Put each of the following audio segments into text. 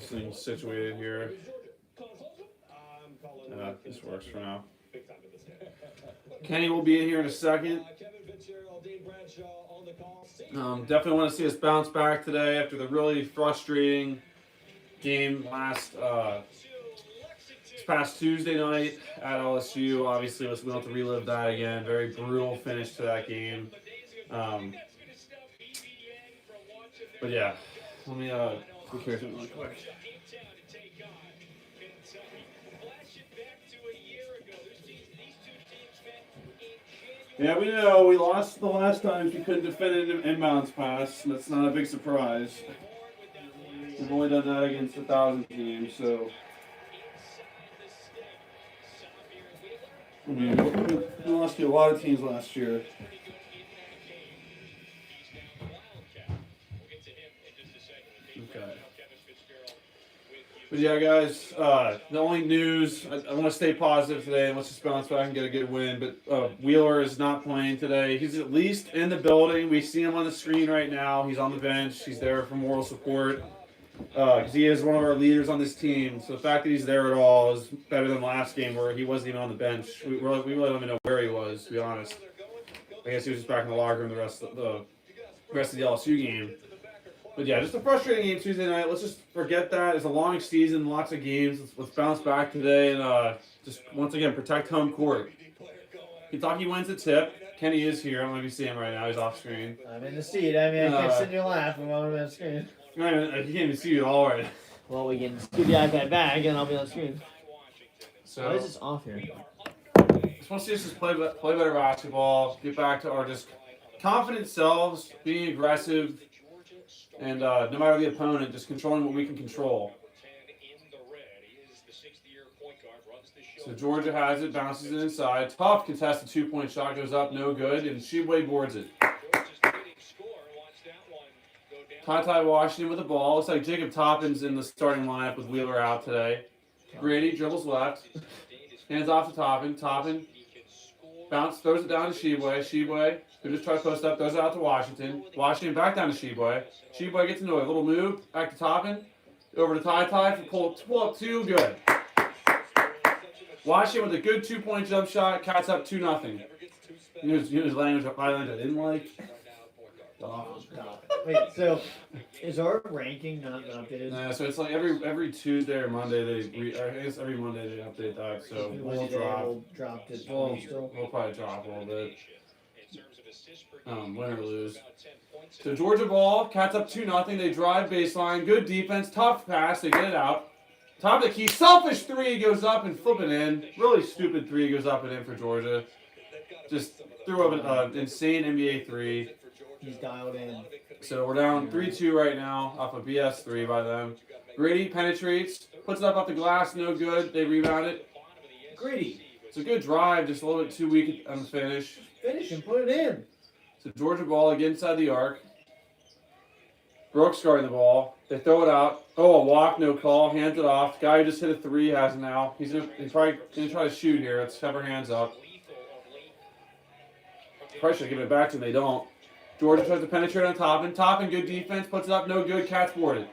this thing situated here. This works for now. Kenny will be in here in a second. Definitely want to see us bounce back today after the really frustrating game this past Tuesday night at LSU. Obviously, we don't have to relive that again. Very brutal finish to that game. But yeah, let me take care of something really quick. Yeah, we know we lost the last time. We couldn't defend an inbounds pass. That's not a big surprise. We've only done that against 1,000 teams, so. I mean, we lost to a lot of teams last year. Okay. But yeah, guys, the only news, I want to stay positive today and let's just bounce back and get a good win. But Wheeler is not playing today. He's at least in the building. We see him on the screen right now. He's on the bench. He's there for moral support because he is one of our leaders on this team. So the fact that he's there at all is better than last game where he wasn't even on the bench. We really don't even know where he was, to be honest. I guess he was just back in the locker room the rest of the LSU game. But yeah, just a frustrating game Tuesday night. Let's just forget that. It's a long season, lots of games. Let's bounce back today and just once again protect home court. Kentucky wins the tip. Kenny is here. I don't know if you see him right now. He's off screen. I'm in the seat. I mean, I can't sit in your lap while I'm on the screen. I can't even see you at all right now. Well, we can scoot the iPad back and I'll be on the screen. So, why is this off here? Just want to see us just play better basketball. Get back to our just confident selves, being aggressive. And no matter the opponent, just controlling what we can control. So Georgia has it, bounces it inside. Tough contested two-point shot, goes up, no good, and Sheboy boards it. Ty Washington with the ball. Looks like Jacob Toppin's in the starting lineup with Wheeler out today. Grady dribbles left. Hands off to Toppin. Toppin bounce, throws it down to Sheboy. Sheboy, who just tries to post up, throws it out to Washington. Washington back down to Sheboy. Sheboy gets into a little move, back to Toppin. Over to Ty for pull up two, good. Washington with a good two-point jump shot, Cats up 2-0. You know his language I didn't like. Oh, God. Wait, so is our ranking not updated? Nah, so it's like every Tuesday or Monday I guess every Monday they update that. So we'll drop to we'll probably drop a little bit. Win or lose. So Georgia ball, Cats up 2-0. They drive baseline, good defense, tough pass. They get it out. Top of the key, selfish three goes up and flip it in. Really stupid three goes up and in for Georgia. Just threw up an insane NBA three. He's dialed in. So we're down 3-2 right now off a BS 3 by them. Grady penetrates, puts it up off the glass, no good. They rebound it. Grady. It's a good drive, just a little bit too weak on the finish. Finish and put it in. So Georgia ball again inside the arc. Brooks guarding the ball. They throw it out. Oh, a walk, no call. Hands it off. Guy who just hit a three has it now. He's probably gonna try to shoot here. Let's have our hands up. Probably should give it back to them. They don't. Georgia tries to penetrate on Toppin. Toppin, good defense. Puts it up, no good. Cats boarded.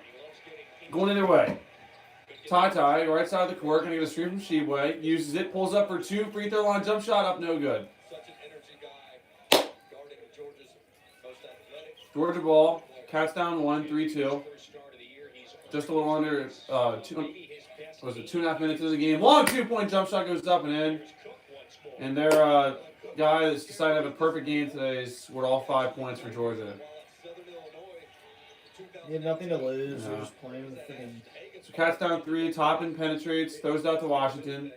Going in their way. Ty, right side of the court. Gonna get a screen from Sheboy. Uses it. Pulls up for two. Free throw line. Jump shot up, no good. Georgia ball. Cats down 1, 3-2. Just a little under 2.5 minutes into the game. Long two-point jump shot goes up and in. And their guy that's decided to have a perfect game today scored all 5 points for Georgia. You have nothing to lose. You're just playing with freaking. So Cats down 3. Toppin penetrates. Throws it out to Washington.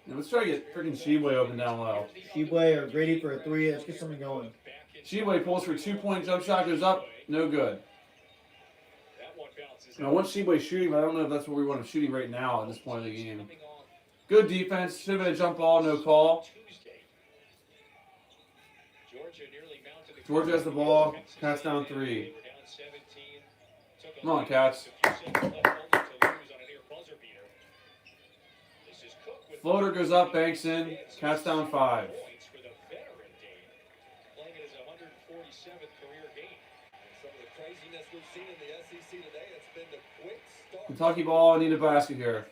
And let's try to get freaking Sheboy open down low. Sheboy or Grady for a three. Let's get something going. Sheboy pulls for a 2-point jump shot. Goes up. No good. I want Sheboy shooting, but I don't know if that's what we want him shooting right now at this point of the game. Good defense. Should have been a jump ball. No call. Georgia has the ball. Cats down 3. Come on, Cats. Floater goes up, banks in. Cats down 5. Some of the craziness we've seen in the SEC today, it's been the quicks Kentucky ball. I need a basket here.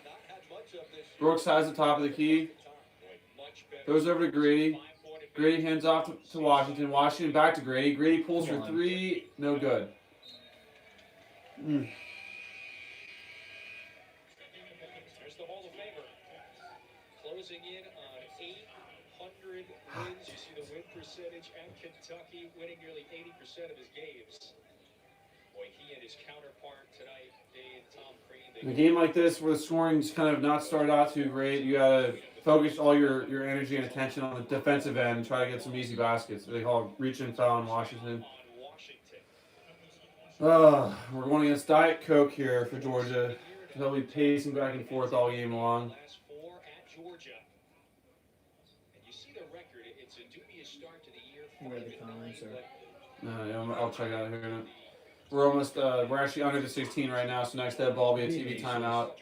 Brooks has the top of the key. Throws over to Grady. Grady hands off to Washington. Washington back to Grady. Grady pulls for three. No good. Here's the Hall of Famer. Closing in on 800 wins. You see the win percentage at Kentucky, winning nearly 80% of his games. Boy, he and his counterpart tonight, Tom Crean. In a game like this, where the scoring's kind of not started out too great, you gotta focus all your energy and attention on the defensive end and try to get some easy baskets. They call it reach and foul in Washington. We're going against Diet Coke here for Georgia. They'll be pacing back and forth all game long. You read the comments, or? Yeah, I'll check out here. We're actually under the 16 right now, so next dead ball will be a TV timeout.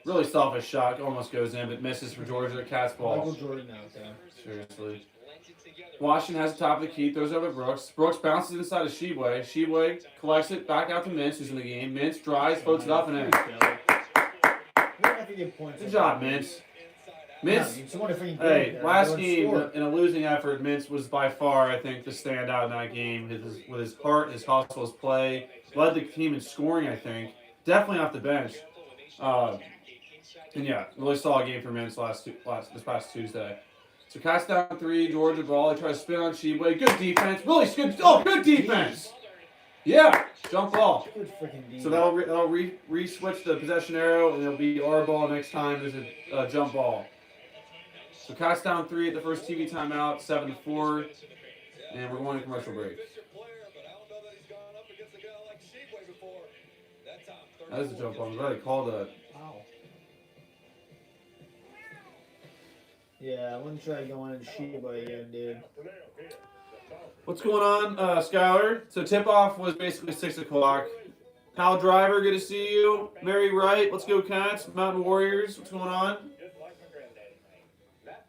Really selfish shot, almost goes in, but misses for Georgia. Cat's ball. Michael Jordan out there. Seriously. Washington has the top of the key, throws over to Brooks. Brooks bounces inside of Sheboy. Sheboy collects it back out to Mintz, who's in the game. Mintz drives, floats it up and in. Good job, Mintz. Mintz, hey, last game in a losing effort, Mintz was by far, I think, the standout in that game. With his heart, his hustle, his play, led the team in scoring, I think. Definitely off the bench. And yeah, really solid game for Mintz this past Tuesday. So cast down three, Georgia ball. They try to spin on Sheboy. Good defense. Really good. Oh, good defense. Yeah, jump ball. Good freaking defense. So that'll re-switch the possession arrow, and it'll be our ball next time there's a jump ball. So cast down three at the first TV timeout, 7-4, and we're going to commercial break. That is a jump ball. I'm glad they called that. Wow. Yeah, I wouldn't try going in Sheboy again, dude. What's going on, Skylar? So tip-off was basically 6 o'clock. Hal Driver, good to see you. Mary Wright, let's go Cats. Mountain Warriors, what's going on?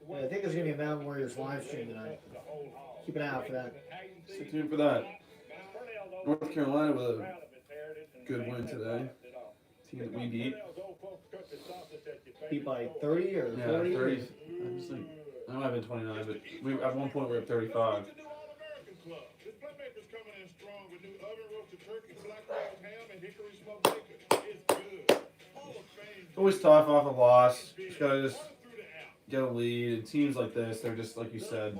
Yeah, I think there's going to be a Mountain Warriors live stream tonight. Keep an eye out for that. Stay tuned for that. North Carolina with a good win today. Team that we beat. Beat by 30 or 40? Yeah, 30. I might have been 29, but at one point we were at 35. Always tough off a loss. Just gotta get a lead. And teams like this, they're just, like you said,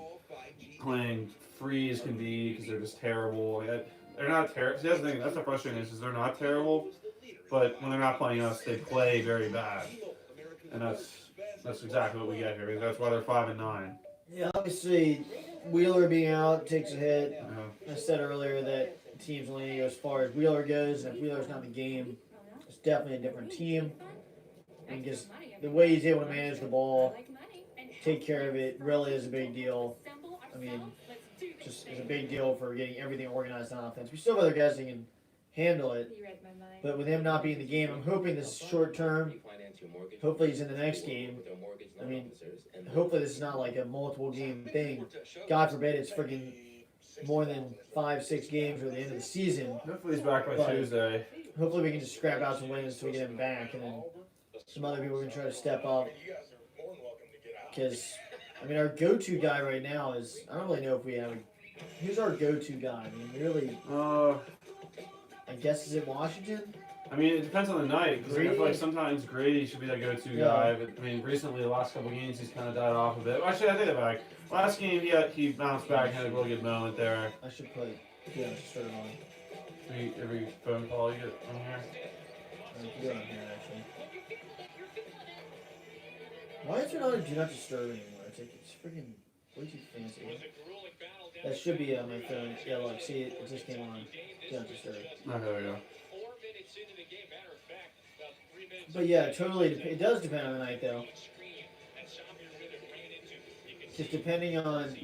playing free as can be because they're just terrible. They're not terrible. That's the thing. That's the frustrating is they're not terrible, but when they're not playing us, they play very bad. And that's exactly what we get here. That's why they're 5-9. Yeah, obviously, Wheeler being out takes a hit. Yeah. I said earlier that teams only go as far as Wheeler goes, and if Wheeler's not in the game, it's definitely a different team. And just the way he's able to manage the ball, take care of it, really is a big deal. I mean, just is a big deal for getting everything organized on offense. We still have other guys that can handle it, but with him not being in the game, I'm hoping this is short term. Hopefully he's in the next game. I mean, hopefully this is not like a multiple game thing. God forbid it's freaking more than 5-6 games or the end of the season. Hopefully he's back by Tuesday. Hopefully we can just scrap out some wins so we get him back, and then some other people can try to step up. Because, I mean, our go-to guy right now is, I don't really know if we have who's our go-to guy? I mean, really, I guess is it Washington? I mean, it depends on the night. Because I feel like sometimes Grady should be that go-to guy. But, I mean, recently, the last couple games, he's kind of died off a bit. Actually, I take that back. Last game, he bounced back and had a really good moment there. I should put, start on. Every phone call you get on here. I can do it on here, actually. Why is there not a do not disturb anymore? It's freaking way too fancy. That should be on my phone. Yeah, look, see it just came on. Do not disturb. Oh, there we go. But yeah, totally. It does depend on the night, though. Just depending on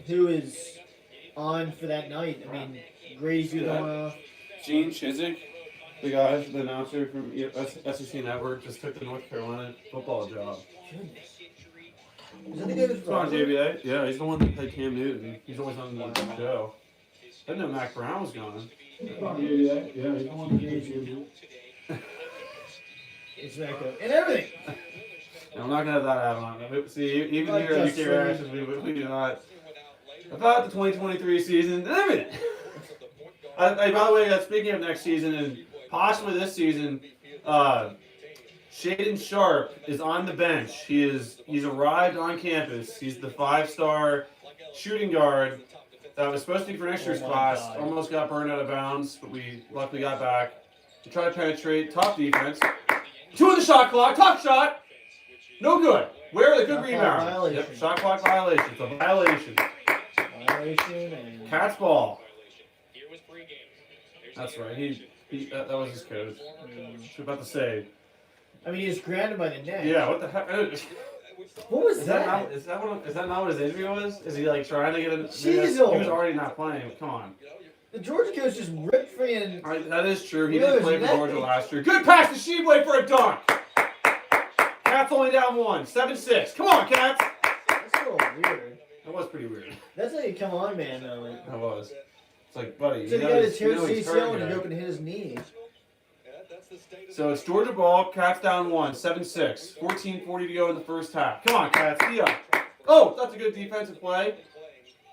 who is on for that night. I mean, Grady's going off. Gene Chizik, the guy, the announcer from SEC Network, just took the North Carolina football job. Goodness. Is that the guy that's He's on JBA? Yeah, he's the one that played Cam Newton. He's always on the show. I didn't know Mac Brown was gone. He's on JBA. Yeah, he's the one that gave you. It's Mecca and everything. I'm not gonna have that happen. See, even Like here at just UK saying. Rashes, we do not. About the 2023 season and everything. By the way, speaking of next season and possibly this season, Shaden Sharp is on the bench. He's arrived on campus. He's the 5-star shooting guard that was supposed to be for next year's Oh my class. God. Almost got burned out of bounds, but we luckily got back. To try to penetrate, top defense. 2 in the shot clock, top shot. No good. Where are the good Shot clock rebounds? violation. Yep, shot clock violation. It's a violation. Violation and Cat's ball. That's right. That was his coach. I was about to say. I mean, he was grounded by the net. Yeah, what the heck? What was Is that? that not what his injury was? Is he like trying to get a? Jesus. He was already not playing. Come on. The Georgia coach just ripped freaking. All right, that is true. He Yeah, did play for there's Georgia nothing. last year. Good pass to Sheboy for a dunk. Cats only down 1. 7-6. Come on, Cats. That's a little weird. That was pretty weird. That's like a come on, man. Though. That was. It's like, buddy. So you the know guy he's- that tears you know he's CCL hurt and he here. opened hit his knee. So it's Georgia ball. Cats down 1. 7-6. 14:40 to go in the first half. Come on, Cats. Be up. Oh, that's a good defensive play.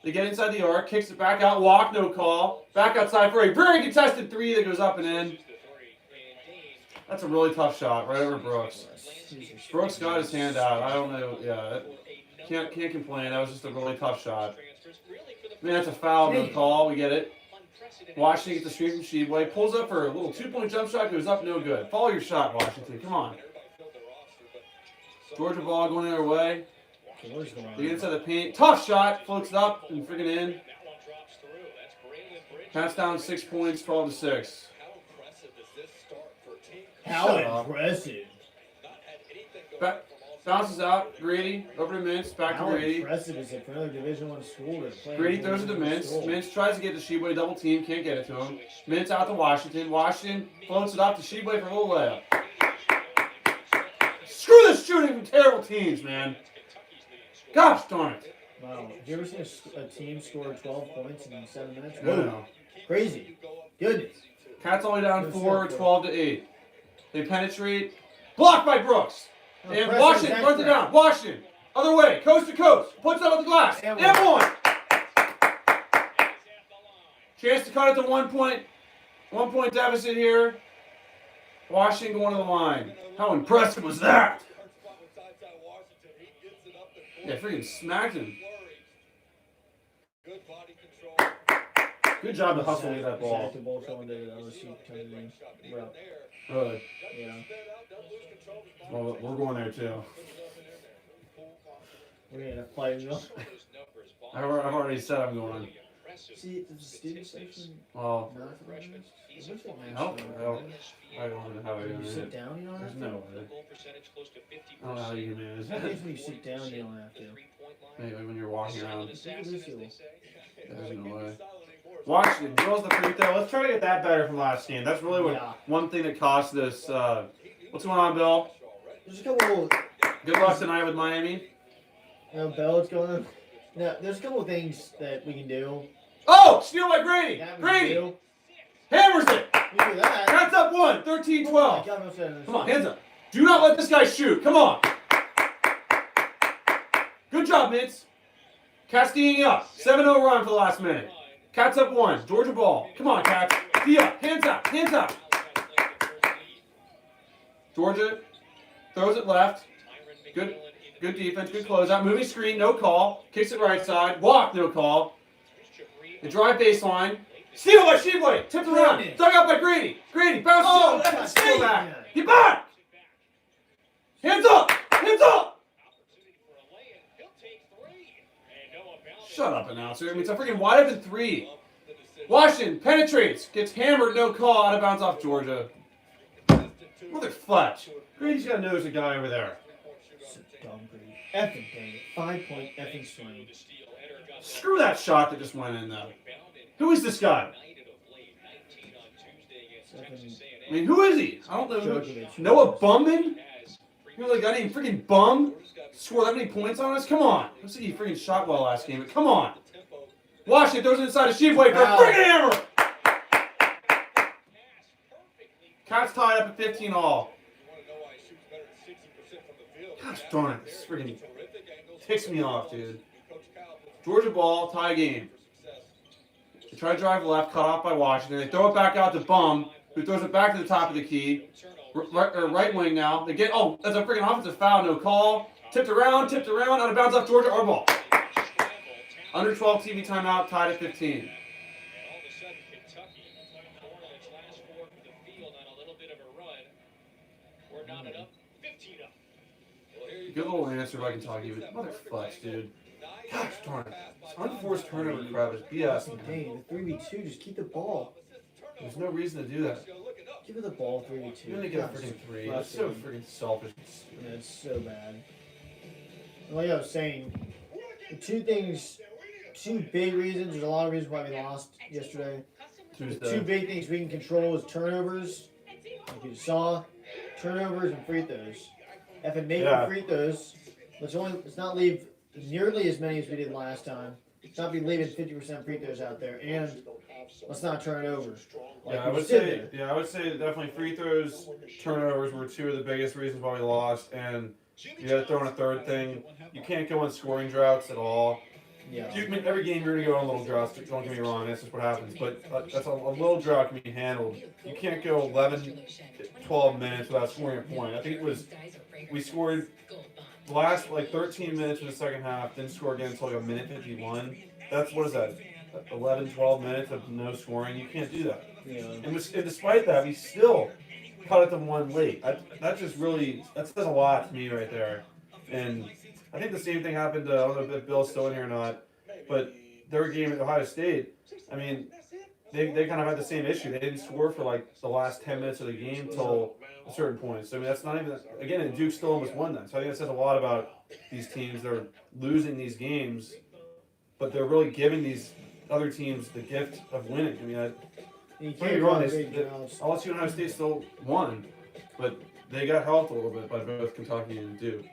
They get inside the arc, kicks it back out, walk, no call. Back outside for a very contested 3 that goes up and in. That's a really tough shot, right over Brooks. Brooks got his hand out. I don't know. Yeah, can't complain. That was just a really tough shot. I mean, that's a foul, no call. We get it. Washington gets the screen from Sheboy. Pulls up for a little 2-point jump shot. Goes up, no good. Follow your shot, Washington. Come on. Georgia ball going their way. They get inside the paint. Tough shot. Floats it up and freaking in. Pass down 6 points, 12-6. How Shut up. impressive. Bounces out. Grady over to Mintz. Back to How Grady. impressive is it for another Division I school to play? Grady in throws it to Division I Mintz. school? Mintz tries to get to Sheboy. Double team. Can't get it to him. Mintz out to Washington. Washington floats it up to Sheboy for a little layup. Screw this shooting from terrible teams, man. Gosh darn it. Wow. Have you ever seen a team score 12 points in 7 minutes? No, Whoa. no. Crazy. Goodness. Cats only down Good 4, stuff, 12-8. They penetrate. Blocked by Brooks. How And impressive Washington is runs it that down. Washington. Other way. Coast to coast. Puts it up with the glass. And And one. Chance to cut it to 1 point. 1 point deficit here. Washington going to the line. How impressive was that? Yeah, freaking smacked him. Good job to hustle with that ball. Zach the ball coming to the LSU coming in. Route. Really. Yeah. Well, we're going there too. We're gonna fight him. I've already said I'm going. See, the student section. Well, Not for this? It looks like I don't national. know. I don't know how I When do you sit it. down, you don't There's have no to. way. I don't know how you can manage I that. think when you sit down, you don't have to. Maybe when you're walking around. Look at this deal. There's no way. Washington drills the free throw. Let's try to get that better from last game. That's really what Yeah. one thing that cost this. What's going on, Bill? There's a couple. Good luck tonight with Miami. Belts going on. No, there's a couple of things that we can do. Oh, steal by Grady. That we can Grady do. hammers it. We can do that. That's up 1, 13-12. Come on, hands up. Do not let this guy shoot. Come on. Good job, Mintz. Castini up. 7-0 run for the last minute. Cats up 1. Georgia ball. Come on, Cats. D up. Hands up. Hands up. Georgia throws it left. Good defense. Good closeout. Moving screen. No call. Kicks it right side. Walk. No call. The drive baseline. Steal by Sheboy. Tipped around. Goodness. Dug out by Grady. Grady bounces. Oh, Oh, God, steal dang back. it. Get back. Hands up. Hands up. Shut up, announcer. I mean, it's a freaking wide open 3. Washington penetrates. Gets hammered. No call. Out of bounds off Georgia. Mother fletch. Grady's got to know there's a guy over there. Dumb Grady. Effing dang it. 5-point effing swing. Screw that shot that just went in, though. Who is this guy? I mean, who is he? I don't know. Djokovic. Noah Bumman? You know, the guy named freaking Bum scored that many points on us? Come on. Looks like he freaking shot well last game, but come on. Washington throws it inside of Sheboy for a Foul. freaking hammer. Cats tied up at 15 all. Gosh darn it. This freaking ticks me off, dude. Georgia ball, tie game. They try to drive left, cut off by Washington. They throw it back out to Bum, who throws it back to the top of the key. Right wing now. They get, that's a freaking offensive foul, no call. Tipped around, out of bounds off Georgia, our ball. Under 12 TV timeout, tied at 15. And all of a sudden, Kentucky, four of its last four from the field on a little bit of a run. We're knotted up, 15 up. Good little answer by Kentucky, but mother flex, dude. Gosh darn it. This unforced turnover crap is BS. Dang, the 3v2, just keep the ball. There's no reason to do that. Give it the ball 3v2. You're gonna get a freaking 3. That's so freaking selfish. Yeah, it's so bad. And like I was saying, the two big reasons, there's a lot of reasons why we lost yesterday. The Tuesday. two big things we can control is turnovers, like you saw, turnovers and free throws. If it make free throws, let's not leave nearly as many as we did last time. Let's not be leaving 50% free throws out there, and let's not turn it over. Like I would say definitely free throws, turnovers were two of the biggest reasons why we lost, and you got to throw in a third thing. You can't go on scoring droughts at all. Yeah. Every game you're going to go on little droughts. Don't get me wrong, that's just what happens. But that's a little drought can be handled. You can't go 11, 12 minutes without scoring a point. I think it was, we scored the last 13 minutes of the second half, didn't score again until a minute 51. What is that? 11, 12 minutes of no scoring. You can't do that. Yeah. And despite that, we still cut it to one late. That says a lot to me right there. And I think the same thing happened to, I don't know if Bill's still in here or not, but their game at Ohio State, I mean, they kind of had the same issue. They didn't score for the last 10 minutes of the game till a certain point. So I mean, that's not even, again, and Duke still almost won that. So I think that says a lot about these teams. They're losing these games, but they're really giving these other teams the gift of winning. I mean, You don't get can't me go wrong, on big droughts. LSU and Ohio State still won, but they got helped a little bit by both Kentucky and Duke.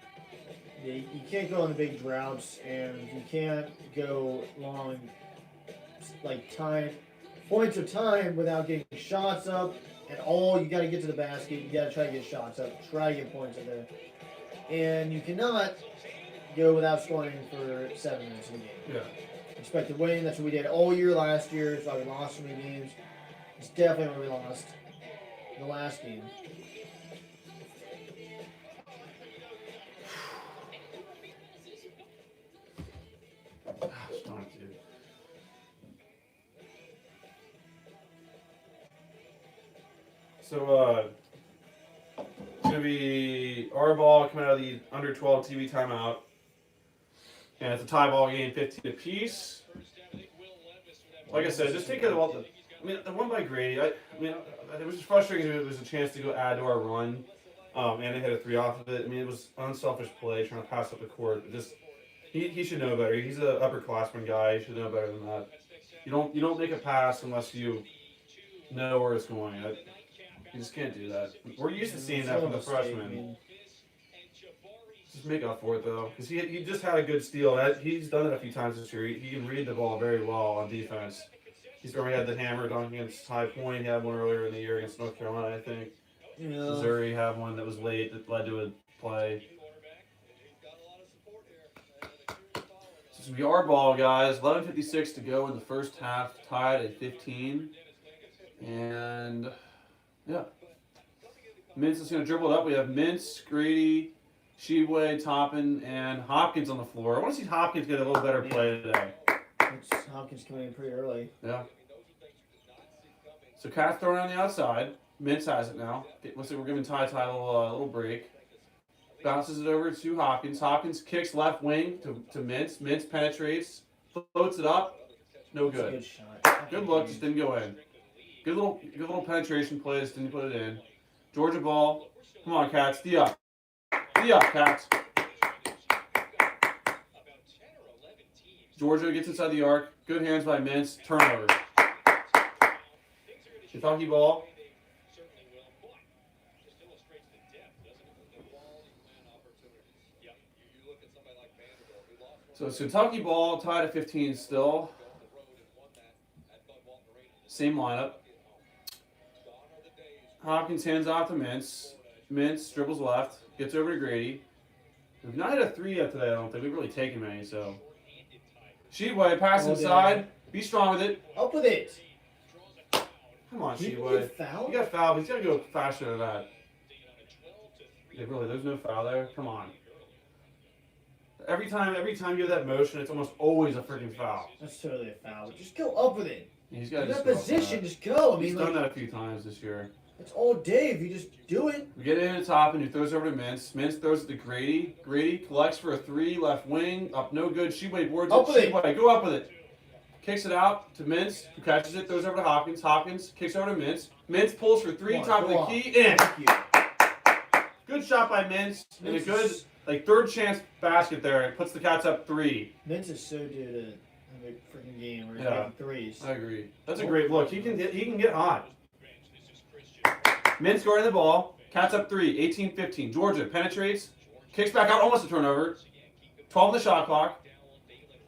Yeah, you can't go on the big droughts, and you can't go long, points of time without getting shots up. And you got to get to the basket. You got to try to get shots up. Try to get points up there. And you cannot go without scoring for 7 minutes of the game. Yeah. Expect to win. That's what we did all year last year. That's why we lost so many games. It's definitely why we lost the last game. Gosh, darn it, dude. So, it's going to be our ball coming out of the under 12 TV timeout. And it's a tie ball game, 15 apiece. Like I said, just take it about the one by Grady. It was just frustrating that there was a chance to go add to our run. And they hit a 3 off of it. I mean, it was unselfish play, trying to pass up the court. He should know better. He's an upperclassman guy. He should know better than that. You don't make a pass unless you know where it's going. You just can't do that. We're used to seeing that from the freshmen. Just make up for it though, because he just had a good steal. He's done it a few times this year. He can read the ball very well on defense. He's already had the hammer dunk against High Point. He had one earlier in the year against North Carolina, I think. Yeah. Missouri had one that was late that led to a play. So it's going to be our ball, guys. 11:56 to go in the first half, tied at 15. And, yeah. Mintz is going to dribble it up. We have Mintz, Grady, Sheway, Toppin, and Hopkins on the floor. I want to see Hopkins get a little better play today. Hopkins coming in pretty early. Yeah. So Cat's throwing on the outside. Mintz has it now. Looks like we're giving Ty a little break. Bounces it over to Hopkins. Hopkins kicks left wing to Mintz. Mintz penetrates, floats it up. No good. Good shot. Good look, just didn't go in. Good little penetration play, just didn't put it in. Georgia ball. Come on, Cats. D up, Cats. Georgia gets inside the arc. Good hands by Mintz. Turnover. Kentucky ball. So it's Kentucky ball, tied at 15 still. Same lineup. Hopkins hands off to Mintz. Mintz dribbles left, gets over to Grady. We've not hit a 3 yet today, I don't think. We've really taken many, so. Sheboy, pass inside. Be strong with it. Up with it. Come on, Did you Sheboy. get fouled? He got fouled, but he's got to go faster than that. Yeah, really, there's no foul there? Come on. Every time you have that motion, it's almost always a freaking foul. That's totally a foul. Just go up with it. He's In got that position, just go. I He's mean, done like, that a few times this year. it's all day if you just do it. We get in at the top and he throws over to Mintz. Mintz throws it to Grady. Grady collects for a 3, left wing, up no good. Sheboy boards Up it. with it. Sheboy, go up with it. Kicks it out to Mintz, who catches it, throws over to Hopkins. Hopkins kicks over to Mintz. Mintz pulls for 3, Come on, top of go the on. key, in. Thank you. Good shot by Mintz, and a Mintz good is- third chance basket there. It puts the Cats up 3. Mintz is so due to have a freaking game where he's Yeah. making threes. I agree. That's a great look. He can get hot. Mintz guarding the ball. Cats up 3, 18-15. Georgia penetrates, kicks back out, almost a turnover. 12 on the shot clock.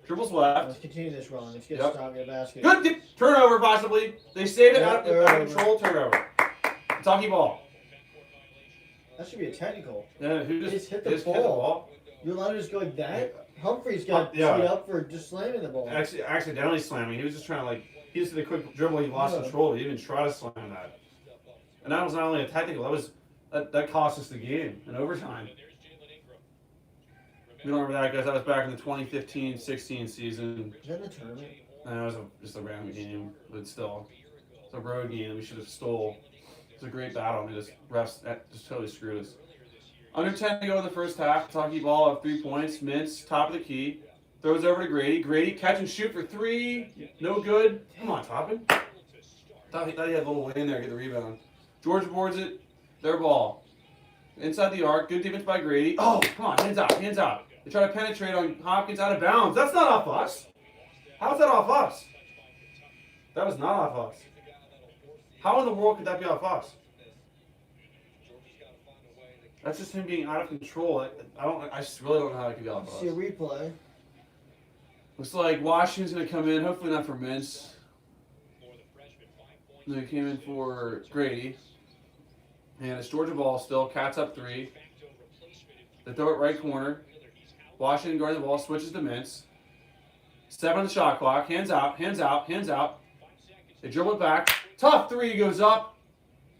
Dribbles left. Let's continue this run. Let's get Yep. strong in the basket. Good turnover, possibly. They saved it out Yep, of control. Turnover. Kentucky ball. That should be a technical. Yeah, who Just just hit the hit the ball. ball? You allowed to just go like that? Humphrey's got Yeah. teed up for just slamming the ball. Actually, accidentally slamming. He was just trying to he just did a quick dribble. He lost Yeah. control. He didn't even try to slam that. And that was not only a technical. That cost us the game in overtime. We don't remember that, guys. That was back in the 2015-16 season. Is that in the tournament? And it was just a random game, but still, it's a road game. We should have stole. It's a great battle. I mean, just refs just totally screwed us. Under 10 to go in the first half. Kentucky ball up 3 points. Mintz, top of the key. Throws over to Grady. Grady, catch and shoot for 3. No good. Come on, Toppin. Thought he had a little way in there to get the rebound. Georgia boards it. Their ball. Inside the arc. Good defense by Grady. Oh, come on. Hands out. Hands out. They try to penetrate on Hopkins out of bounds. That's not off us. How's that off us? That was not off us. How in the world could that be off us? That's just him being out of control. I just really don't know how it could be off Let's see a us. replay. Looks like Washington's gonna come in. Hopefully not for Mintz. They came in for Grady. And it's Georgia ball still. Cats up 3. They throw it right corner. Washington guarding the ball, switches to Mintz. 7 on the shot clock. Hands out, hands out, hands out. They dribble it back. Tough 3 goes up.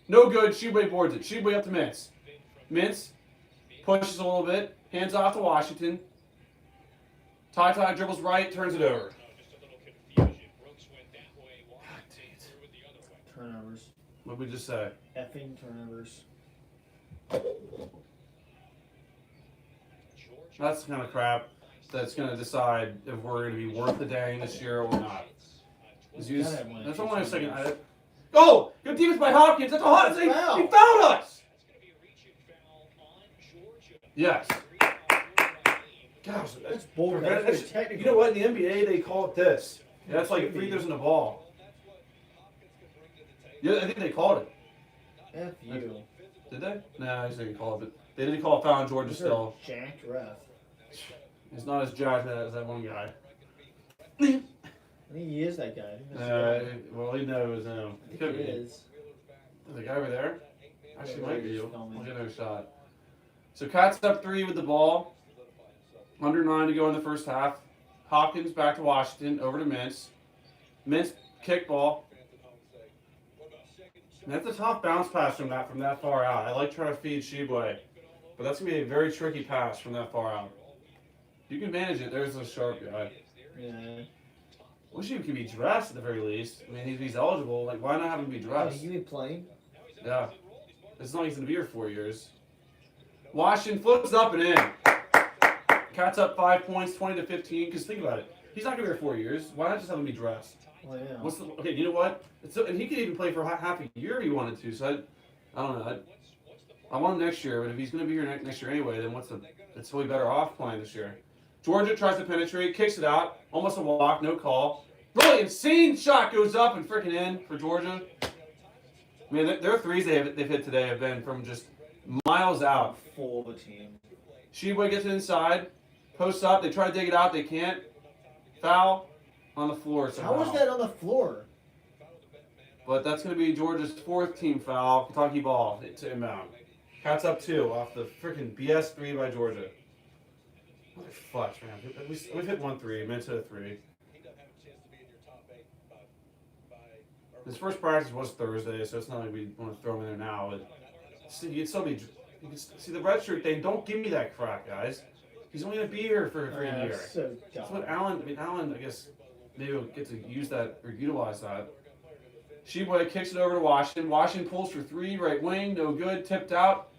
No good. Sheboy boards it. Sheboy up to Mintz. Mintz pushes a little bit. Hands off to Washington. Ty dribbles right, turns it over. Turnovers. What did we just say? Effing turnovers. That's the kind of crap that's going to decide if we're going to be worth the dang this year or not. That's only a second. Oh! Good defense by Hopkins. That's a hot thing. Foul. He fouled us! Yes. Gosh, That's bullcrap. that's- That's pretty technical. you know what? In the NBA, they call it this. Yeah, that's like free throws in the ball. Yeah, I think they called it. F you. Did they? No, I just didn't call it. But they didn't call a foul on Georgia Those still. are jacked ref. He's not as jacked as that one guy. I think he is that guy. I think that's the guy. Well, he knows now. I He think could he be. is. The guy over there? Actually, might be. Just We'll filming. get another shot. So, Cats up 3 with the ball. Under 9 to go in the first half. Hopkins back to Washington. Over to Mintz. Mintz kick ball. And that's a tough bounce pass from that far out. I like trying to feed Sheboy. But that's going to be a very tricky pass from that far out. You can manage it. There's a sharp guy. Yeah. Wish he could be dressed at the very least. I mean, if he's eligible, like, why not have him be Oh, dressed? you be playing? Yeah. As long as he's going to be here 4 years. Washington flips up and in. Cats up 5 points, 20-15. Because think about it. He's not going to be here 4 years. Why not just have him be dressed? Well, yeah. Okay, you know what? And he could even play for half a year if he wanted to. So I don't know. I want him next year, but if he's going to be here next year anyway, then it's really better off playing this year. Georgia tries to penetrate, kicks it out, almost a walk, no call. Really insane shot goes up and freaking in for Georgia. I mean, their threes they've hit today have been from just miles out. Full of a team. Sheboy gets it inside, posts up, they try to dig it out, they can't. Foul on the floor somehow. How was that on the floor? But that's going to be Georgia's 4th team foul. Kentucky ball to inbound. Cats up 2 off the freaking BS 3 by Georgia. Fudge, man. We've hit 1-3. Mintz hit a 3. His first practice was Thursday, so it's not like we want to throw him in there now. But see, you can see the red shirt thing. Don't give me that crap, guys. He's only gonna be here for a year. So That's what Allen. Allen, I guess maybe will get to use that or utilize that. Sheboy kicks it over to Washington. Washington pulls for 3, right wing, no good, tipped out.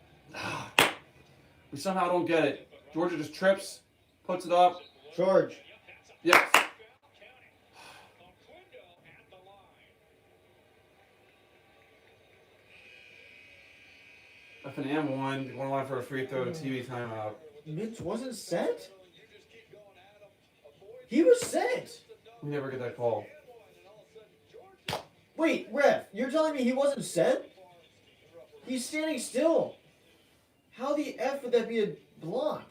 We somehow don't get it. Georgia just trips, puts it up. George. Yes. F&M won. One line for a free throw, TV timeout. Mintz wasn't set? He was set. We never get that call. Wait, ref, you're telling me he wasn't set? He's standing still. How the F would that be a block?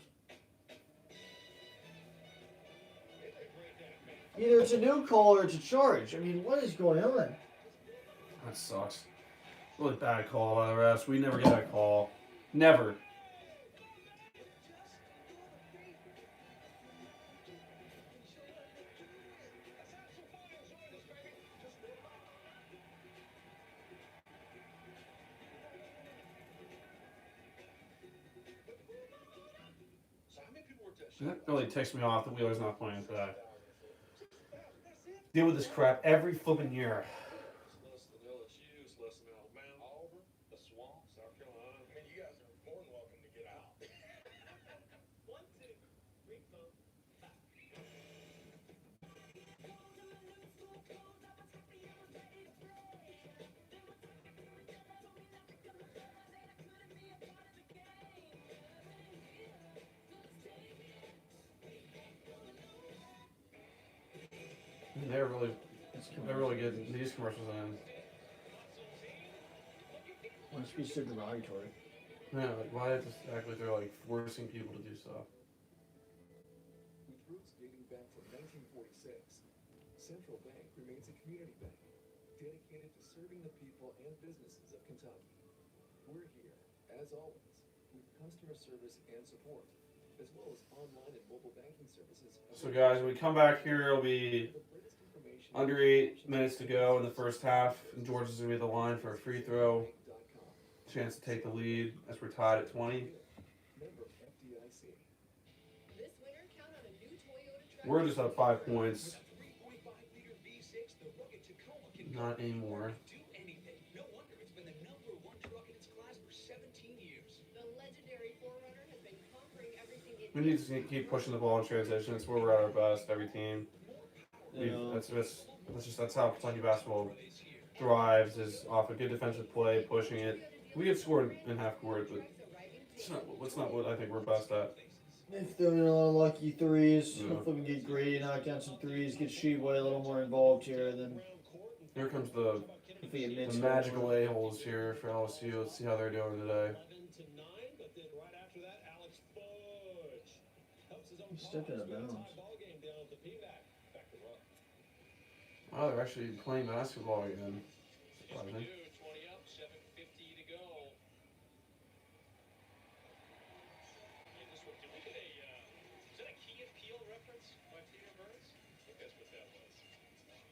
Either it's a new call or it's a charge. I mean, what is going on? That sucks. Really bad call by the refs. We never get that call. Never. That really ticks me off that Wheeler's not playing today. Deal with this crap every flipping year. Less than LSU, less than Alabama, Auburn, the Swamp, South Carolina. I mean, you guys are more than welcome to get out. 1, 2, 3, 4. They're really good. These commercials in. Must be so derogatory. Yeah, like why just act like they're like forcing people to do stuff? With roots dating back to 1946, Central Bank remains a community bank dedicated to serving the people and businesses of Kentucky. We're here, as always, with customer service and support, as well as online and mobile banking services. So guys, when we come back here, it'll be under 8 minutes to go in the first half, and Georgia's gonna be the line for a free throw. Chance to take the lead as we're tied at 20. We're just up 5 points. Not anymore. We need to keep pushing the ball in transition. It's where we're at our best, every team. That's how Kentucky basketball thrives, is off a good defensive play, pushing it. We get scored in half court, but it's not what I think we're best at. If they're in a lot of lucky threes, Yeah. hopefully we can get Grady knock down some threes, get Sheboy a little more involved here, then Here comes the if we get Mintz magical A-holes here for LSU. Let's see how they're doing today. He stepped out of bounds. Oh, they're actually playing basketball again. Surprising. 20 up, 7:50 to go. Is that a Key and Peele reference by Peter Burns? I think that's what that was.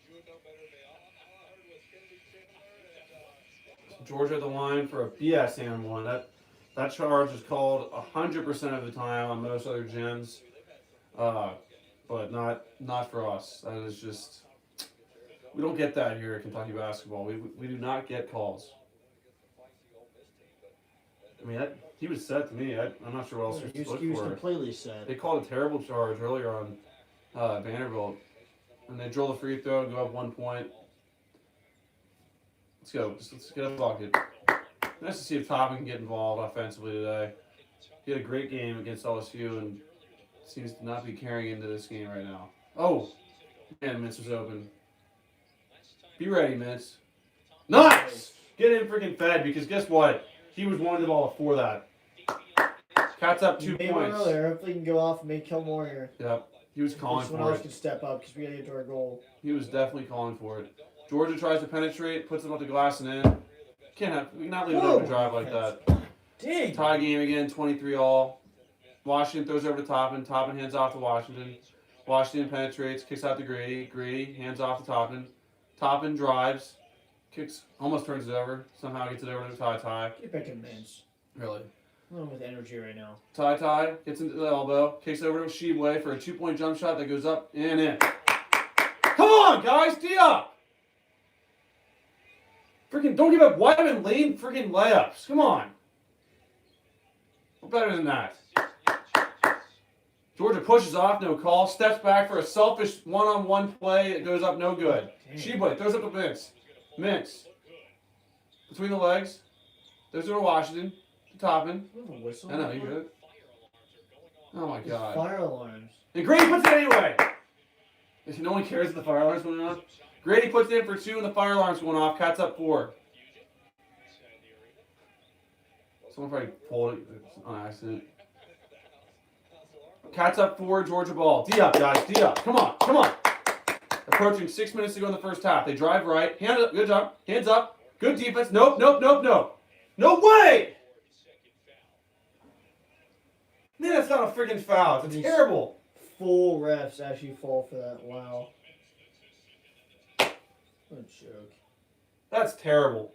You would know better than me. All I heard was Kennedy Chandler and Georgia at the line for a BS and one. That charge is called 100% of the time on most other gyms, but not for us. That is just, we don't get that here at Kentucky basketball. We do not get calls. I mean, he was set to me. I'm not sure what else He to was, look for. completely set. They called a terrible charge earlier on Vanderbilt, and they drill the free throw and go up 1 point. Let's go. Let's get a bucket. Nice to see if Toppin can get involved offensively today. He had a great game against LSU and seems to not be carrying into this game right now. Oh, man, Mintz was open. Be ready, Mintz. Nice! Get him freaking fed, because guess what? He was wanting the ball before that. Cat's up 2 Maybe one points. earlier. Hopefully he can go off and make a couple more here. Yep. He was calling Someone for else it. can step up because we got to get to our goal. He was definitely calling for it. Georgia tries to penetrate, puts it up the glass and in. We cannot leave an open drive like that. Dang. Tie game again, 23 all. Washington throws over to Toppin. Toppin hands off to Washington. Washington penetrates, kicks out to Grady. Grady hands off to Toppin. Toppin drives, kicks, almost turns it over. Somehow gets it over to Ty. Get back to Mintz. Really. I'm with energy right now. Ty gets into the elbow, kicks over to Shibwe for a 2-point jump shot that goes up and in. Come on, guys, D up! Freaking don't give up wide and lane freaking layups. Come on. We're better than that. Georgia pushes off, no call. Steps back for a selfish one-on-one play. It goes up, no good. Shibwe throws up to Mintz. Mintz. Between the legs. Throws it to Washington. To Toppin. Do you have a whistle? I know, you good? Oh my There's god. fire alarms. And Grady puts it anyway. No one cares if the fire alarm's going off. Grady puts it in for 2 and the fire alarm's going off. Cats up 4. Someone probably pulled it on accident. Cats up 4, Georgia ball. D up, guys. D up. Come on. Approaching 6 minutes to go in the first half. They drive right. Hand up. Good job. Hands up. Good defense. Nope. No way! Man, that's not a freaking foul. It's terrible. Full refs actually fall for that. Wow. What a joke. That's terrible.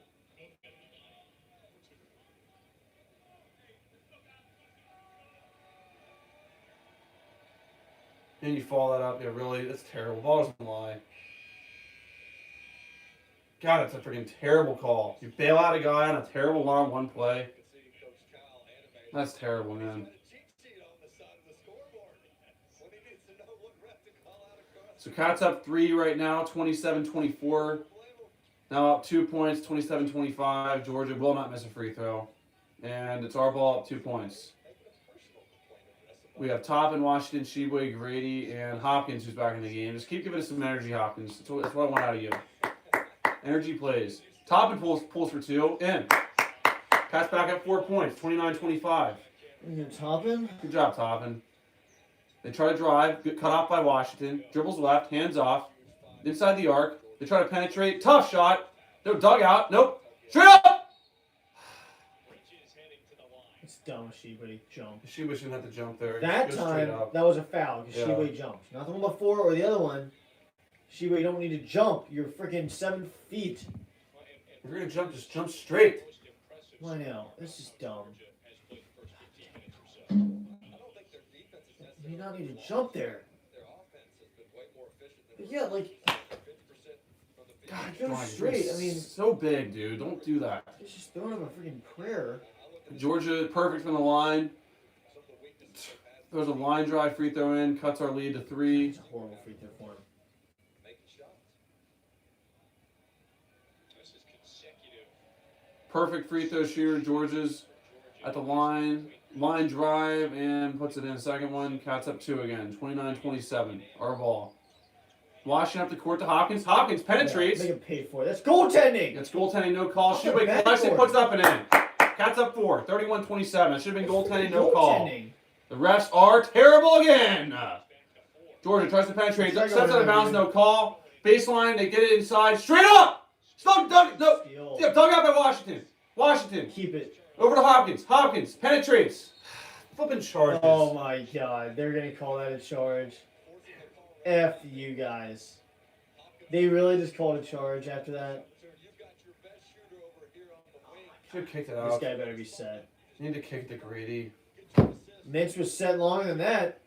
And you follow that up. Yeah, really? That's terrible. Ball doesn't lie. God, that's a freaking terrible call. You bail out a guy on a terrible one-on-one play. That's terrible, man. So Cats up 3 right now, 27-24. Now up 2 points, 27-25. Georgia will not miss a free throw. And it's our ball up 2 points. We have Toppin, Washington, Shibwe, Grady, and Hopkins who's back in the game. Just keep giving us some energy, Hopkins. That's what I want out of you. Energy plays. Toppin pulls for 2. In. Cats back up 4 points, 29-25. You Toppin? Good job, Toppin. They try to drive, get cut off by Washington. Dribbles left, hands off. Inside the arc. They try to penetrate. Tough shot. No dugout. Nope. Straight up! It's dumb, Shibwe jumped. She shouldn't have to jump there. That Go straight time, up. that was a foul because Yeah. Shibwe jumped. Not the one before or the other one. Shibwe, you don't need to jump. You're freaking 7 feet. If you're going to jump, just jump straight. I know. This is dumb. You don't need to jump there. But yeah, like, God, go come on, straight. you're I mean, so big, dude. Don't do that. it's just throwing up a freaking prayer. Georgia, perfect from the line. Throws a line drive free throw in. Cuts our lead to 3. It's a horrible free throw for him. Perfect free throw shooter. Georgia's at the line. Line drive and puts it in. Second one. Cats up 2 again. 29-27. Our ball. Washing up the court to Hopkins. Hopkins penetrates. Yeah, make him pay for it. That's goaltending. It's goaltending, no call. Off the Shibwe collects it, backboard. puts it up and in. Cats up 4. 31-27. It should have been goaltending, no call. Goaltending. The refs are terrible again. Georgia tries to penetrate. Steps out of bounds, no call. Baseline, they get it inside. Straight up! Dug out by Washington. Washington. Keep it. Over to Hopkins. Hopkins penetrates. Flipping charges. Oh my god, they're gonna call that a charge. F you guys. They really just called a charge after that. Should have kicked it This out. guy better be set. You need to kick the Grady. Mitch was set longer than that.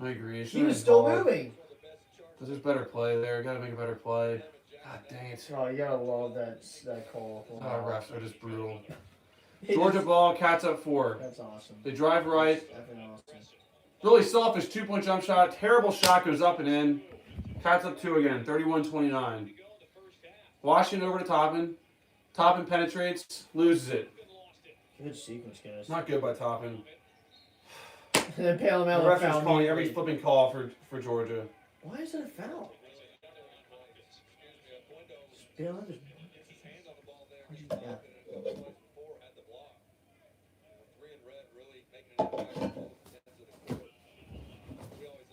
I agree. He was still moving. There's better play there. Gotta make a better play. God dang it. Oh, you gotta love that call. Refs are just brutal. Georgia ball, Cats up 4. That's awesome. They drive right. That's effing awesome. Really selfish 2-point jump shot. Terrible shot goes up and in. Cats up 2 again. 31-29. Washington over to Toppin. Toppin penetrates. Loses it. Good sequence, guys. Not good by Toppin. And then Palomalo The ref is found calling me. every flipping call for Georgia. Why is that a foul? Palomalo just... Yeah.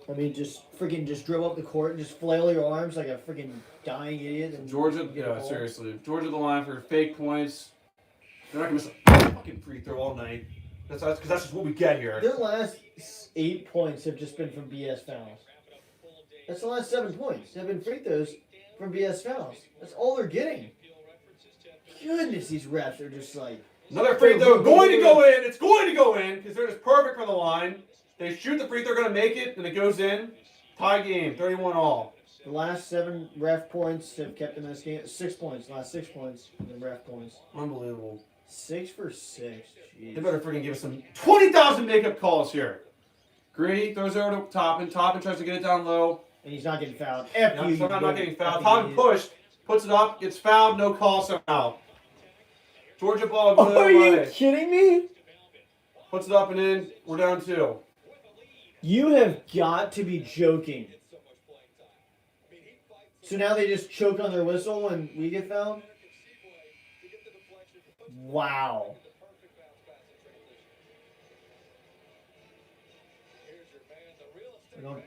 I mean, just freaking just dribble up the court and just flail your arms like a freaking dying idiot. And Georgia, get a yeah, ball. seriously. Georgia the line for fake points. They're not going to miss a fucking free throw all night. That's because that's just what we get here. Their last 8 points have just been from BS fouls. That's the last 7 points. Have been free throws from BS fouls. That's all they're getting. Goodness, these refs are just like. Another free throw going to go in. It's going to go in because they're just perfect for the line. They shoot the free throw, going to make it, and it goes in. Tie game, 31-all. The last 7 ref points have kept them in this game. 6 points. Last 6 points. The ref points. Unbelievable. 6 for 6. Jeez. They better freaking give us some 20,000 makeup calls here. Greeny throws it over to Toppin. Toppin tries to get it down low. And he's not getting fouled. F you. Somehow not getting fouled. F you, Toppin idiot. pushed, puts it up, gets fouled, no call somehow. Georgia ball Oh, goes are you away. kidding me? Puts it up and in. We're down 2. You have got to be joking. So now they just choke on their whistle when we get fouled? Wow.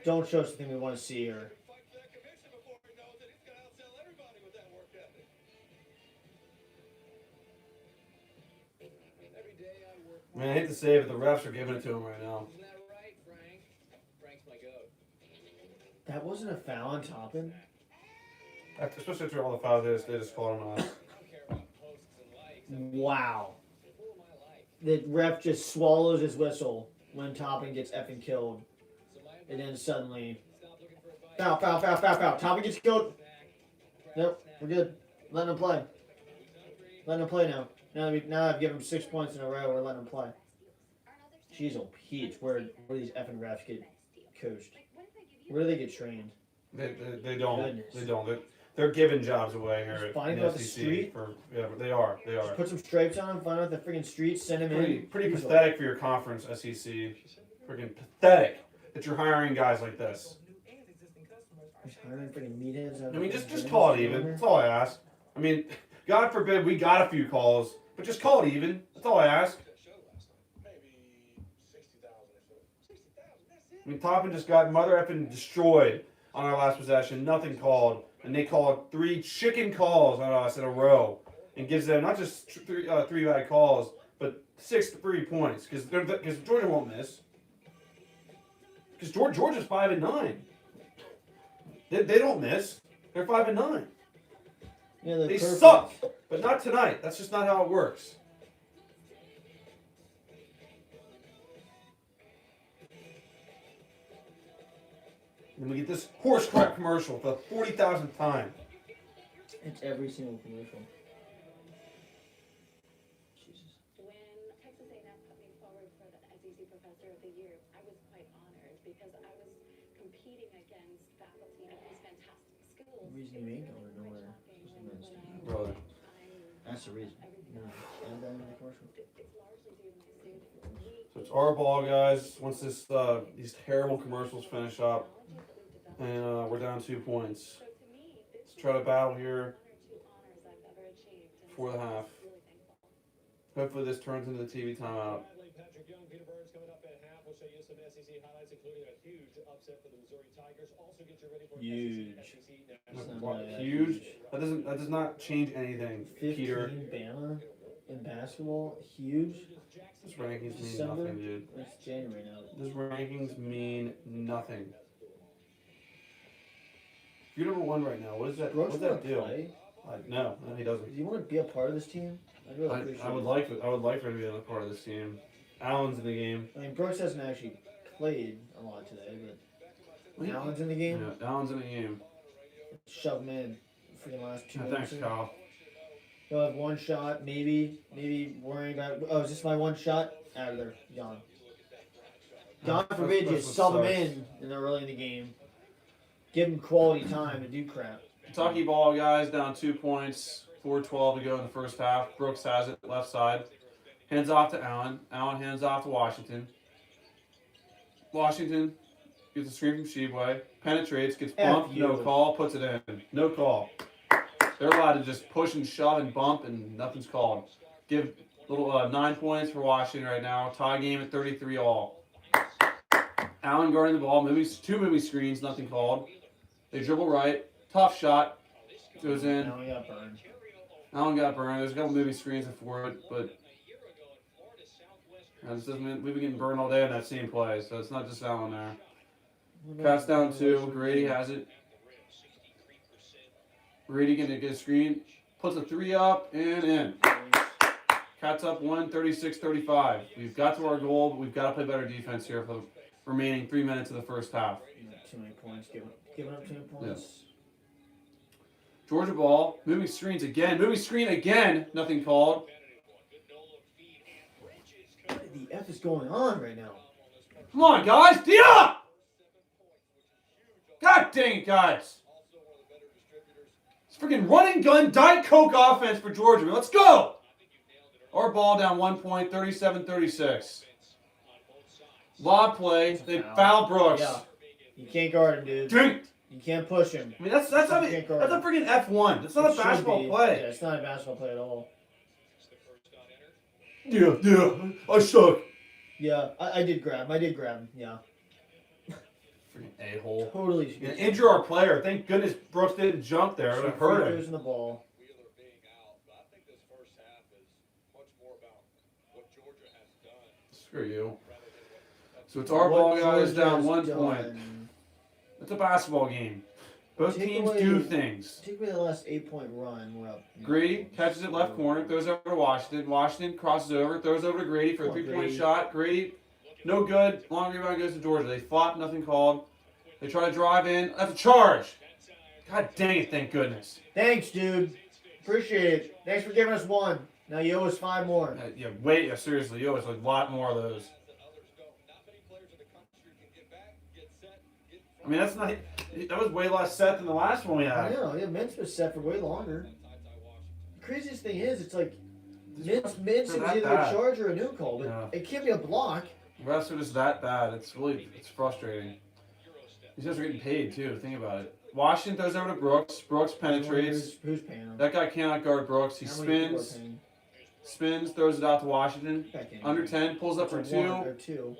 Don't show us the thing we want to see here. Man, I hate to say it, but the refs are giving it to him right now. Isn't that right, Frank? Frank's my goat. That wasn't a foul on Toppin? Especially after all the fouls, they just called him out. I don't care about posts and likes. Wow. Who am I like? The ref just swallows his whistle when Toppin gets effing killed. So my And then suddenly, stop looking for advice. foul. Toppin gets killed. Nope, we're good. Letting him play. Letting him play now. Now that I've given him 6 points in a row, we're letting him play. Jeez, oh Pete, where these effing refs get coached? Where do they get trained? They don't. Goodness. They don't. They're giving jobs away here Just at finding the out the SEC. street? But they are. Just put some stripes on him, find out the freaking streets, send him in. Pretty Jeez, oh. pathetic for your conference, SEC. Freaking pathetic that you're hiring guys like this. Just hiring freaking meatheads. I mean, just call it even. That's all I ask. I mean, God forbid we got a few calls, but just call it even. That's all I ask. I mean, Toppin just got mother effing destroyed on our last possession. Nothing called. And they called 3 chicken calls on us in a row. And gives them not just 3 bad calls, but 6 3 points. Because Georgia won't miss. Because Georgia's 5-9. They don't miss. They're 5-9. Yeah, they're They perfect. suck. But not tonight. That's just not how it works. And we get this horse crap commercial for the 40,000th time. It's every single commercial. Jesus. When Texas A&M put me forward for the SEC Professor of the Year, I was quite honored because I was competing against faculty of these fantastic schools. The reason you ain't going nowhere. Just a minute. Brother. That's the reason. No, add that in the commercial. It's largely due to my students. So it's our ball, guys. Once these terrible commercials finish up, and we're down 2 points. So to me, this Let's try to battle here one or 2 honors I've ever achieved. And for the half. I'm really thankful. Hopefully this turns into the TV timeout. Patrick Young, Peter Burns coming up at half. We'll show you some SEC highlights, including a huge upset for the Missouri Tigers. Also get you ready for Huge. SEC It's not What, that huge? That does not change anything, 15 Peter. Bama in basketball, huge. This rankings mean December? nothing, dude. It's January now. This rankings mean nothing. If you're number 1 right now, what does that Brooks do? play. No, he doesn't. Do you want to be a part of this team? I'd really appreciate I would like for him to be a part of this team. Allen's in the game. I mean, Brooks hasn't actually played a lot today, but Allen's in the game. Yeah, Allen's in the game. Shove him in for the last 2 minutes. Thanks, Kyle. He'll have 1 shot, maybe worrying about. Oh, is this my 1 shot? Out of there, gone. God forbid you That's what sub him sucks. in the early in the game. Give him quality time to do crap. Kentucky ball, guys, down 2 points. 4:12 to go in the first half. Brooks has it left side. Hands off to Allen. Allen hands off to Washington. Washington gets a screen from Sheboy. Penetrates, gets bumped, no you. call, puts it in. No call. They're allowed to just push and shove and bump, and nothing's called. Give little 9 points for Washington right now. Tie game at 33-all. Allen guarding the ball. 2 movie screens, nothing called. They dribble right. Tough shot. Goes in. Now he got burned. Allen got burned. There's a couple movie screens before it, but This doesn't mean we've been getting burned all day on that same play, so it's not just that one there. Cats down 2. Grady has it. Grady gonna get a screen. Puts a 3 up and in. Cats up 1, 36-35. We've got to our goal, but we've got to play better defense here for the remaining 3 minutes of the first half. Too many points. Giving up too many points. Georgia ball. Moving screens again. Moving screen again. Nothing called. What the F is going on right now? Come on, guys. Dia! God dang it, guys. It's freaking run and gun Diet Coke offense for Georgia. Let's go. Our ball down 1 point, 37-36. Lob play. They foul Brooks. Yeah. You can't guard him, dude. Drink. You can't push him. I mean, that's a freaking F1. That's not It a should basketball be. play. Yeah, it's not a basketball play at all. Yeah, I suck. Yeah, I did grab. Yeah. Freaking a-hole. Totally. You're gonna injure our player. Thank goodness Brooks didn't jump there. It would have hurt him. Losing the ball. Wheeler being out, but I think this first half is much more about what Georgia has done Screw you. rather than what So it's our ball, What guys, Georgia down has 1 done. point. It's a basketball game. Both Take teams away- do things. Take away the last 8-point run. We're up. Grady catches it left corner, throws over to Washington. Washington crosses over, throws over to Grady for a Come on, 3-point Grady. shot. Grady, no good. Long rebound goes to Georgia. They flop, nothing called. They try to drive in. That's a charge. God dang it, thank goodness. Thanks, dude. Appreciate it. Thanks for giving us 1. Now you owe us 5 more. Seriously, you owe us a lot more of those. that others don't. Not many players in the country can get back, get set, get in I mean, that's not. That was way less set than the last one we I had. know. Yeah, Mintz was set for way longer. The craziest thing is, it's like Mintz They're is that either bad. a charge or a new call, but Yeah. it can't be a block. Refs are just that bad. It's frustrating. These guys are getting paid too. Think about it. Washington throws over to Brooks. Brooks penetrates. Who's paying him? That guy cannot guard Brooks. He How many people are spins, paying? spins, throws it out to Washington. Back in. Under 10, pulls up for It's a 1 2. or 2.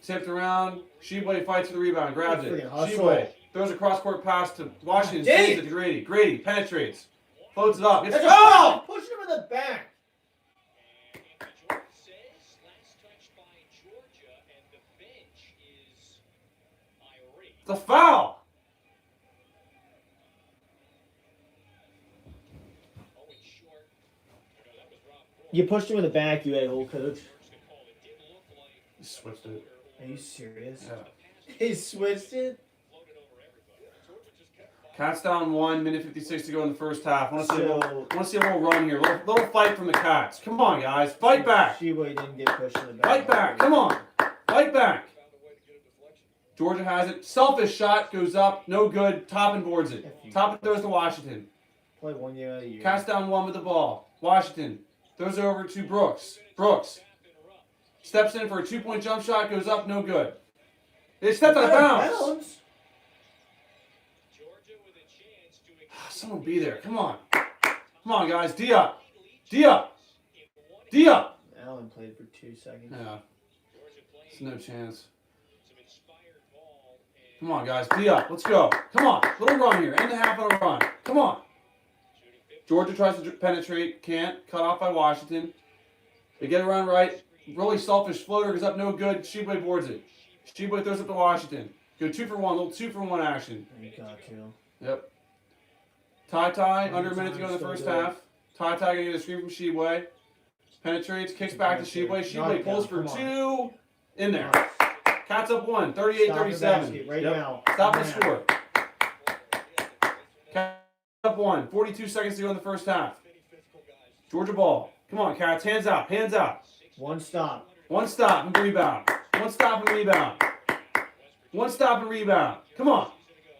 Tipped around. Sheboy fights for the rebound. Grabs it. Freaking hustle. Sheboy throws a cross-court pass to Washington. Dang Sends it. it to Grady. Grady penetrates. Floats it up. It's That's a foul! foul! Pushing him in the back. Jordan says last touch by Georgia, and the bench is irate. It's a foul! Owen short. That was Rob Brooks. You pushed him in the back, you a-hole coach. First to call. It did look like He switched it. Are you serious? Yeah. He switched it? floated over everybody. Georgia just kept Cats down 1, minute 56 to go in the first half. I want to see, So- a little run here. Little fight from the Cats. Come on, guys. Fight back. Sheboy didn't get pushed in the back. Fight back. Come on. Fight back. found a way to get a deflection. Georgia has it. Selfish shot goes up. No good. Toppin boards it. Toppin throws to Washington. Play 1 year out of the year. Cats down 1 with the ball. Washington throws it over to Brooks. Brooks steps in for a 2-point jump shot. Goes up. No good. They stepped out of bounds. Georgia with a chance to Someone be there. Come on. Come on, guys. D up. D up. D up. Allen played for 2 seconds. Yeah. Georgia playing There's no chance. some inspired ball. And Come on, guys. D up. Let's go. Come on. Little run here. End the half on a run. Come on. shooting 50. Georgia tries to penetrate. Can't. Cut off by Washington. They get around right. Really selfish floater goes up. No good. Sheboy boards it. Sheboy throws it to Washington. Go 2 for 1. Little 2 for 1 action. You got to. Yep. Ty under a minute to go in the first half. Ty gonna get a screen from Sheboy. Penetrates, kicks back to Sheboy. Sheboy pulls for 2. In there. Cats up 1, 38-37. Right Yep. now. Stop the Now. score. Cats up 1, 42 seconds to go in the first half. Georgia ball. Come on, Cats. Hands out. Hands out. 1 stop. 1 stop and rebound. 1 stop and rebound. 1 stop and rebound. Come on.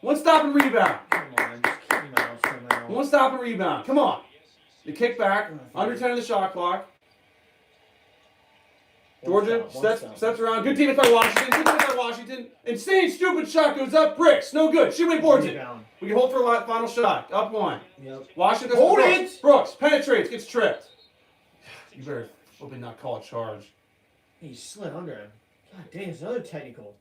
1 stop and rebound. Come on. Just keep him out somehow. 1 stop and rebound. Come on. The kick back. Under 10 of the shot clock. Georgia steps around. Good defense by Washington. Good defense by Washington. Insane stupid shot goes up. Bricks. No good. Sheboy boards it. Rebound. We can hold for a final shot. Up 1. Yep. Washington goes Hold to Brooks. it! Brooks penetrates. Gets tripped. You better hopefully not call a charge. He slid under him. God dang, it's another technical.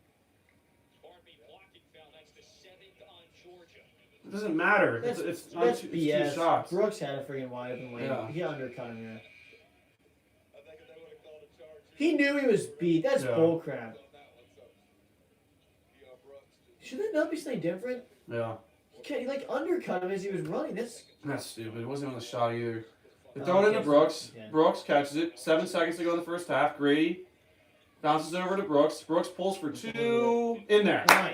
Pardon me, blocking foul. That's the 7th on Georgia. It doesn't matter. That's, It's that's two BS. shots. Brooks had a freaking wide open lane. Yeah. He undercut him there. I think if they would have called a charge He knew he was beat. That's Yeah. bullcrap. Should that not be something different? Yeah. He like undercut him as he was running. That's Stupid. It wasn't on the shot either. They Oh, throw it into okay. Brooks. Yeah. Brooks catches it. 7 seconds to go in the first half. Grady bounces over to Brooks. Brooks pulls for 2 in there. nice.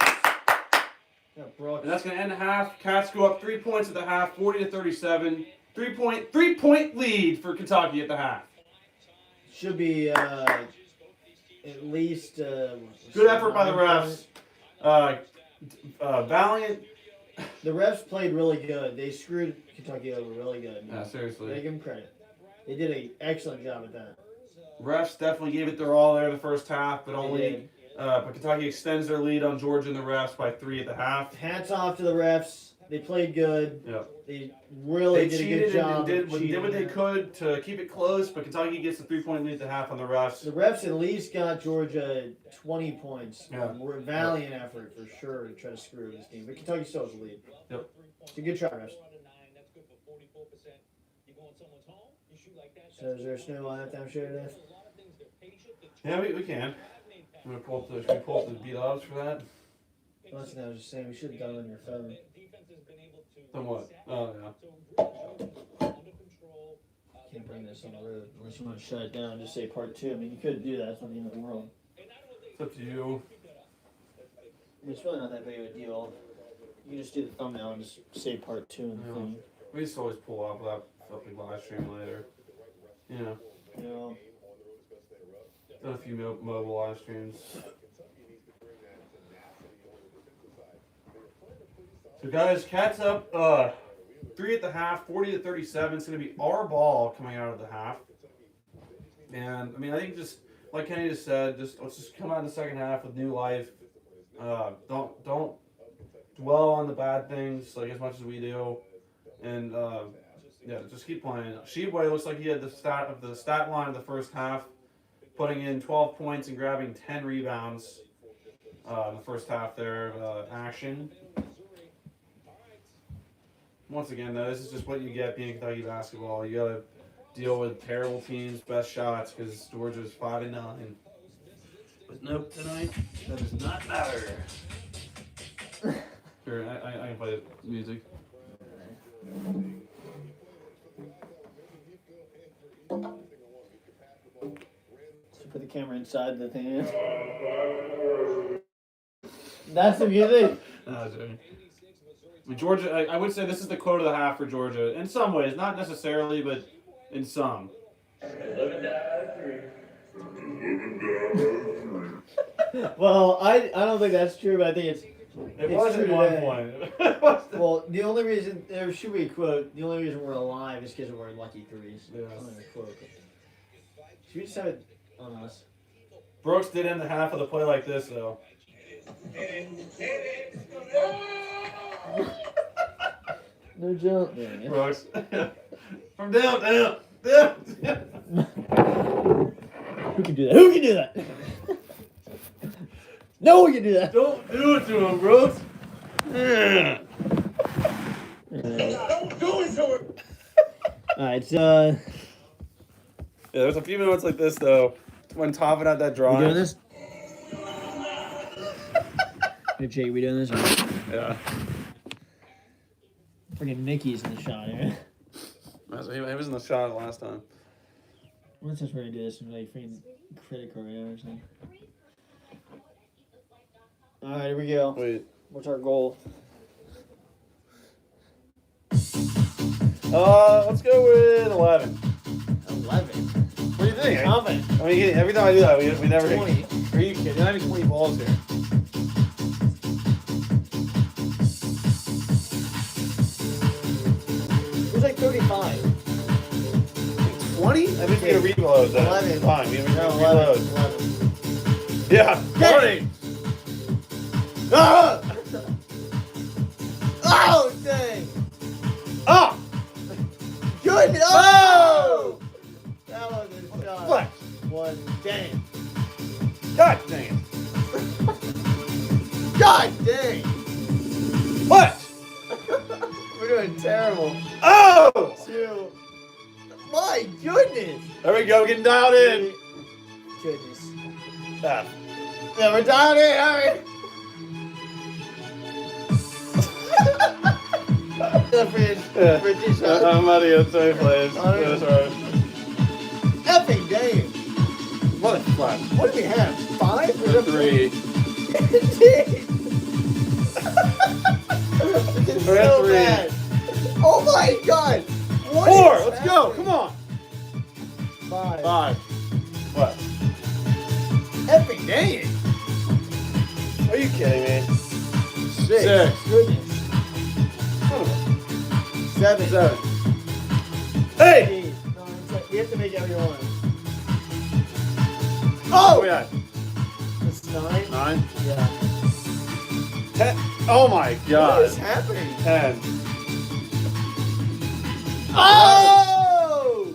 Yeah, Brooks. And that's going to end the half. Cats go up 3 points at the half, 40-37. 3-point lead for Kentucky at the half. Should be at least Good effort by the refs. Valiant. The refs played really good. They screwed Kentucky over really good. Yeah, They seriously. give them credit. They did an excellent job at that. Refs definitely gave it their all there in the first half, but They only. did. But Kentucky extends their lead on Georgia and the refs by 3 at the half. Hats off to the refs. They played good. Yeah. They really They did a cheated good job. and of did what they cheating. could to keep it close, but Kentucky gets the 3-point lead at the half on the refs. The refs at least got Georgia 20 points. Yeah. Were a valiant effort for sure to try to screw this team. But Kentucky still has the lead. Yep. It's a good try, refs. So is there a snowball halftime show today? Yeah, we can. I'm gonna pull up the, should we pull up the beat odds for that? Well, that's what I was just saying. We should have done it on your phone. Then what? Oh yeah. Can't bring this on the road unless you want to shut it down and just say part 2. I mean, you could do that. It's not the end of the world. It's up to you. It's really not that big of a deal. You can just do the thumbnail and just say part 2 in the Yeah. thing. We just always pull off that fucking live stream later. You know, You know, done a few mobile live streams. So guys, Cats up 3 at the half, 40-37. It's gonna be our ball coming out of the half. And I mean, I think just like Kenny just said, let's just come out in the second half with new life. Don't dwell on the bad things like as much as we do, and yeah, just keep playing. Sheboy looks like he had the stat line of the first half, putting in 12 points and grabbing 10 rebounds in the first half there of action. Once again, though, this is just what you get being Kentucky basketball. You gotta deal with terrible teams, best shots, because Georgia's 5-9. But nope, tonight that does not matter. Here, I can play the music. so put the camera inside the thing. That's the music. I mean, Georgia, I would say this is the quote of the half for Georgia. In some ways, not necessarily, but in some. Well, I don't think that's true, but I think it's. It It's was at true one today. point. Well, the only reason there should be a quote. The only reason we're alive is because we're lucky threes. Yeah. It's not a quote. Should we just have it on us? Brooks did end the half of the play like this, though. No jump. There we go. Brooks. From down. Who can do that? Who can do that? No one can do that. Don't do it to him, Brooks. Alright, Yeah, there's a few moments like this, though, when topping out that we drawing. doing this? Hey Jake, we doing this? Yeah. Freaking Mickey's in the shot here. He was in the shot last time. What's this we're gonna do this in like freaking critical right now or something? Alright, here we go. Wait. What's our goal? Let's go with 11. 11. What do you think? Confident. I mean, every time I do that, we never 20. hit. Are you kidding? Not even 20 balls here. It was like 35. 20? I think we had a reload then. 11. Fine, we had No, a 11. reload. 11. Yeah, 40. Ah! Oh, dang! Ah! Good! Oh! That was a shot. Flex. One. Dang. God dang it. God dang! What? We're doing terrible. Oh! 2. My goodness! There we go, getting dialed in. Good. F. Yeah, we're down it. All right. The British. I'm out of here. Sorry, players. All right. Yeah, sorry. Effing game. What a flat. What do we have? 5 or For 3. It's We're at so 3. bad. Oh my god. What 4. is Let's go. happening? Come on. 5. 5. What? Effing dang. Are you kidding me? 6. 6. Goodness. Son of a- 7. 7. Hey! 8. 9. 10. We have to make everyone. Oh! We had It's 9. 9. Yeah. 10. Oh my What god. is happening? 10. Oh!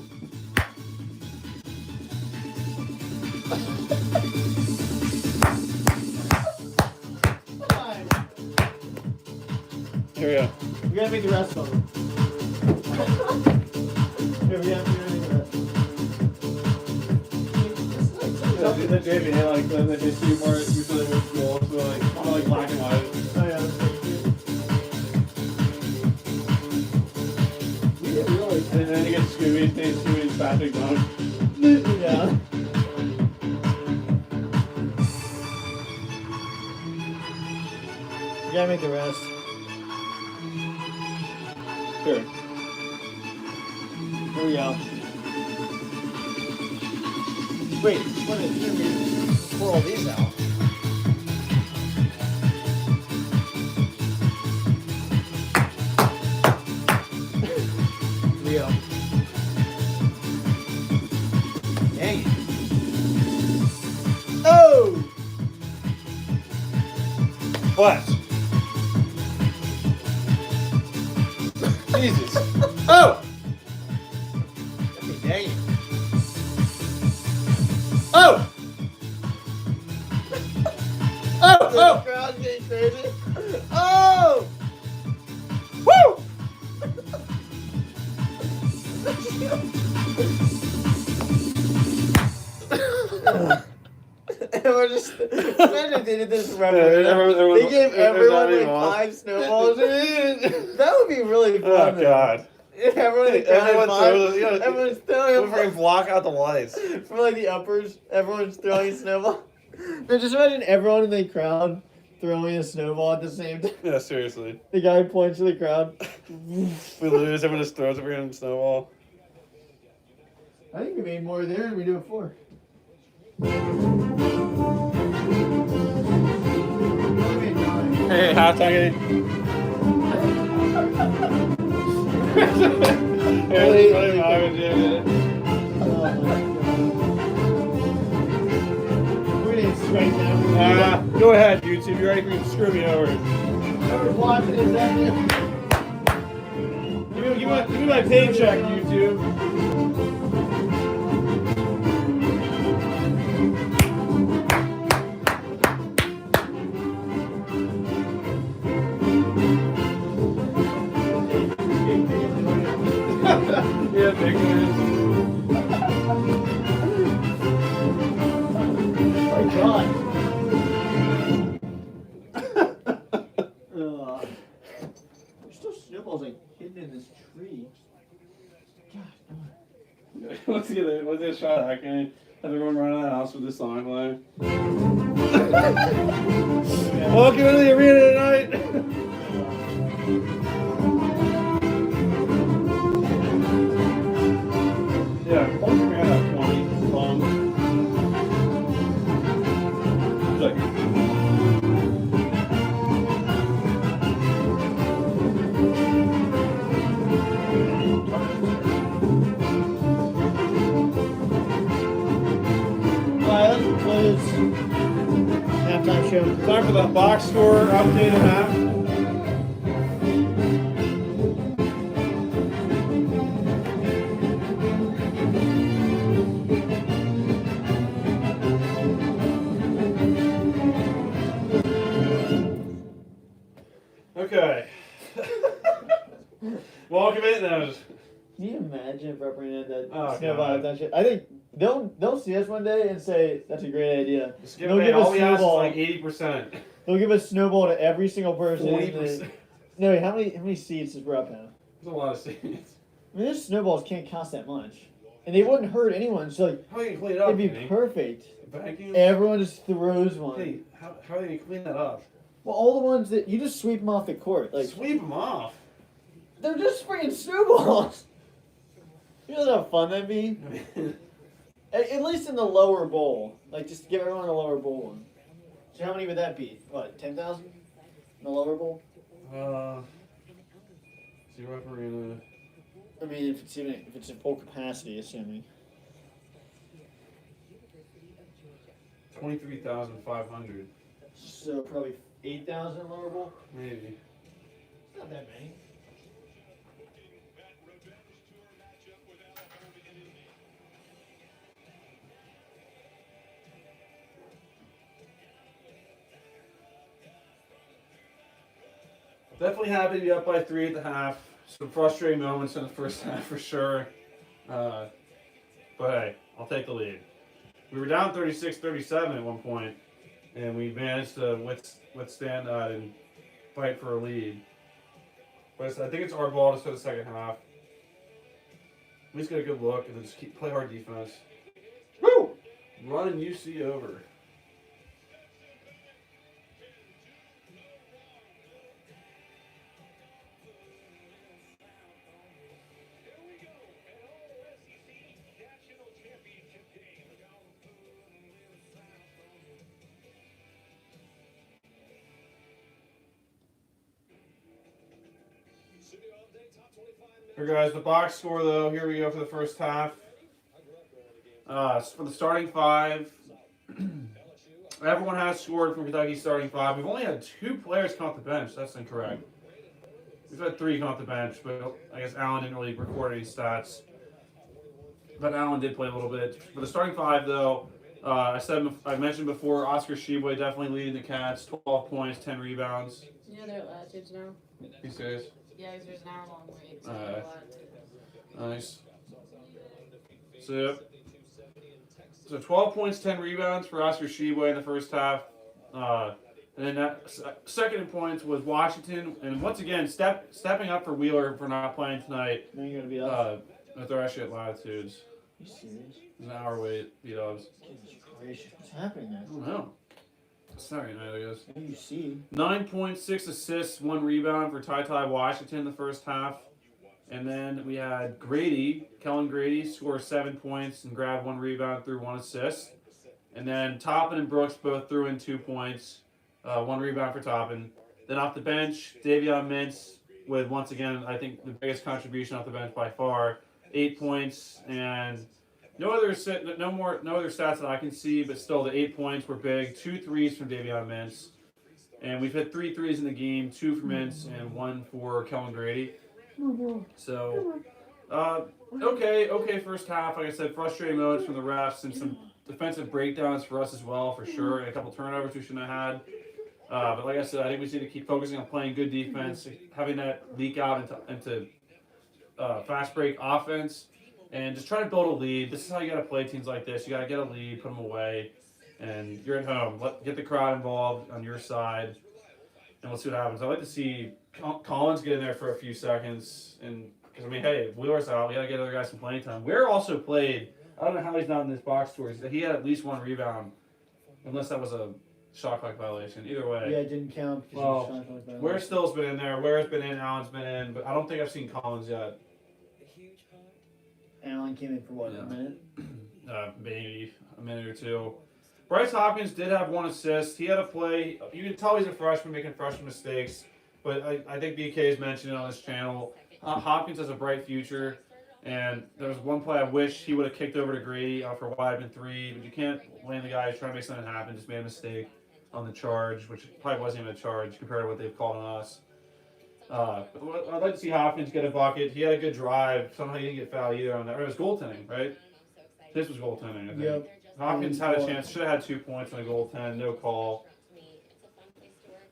Here we go. We gotta make the rest of them. Here, we gotta make the rest. The JV, like, the history more usually with goals, so like, kind of like black and white. Oh, yeah. We didn't really. And then you get Scooby, Stay Scooby, and Patrick Dunk. Yeah. We gotta make the rest. Sure. Here we go. Wait, what is we pour all these out? Here we go. Dang it. Oh! What? Jesus. Oh! Dang it. Oh! Oh! The Oh! crowd's getting crazy. Oh! Woo! And we're just imagine they did this referendum. everyone- They gave everyone like everyone- 5 snowballs. That would be really fun. Oh though. god. If everyone had Everyone five, throws- you gotta- everyone's throwing We'll freaking block out the lights. from like the uppers. Everyone's throwing a snowball. No, just imagine everyone in the crowd throwing a snowball at the same time. Yeah, seriously. The guy points to the crowd. We lose, everyone just throws a freaking snowball. I think we made more there than we do before. Hey, halftime game. We didn't strike them. Go ahead, YouTube. You're ready for you to screw me over. Whoever's watching is that you? Give me my paycheck, YouTube. Yeah, big man. My God. There's still snowballs like hidden in this tree. God. Let's get a shot at it. Have everyone run out of the house with this song playing. Welcome to the arena tonight. Yeah, hold your hand up 20 long. Like, Alright, let's close halftime show. time for the box score update and half. Okay. Welcome in. Can you imagine if represented that Oh, snowball God. that shit? I think they'll see us one day and say that's a great idea. Just give They'll away, give us all we ask is snowball. like 80%. They'll give a snowball to every single person. 40%. No, wait, how many seats does Rupp have? There's a lot of seats. I mean, those snowballs can't cost that much, and they wouldn't hurt anyone. So like, How are you gonna clean it up? it'd be Kenny? perfect. Vacuum? Everyone just throws one. Hey, how are they gonna clean that up? Well, all the ones that you just sweep them off the court, like Sweep them off. they're just freaking snowballs. You know how fun that'd be? At least in the lower bowl. Like, just give everyone a lower bowl one. So how many would that be? What, 10,000? In the lower bowl? Zero Arena. I mean, if it's at full capacity, assuming. 23,500. So probably 8,000 lower bowl? Maybe. It's not that many. Definitely happy to be up by 3 at the half. Some frustrating moments in the first half for sure. But hey, I'll take the lead. We were down 36-37 at one point, and we managed to withstand that and fight for a lead. But I think it's our ball to start the second half. We just get a good look and then just play hard defense. Woo! Run UC over. Here guys, the box score though, here we go for the first half. For the starting five, everyone has scored from Kentucky's starting five. We've only had 2 players come off the bench, that's incorrect. We've had 3 come off the bench, but I guess Allen didn't really record any stats. But Allen did play a little bit. For the starting five though, I mentioned before, Oscar Sheboy definitely leading the Cats, 12 points, 10 rebounds. Yeah, they're at latitudes now. You serious? Yeah, 'cause there's an hour long wait. So Alright. they're at latitudes. Nice. So 12 points, 10 rebounds for Oscar Sheboy in the first half. And then that second in points was Washington. And once again, stepping up for Wheeler for not playing tonight. Now you're going to be up. If they're actually at Latitudes. Are you serious? There's an hour wait, B-Dubs. Goodness gracious. What's happening there? I don't know. Sorry, night, I guess. What do you see? 9.6 assists, 1 rebound for Ty Washington in the first half. And then we had Kellen Grady scored 7 points and grabbed 1 rebound through 1 assist. And then Toppin and Brooks both threw in 2 points, 1 rebound for Toppin. Then off the bench, Davion Mintz with, once again, I think the biggest contribution off the bench by far, 8 points and no other stats that I can see, but still the 8 points were big. 2 threes from Davion Mintz. And we've had 3 threes in the game, 2 for Mintz and 1 for Kellen Grady. So, okay, first half. Like I said, frustrating moments from the refs and some defensive breakdowns for us as well, for sure. And a couple turnovers we shouldn't have had. But like I said, I think we just need to keep focusing on playing good defense, having that leak out into fast break offense, and just try to build a lead. This is how you got to play teams like this. You got to get a lead, put them away, and you're at home. Get the crowd involved on your side, and let's see what happens. I'd like to see Collins get in there for a few seconds, and because I mean, hey, if Wheeler's out, we got to get other guys some playing time. Ware also played. I don't know how he's not in this box score. He had at least 1 rebound, unless that was a shot clock violation. Either way. Yeah, it didn't count because Well, it was shot clock violation. Ware still's been in there. Ware's been in. Allen's been in, but I don't think I've seen Collins yet. Allen came in for what, Yeah. a minute? Maybe a minute or 2. Bryce Hopkins did have 1 assist. He had a play. You can tell he's a freshman making freshman mistakes, but I think BK has mentioned it on his channel. Hopkins has a bright future, and there was one play I wish he would have kicked over to Grady for a wide open 3, but you can't blame the guy who's trying to make something happen. Just made a mistake on the charge, which probably wasn't even a charge compared to what they've called on us. But I'd like to see Hopkins get a bucket. He had a good drive. Somehow he didn't get fouled either on that. Or it was goaltending, right? This was goaltending, I think. Yep. Hopkins had a chance. Should have had 2 points on a goaltend. No call.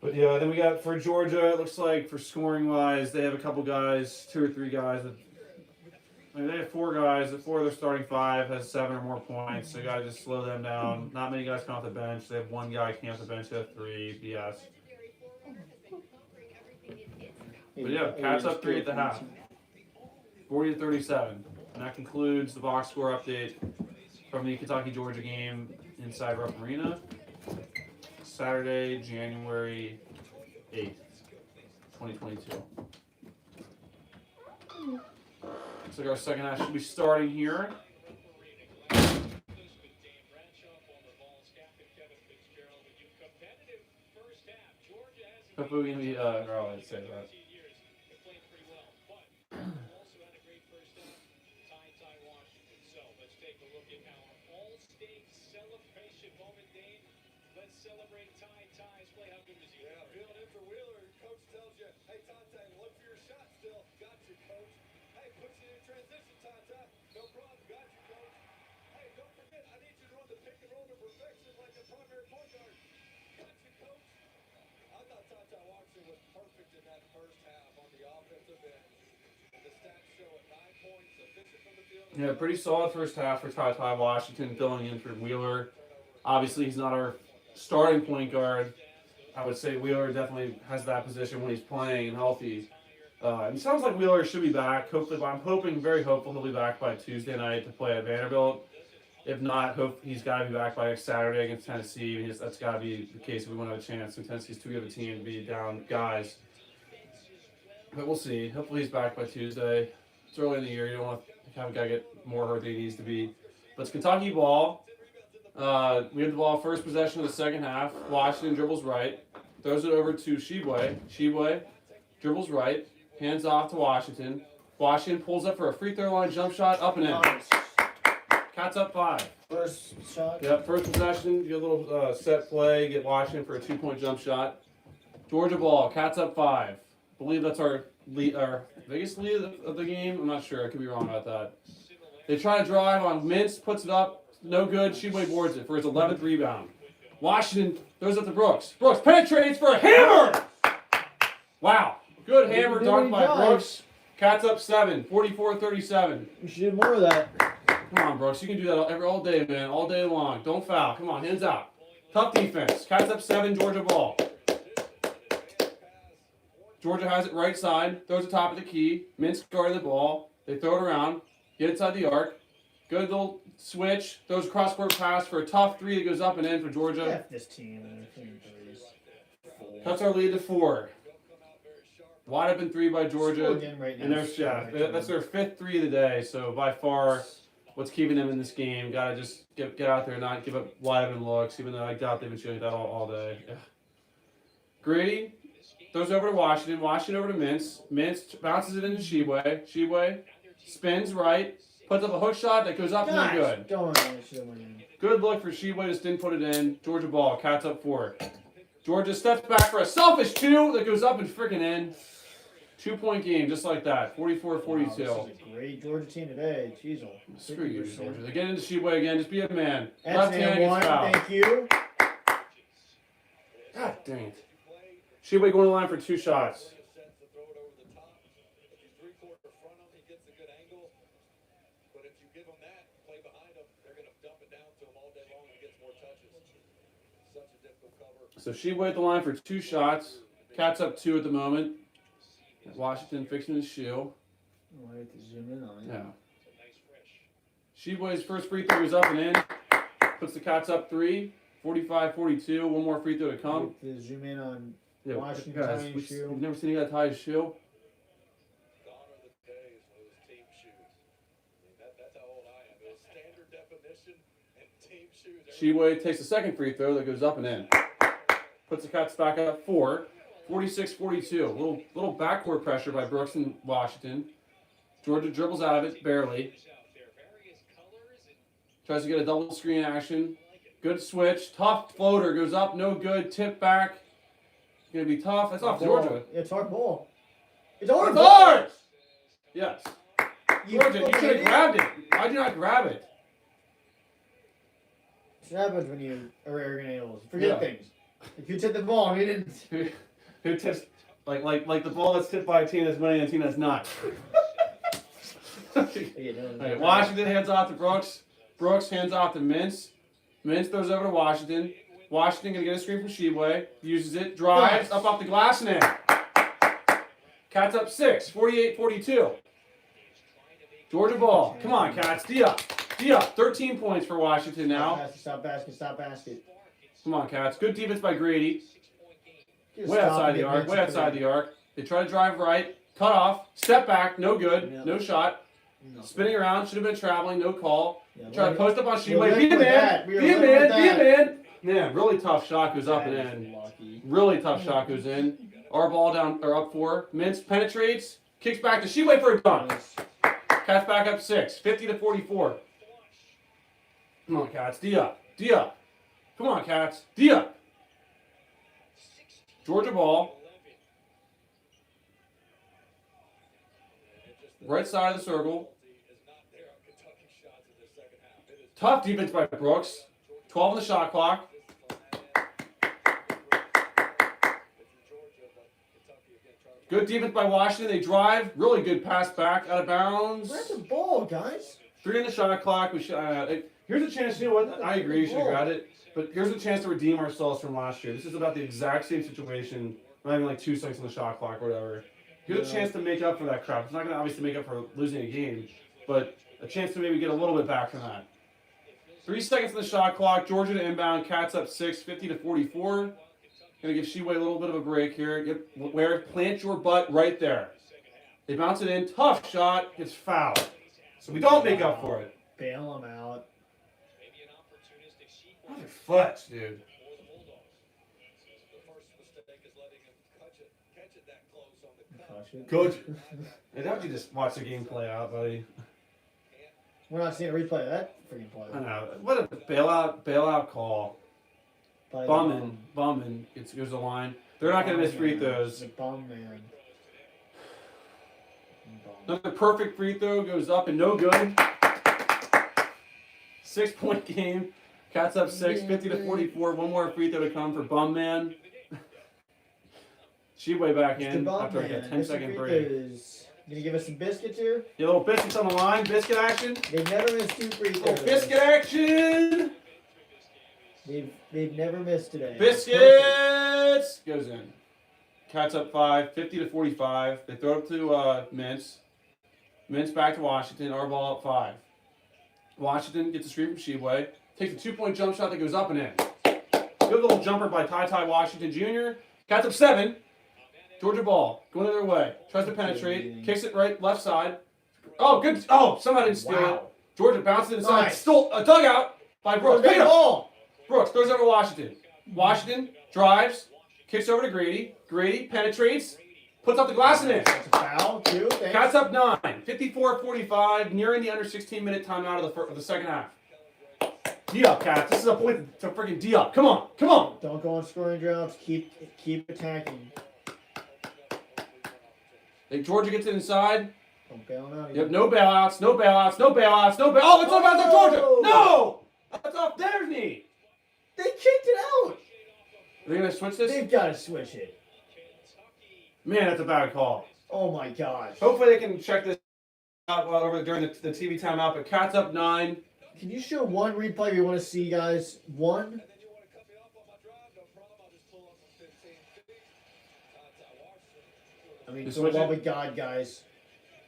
But yeah, then we got for Georgia. It looks like for scoring wise, they have a couple guys, 2 or 3 guys with I mean, they have 4 guys. The 4 of their starting 5 has 7 or more points. So you got to just slow them down. Not many guys come off the bench. They have 1 guy came off the bench. They have 3. BS. But yeah, Cats up 3 at the half. 40-37. And that concludes the box score update from the Kentucky-Georgia game inside Rupp Arena. Saturday, January 8th, 2022. Looks like our second half should be starting here. Hopefully we can be, I'd say that. Celebrate tie ties. Play how good was he? Yeah, feeling in for Wheeler. Coach tells you, hey, Tante, look for your shot still. Got you, coach. Hey, puts you in transition, Tante. No problem. Got you, coach. Hey, don't forget, I need you to run the pick and roll to perfection like a primary point guard. Got you, coach. I thought Tante Washington was perfect in that first half on the offensive end. And the stats show it 9 points, efficient from the field. Yeah, pretty solid first half for Ty Washington filling in for Wheeler. Obviously, he's not our starting point guard. I would say Wheeler definitely has that position when he's playing and healthy. It sounds like Wheeler should be back. Hopefully, I'm hoping, very hopeful, he'll be back by Tuesday night to play at Vanderbilt. If not, hope he's got to be back by Saturday against Tennessee. That's got to be the case if we want to have a chance. So Tennessee's too good of a team to be down guys. But we'll see. Hopefully, he's back by Tuesday. It's early in the year. You don't want to have a guy get more hurt than he needs to be. But it's Kentucky ball. We have the ball first possession of the second half. Washington dribbles right. Throws it over to Shibwe. Shibwe dribbles right. Hands off to Washington. Washington pulls up for a free throw line jump shot. Up and in. Nice. Cats up 5. First shot. Yep, first possession. Get a little set play. Get Washington for a 2-point jump shot. Georgia ball. Cats up 5. Believe that's our lead, our biggest lead of the game. I'm not sure. I could be wrong about that. They try to drive on Mintz. Puts it up. No good. Shibwe boards it for his 11th rebound. Washington throws it to Brooks. Brooks penetrates for a hammer! Wow. Good hammer dunk by Brooks. Cats up 7. 44-37. We should do more of that. Come on, Brooks. You can do that all day, man. All day long. Don't foul. Come on, hands out. Tough defense. Cats up 7. Georgia ball. Georgia has it right side. Throws it top of the key. Mintz guarding the ball. They throw it around. Get inside the arc. Good little switch. Throws a cross-court pass for a tough 3 that goes up and in for Georgia. F this team. Threes. Cuts our lead to 4. Wide open 3 by Georgia. Again right now. And that's their 5th 3 of the day. So by far, what's keeping them in this game. Got to just get out there and not give up wide open looks, even though I doubt they've been shooting that all day. Yeah. Grady throws over to Washington. Washington over to Mintz. Mintz bounces it into Shibwe. Shibwe spins right. Puts up a hook shot that goes up and no good. Good look for Shibwe, just didn't put it in. Georgia ball, Cats up 4. Georgia steps back for a selfish 2 that goes up and freaking in. 2-point game, just like that. 44-42. Wow, this is a great Georgia team today. Jeez. Screw you, Georgia. They get into Shibwe again. Just be a man. That's Left hand gets fouled. Thank you. God dang it. Shibwe going to the line for 2 shots. So Shibwe at the line for 2 shots. Cats up 2 at the moment. Washington fixing his shoe. I have to zoom in on it. Yeah. Shibwe's first free throw is up and in. Puts the Cats up 3. 45-42. One more free throw to come. I have to zoom in on Yeah, Washington guys, tying his shoe. we've never seen a guy tie his shoe. Gone are the days when it was team shoes. I mean, that's how old I am. It was standard definition and team shoes. Shibwe takes the second free throw that goes up and in. Puts the Cats back up 4. 46-42. Little backcourt pressure by Brooks and Washington. Georgia dribbles out of it, barely. Tries to get a double screen action. Good switch. Tough floater. Goes up, no good. Tip back. Going to be tough. That's off Georgia. It's our ball. It's our It's ball! ours! Yes. Georgia, you should have grabbed it. Why'd you not grab it? That's what happens when you are arrogant animals. Forget Yeah. things. If you took the ball and you didn't. Who tips like the ball that's tipped by a team that's winning and a team that's not. Alright, Washington hands off to Brooks. Brooks hands off to Mintz. Mintz throws over to Washington. Washington gonna get a screen from Sheboy. Uses it. Drives up off the glass and in. Cats up 6. 48-42. Georgia ball. Come on, Cats. D up. 13 points for Washington now. Stop basket. Stop basket. Come on, Cats. Good defense by Grady. Just Way stop outside and the get arc. Mintz Way a outside three. the arc. They try to drive right. Cut off. Step back. No good. Yeah. No shot. No. Spinning around. Should have been traveling. No call. Yeah, Try to like- post up on We're Sheboy. living Be a with man. that. We Be are a living man. with Be a that. man. Man, really tough shot goes up and That in. is lucky. Really tough shot goes in. Our ball down or up 4. Mintz penetrates. Kicks back to Sheboy for a dunk. Nice. Cats back up 6. 50-44. Come on, Cats. D up. Come on, Cats. D up. Georgia ball. Right side of the circle. Tough defense by Brooks. 12 on the shot clock. Good defense by Washington. They drive. Really good pass back out of bounds. Where's the ball, guys? 3 on the shot clock. We should. Here's a chance. You know what? I agree. You should have got it. But here's a chance to redeem ourselves from last year. This is about the exact same situation. Not even like 2 seconds on the shot clock or whatever. Here's a chance to make up for that crap. It's not going to obviously make up for losing a game, but a chance to maybe get a little bit back from that. 3 seconds on the shot clock. Georgia to inbound. Cats up 6, 50-44. Gonna give Sheboy a little bit of a break here. Plant your butt right there. They bounce it in. Tough shot. Gets fouled. So we don't make up for it. Bail him out. What a flex, dude. Caution. Coach. Hey, how would you just watch the game play out, buddy? We're not seeing a replay of that freaking play. I know. What a bailout call. By the Bumman. Here's the line. They're not going to miss free throws. The bum man. Bum. Another perfect free throw goes up and no good. 6-point game. Cats up 6, 50-44. One more free throw to come for Bumman. Sheboy back Mr. in Bum after like a Man, 10-second Mr. break. Fritos. Gonna give us some biscuits here? A little biscuits on the line. Biscuit action. They've never missed 2 free throws. Oh, biscuit action. They've never missed today. Biscuits goes in. Cats up 5, 50-45. They throw it up to Mintz. Mintz back to Washington. Our ball up 5. Washington gets a screen from Sheboy. Takes a 2-point jump shot that goes up and in. Good little jumper by Ty Washington Jr. Cats up 7. Georgia ball going the other way. Tries to penetrate. Kicks it right, left side. Oh, good. Oh, somebody didn't steal it. Wow. Georgia bounces it inside. Nice. Stole a dugout by Brooks. Pick Big it up. ball. Brooks throws over to Washington. Washington drives, kicks over to Grady. Grady penetrates, puts up the glass and in. That's a foul, too. Thanks. Cats up 9, 54-45, nearing the under 16-minute timeout of the second half. D up, Cats. This is a point to freaking D up. Come on. Don't go on scoring droughts. Keep attacking. Georgia gets it inside. Don't bail him out. Yep, no bailouts. Oh, it's off bounds on Georgia. No! That's off their knee. They kicked it out. Are they going to switch this? They've got to switch it. Man, that's a bad call. Oh my gosh. Hopefully they can check this out over during the TV timeout, but Cats up 9. Can you show one replay we want to see, guys? One? I mean, They for the switch love it? of God, guys.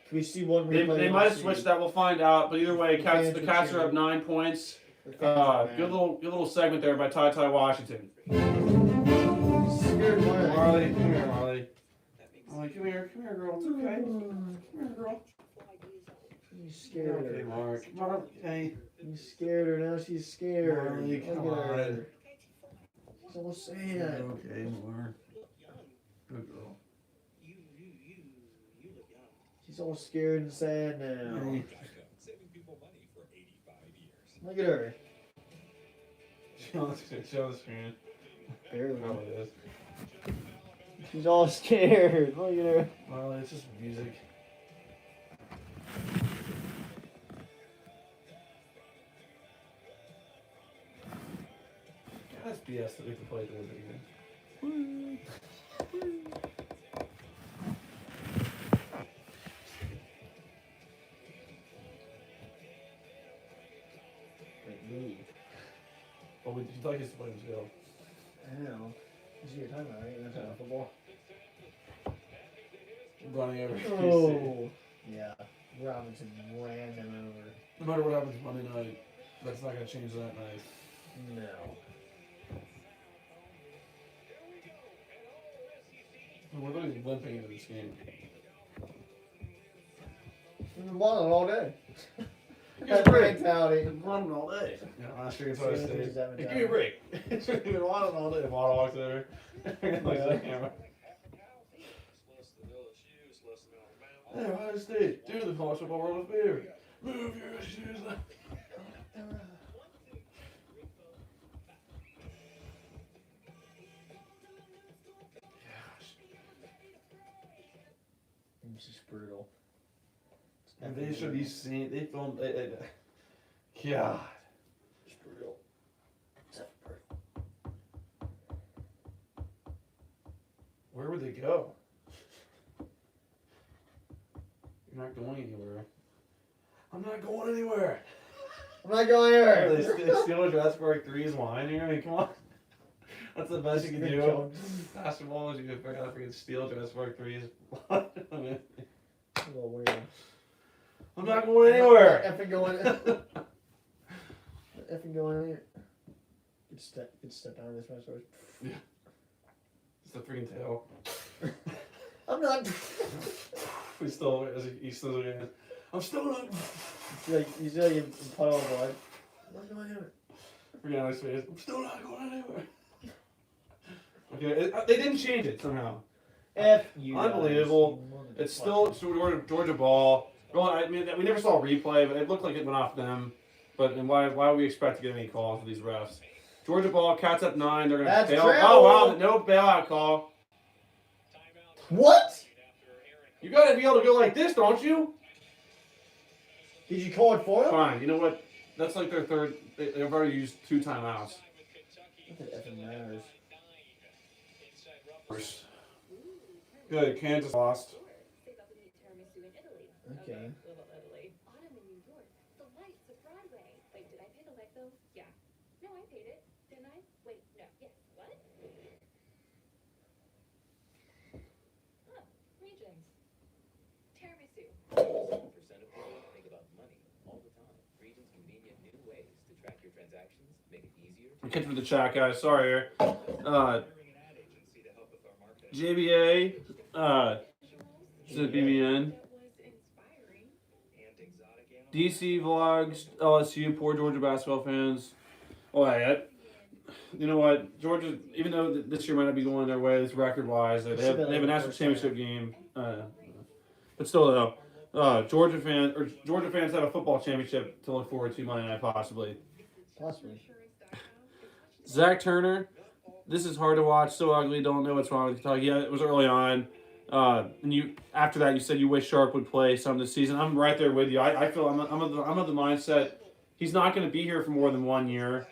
Can we see one They replay? we might wanna have see? switched that. We'll find out. But either way, The Cats, fans the are Cats are cheering. up 9 points. The fans are mad. Good little segment there by Ty Washington. Scared Marley. Marley, come here, Marley. Marley, come here, girl. It's okay. Come here, girl. You scared Okay, her. Mark. Mark, hey. You scared her. Now she's scared. Marley, Look come at on. her. She's almost sad. Okay, Mark. Good girl. She's all scared and sad now. Hey. Look at her. Show the screen. Barely. Probably is. She's all scared. Look at her. Marley, it's just music. That's BS that we can play the video game. Kentucky's playing still. I know. This is your time, right? You're not talking football. Running over KC. Oh. Yeah. Robinson ran them over. No matter what happens Monday night, that's not going to change that night. No. We're literally limping into this game. We've been balling all day. Give That's me a the break. mentality. Been running all day. Yeah, last year See, Kentucky this is State. that Hey, give me a break. You've been running all day. Waddle walks over. Like that camera. Hey, Ohio State, do the college football world a favor. Move your shoes. This is brutal. And they should be seen. They filmed. God. It's brutal. It's brutal. Where would they go? You're not going anywhere. I'm not going anywhere. I'm not going anywhere. They steal a Jurassic Park 3's line here. I mean, come on. That's the best you can do. Basketball is you gotta freaking steal Jurassic Park 3's line. I mean, It's a little weird. I'm not going anywhere. Effing going. Effing going anywhere. Good step down this one. It's the freaking tail. I'm not. He still, he still again. I'm still not. You feel like in puddle of blood. I'm not going anywhere. Freaking out his face. I'm still not going anywhere. Okay, they didn't change it somehow. F you. Unbelievable. Guys. It's still Georgia ball. Well, I mean, we never saw a replay, but it looked like it went off them. But and why would we expect to get any calls for these refs? Georgia ball, Cats up 9. They're gonna That's bail. travel. Oh wow, no bailout call. What? You gotta be able to go like this, don't you? Did you call it for him? Fine. You know what? That's like their third. They've already used 2 timeouts. What the effing matters? Good. Kansas lost. Okay. Autumn in New York. The lights of Broadway. Wait, did I pay the light bill? Yeah. No, I paid it. Didn't I? Wait, no. Yes. What? Huh. Regions. Tiramisu. 7% of people think about money all the time. Regions' convenient new ways to track your transactions make it easier to I'm catching the chat, guys. Sorry here. hiring an ad agency to help with our marketing. JBA. To BBN. That was inspiring. And exotic animals. DC vlogs. LSU. Poor Georgia basketball fans. Oh, yeah. You know what? Georgia, even though this year might not be going their way, this record-wise, they have a national championship game. But still, though, Georgia fans have a football championship to look forward to Monday night, possibly. Possibly. Zach Turner, this is hard to watch. So ugly. Don't know what's wrong with Kentucky. Yeah, it was early on. And you after that, you said you wish Sharp would play some this season. I'm right there with you. I feel I'm of the mindset he's not going to be here for more than 1 year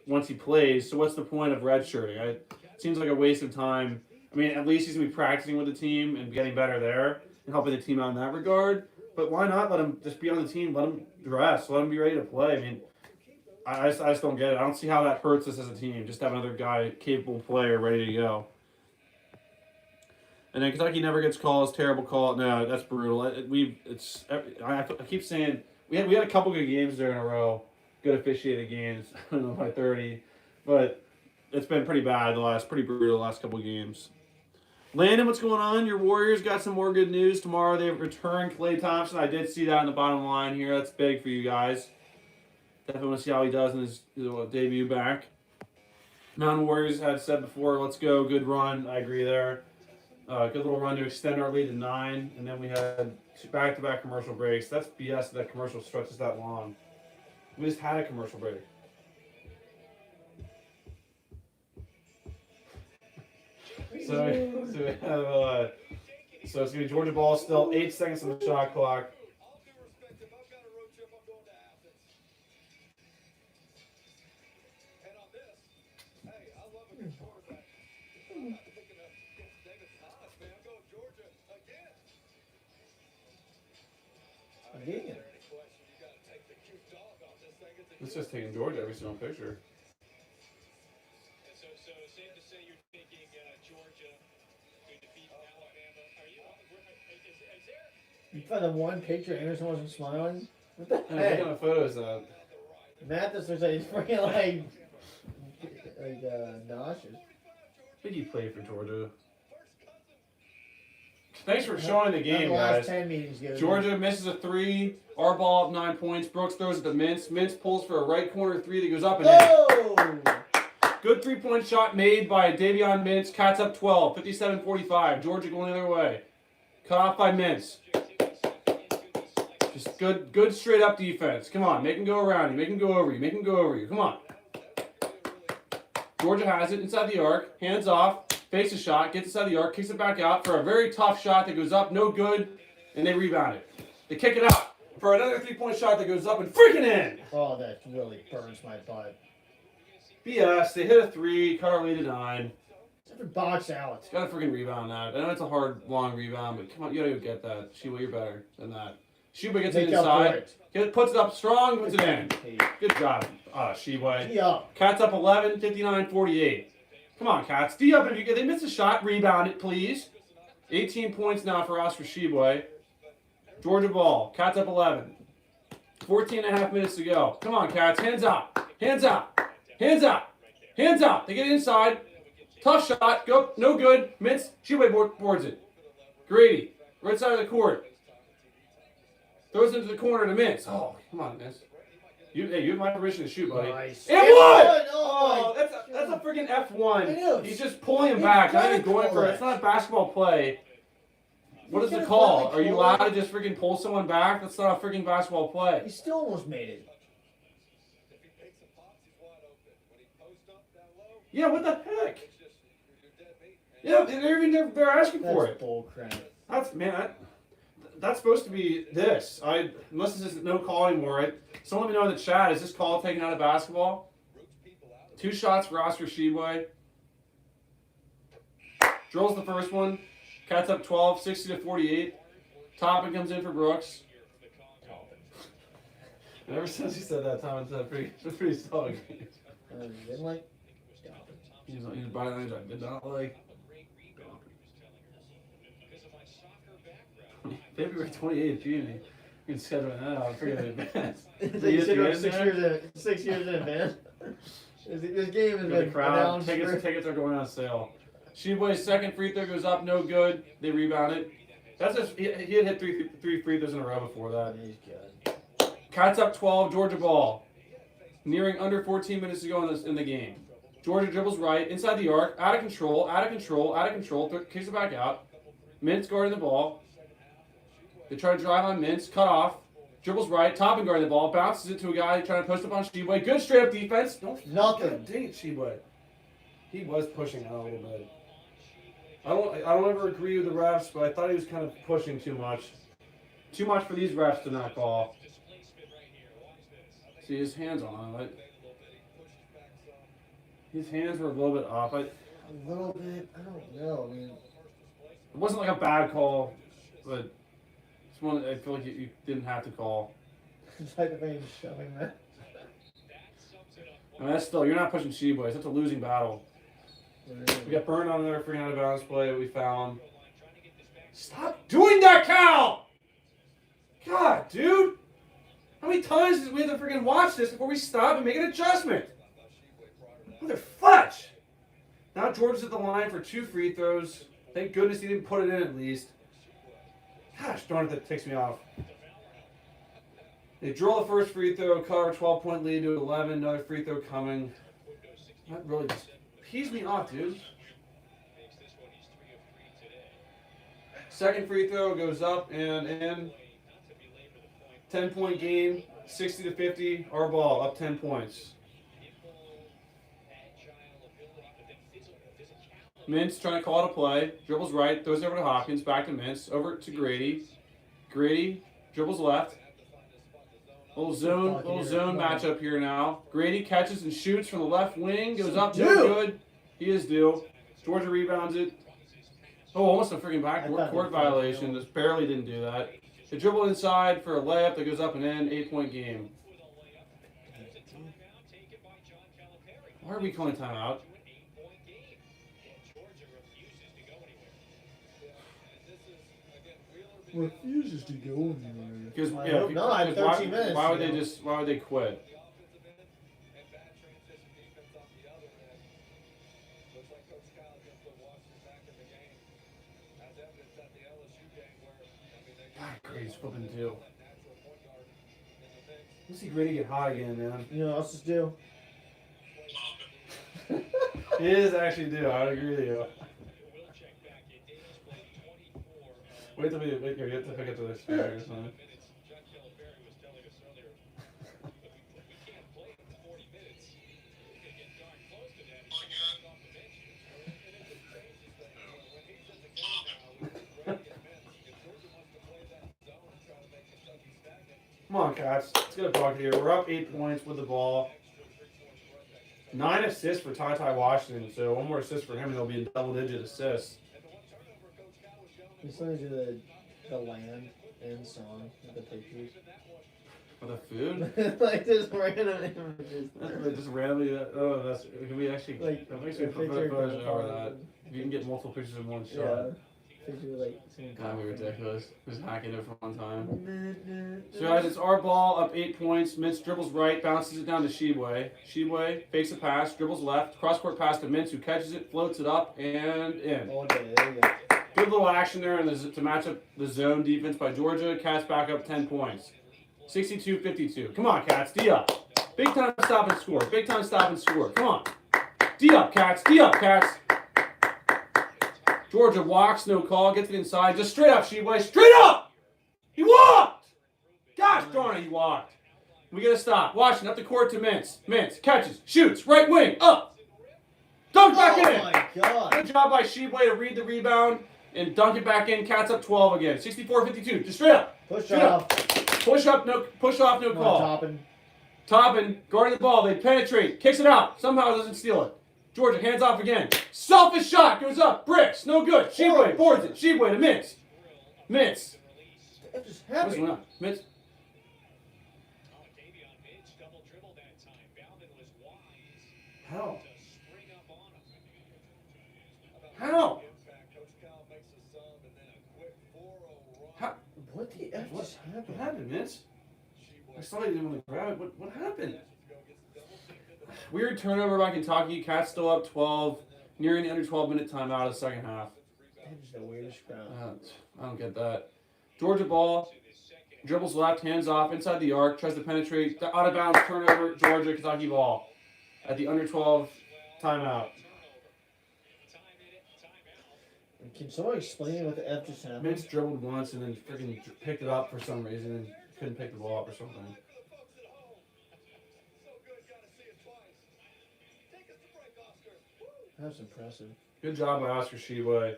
once he plays. So what's the point of redshirting? It seems like a waste of time. I mean, at least he's going to be practicing with the team and getting better there and helping the team out in that regard. But why not let him just be on the team? Let him dress. Let him be ready to play. I mean, I just don't get it. I don't see how that hurts us as a team. Just have another guy, capable player, ready to go. And then Kentucky never gets calls. Terrible call. No, that's brutal. I keep saying we had a couple good games there in a row. Good officiated games. I don't know by 30, but it's been pretty bad pretty brutal the last couple of games. Landon, what's going on? Your Warriors got some more good news tomorrow. They've returned Klay Thompson. I did see that in the bottom line here. That's big for you guys. Definitely want to see how he does in his debut back. Mountain Warriors had said before, let's go. Good run. I agree there. Good little run to extend our lead to 9. And then we had back-to-back commercial breaks. That's BS that commercial stretches that long. We just had a commercial break. So we have, so it's going to be Georgia ball still. 8 seconds on the shot clock. All due respect, if I've got a road trip, I'm going to Athens. And on this, hey, I love a good quarterback. I'm not picking up against David Thomas, man. I'm going Georgia again. Again. Is there any question? You got to take the cute dog on this thing. It's just taking Georgia every single picture. You found the one picture Anderson wasn't smiling? What the What kind heck? of photo is that? Mathis looks like he's freaking nauseous. I think he played for Georgia. Thanks for showing the How game, the last guys. 10 meetings go. Georgia misses a three. Our ball up 9 points. Brooks throws it to Mintz. Mintz pulls for a right corner three that goes up and in. Oh! Good 3-point shot made by Davion Mintz. Cats up 12. 57-45. Georgia going the other way. Cut off by Mintz. Just good straight up defense. Come on, make him go around you. Make him go over you. Make him go over you. Come on. Georgia has it inside the arc. Hands off. Fakes a shot. Gets inside the arc. Kicks it back out for a very tough shot that goes up. No good. And they rebound it. They kick it out for another 3-point shot that goes up and freaking in. Oh, that really burns my butt. BS. They hit a three. Cut our lead to 9. Except for box out. Got to freaking rebound that. I know it's a hard, long rebound, but come on, you gotta go get that. Sheba, you're better than that. Sheba gets it Make up for inside. it. Puts it up strong, puts it in. Hey, Good job, Sheba. D up. Cats up 11, 59-48. Come on, Cats. D up if you get. They missed a shot. Rebound it, please. 18 points now for Oscar Sheboy. Georgia ball. Cats up 11. 14 and a half minutes to go. Come on, Cats. Hands up. Hands up. Hands up. Hands up. They get inside. Tough shot. Go. No good. Mintz. Sheboy boards it. Grady. Right side of the court. Throws into the corner to Mintz. Oh, come on, Mintz. You have my permission to shoot, buddy. Nice. And one! Oh, Oh, that's a freaking F1. I know. He's just pulling him You back. Not gotta even going call for it. that. It's not a basketball play. What You is the gotta call? finally Are you call allowed it. to just freaking pull someone back? That's not a freaking basketball play. He still almost made it. Yeah, what the heck? Yeah, they're asking for That's it. bull crap. That's supposed to be this. Unless this is no call anymore. Someone let me know in the chat. Is this call taken out of basketball? 2 shots for Oscar Sheboy. Drills the first one. Cats up 12, 60-48. Toppin comes in for Brooks. And ever since he said that, Toppin's had pretty solid games. Didn't like. He's body language I did not like. February 28th, June. You can schedule that out. Forget it in advance. You said we're 6 years in advance. This game has The been crowd. announced. Tickets are going on sale. Sheboy's second free throw goes up, no good. They rebound it. He had hit three free throws in a row before that. He's good. Cats up 12, Georgia ball. Nearing under 14 minutes to go in the game. Georgia dribbles right, inside the arc, out of control, kicks it back out. Mintz guarding the ball. They try to drive on Mintz, cut off. Dribbles right, Toppin guarding the ball, bounces it to a guy trying to post up on Sheboy. Good straight up defense. Nothing. God dang it, Sheboy. He was pushing out a little bit. I don't ever agree with the refs, but I thought he was kind of pushing too much. Too much for these refs to not call. See his hands on it. His hands were a little bit off. A little bit. I don't know. I mean, It wasn't like a bad call, but it's one that I feel like you didn't have to call. it's like the thing shoving that. I mean, that's still, you're not pushing Sheboy. That's a losing battle. We got burned on another freaking out of bounds play that we found. Stop doing that, Cal! God, dude! How many times did we have to freaking watch this before we stop and make an adjustment? Mother fudge! Now Georgia's at the line for 2 free throws. Thank goodness he didn't put it in at least. Gosh darn it, that ticks me off. They drill the first free throw, cut our 12-point lead to 11. Another free throw coming. That really just pees me off, dude. Second free throw goes up and in. 10-point game, 60-50. Our ball up 10 points. Mintz trying to call it a play. Dribbles right, throws it over to Hopkins, back to Mintz, over to Grady. Grady dribbles left. Little zone matchup here now. Grady catches and shoots from the left wing, goes up, no good. He is due. Georgia rebounds it. Oh, almost a freaking backcourt violation. Just barely didn't do that. They dribble inside for a layup that goes up and in. 8-point game. Why are we calling timeout? refuses to go anywhere. Because I yeah, hope not. I have 13 minutes. Why would you they know. just? Why would they quit? And bad transition defense off the other end. Looks like Coach Kyle just put Washington back in the game. As evidence at the LSU game where, God, Grady's flipping too. that natural point guard in the mix. Let's see Grady get hot again, man. You know what else to do? He is actually due. I would agree with you. We'll check back in. Davis played 24. Wait till we get to pick up to this figure or something. Minutes. John Calipari was telling us earlier. we can't play for 40 minutes. We can get darn close to that. He's coming off the bench. And it just changes things. When he's in the game now, with Brady and Vince, if Georgia wants to play that zone and try to make Kentucky stagnant, Come on, Cats. Let's get a buck here. We're up 8 points with the ball. 9 assists for Ty Washington, so one more assist for him, and he'll be in double-digit assists. He's listening to the land and song with the pictures. For the food? Like just random images. Just randomly. Oh, that's. Can we actually? Like That makes me a prefer picture photos of over that. If you can get multiple pictures in one Yeah. shot. Picture like some That'd be ridiculous. Just hacking it for one time. So guys, it's our ball up 8 points. Mintz dribbles right, bounces it down to Sheboy. Sheboy fakes a pass, dribbles left, cross-court pass to Mintz, who catches it, floats it up, and in. Okay, there you go. Good little action there to match up the zone defense by Georgia. Cats back up 10 points. 62-52. Come on, Cats, D up. Big time stop and score. Big time stop and score. Come on. D up, Cats. D up, Cats. Georgia walks, no call, gets it inside. Just straight up, Sheboy. Straight up! He walked! Gosh darn it, he walked. We gotta stop. Washington up the court to Mintz. Mintz catches, shoots, right wing, up. Dunk back Oh in. my god. Good job by Sheboy to read the rebound and dunk it back in. Cats up 12 again. 64-52. Just straight up. Push Straight off. Push up, no push off, no Come on, call. Toppin. Toppin, guarding the ball. They penetrate, kicks it out. Somehow doesn't steal it. Georgia hands off again. Selfish shot goes up. Bricks, no good. Sheboy boards it. Sheboy to Mintz. Mintz. What just What's happened? going on? Mintz. Oh, Davion Mitch double dribble that time. Bowman was wise How? to spring up on him. How? impact, Coach Kyle makes a sub and then a quick 4-0 run. How? What the F just What happened? happened, Mintz? Sheboy I saw you didn't want to grab it. What happened? go gets double teamed in the Weird turnover by Kentucky. Cats still up 12, nearing the under 12-minute timeout of the second half. That is the weirdest crowd. I don't get that. Georgia ball, dribbles left, hands off, inside the arc, tries to penetrate, out of bounds, turnover, Georgia, Kentucky ball. At the under 12 timeout. Can someone explain what the F just happened? Mintz dribbled once and then freaking picked it up for some reason and couldn't pick the ball up or something. for the folks at home. So good, gotta see it twice. Take us to break, Oscar. Woo! That's impressive. Good job by Oscar Sheboy.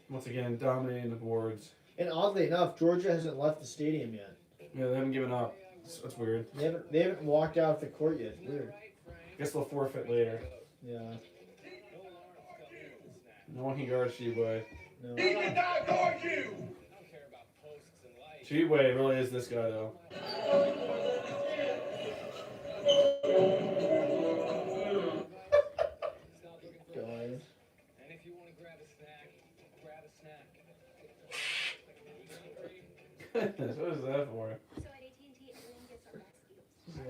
Once again, dominating the boards. And oddly enough, Georgia hasn't left the stadium yet. Yeah, they haven't given up. That's weird. They haven't walked out of the court yet. It's weird. Guess they'll forfeit later. Yeah. No one can guard Sheboy. No. I don't care about posts and lights. Sheboy really is this guy, though. Guys. And if you want to grab a snack, grab a snack. What is that for? So at AT&T, everyone gets our best deals. Like,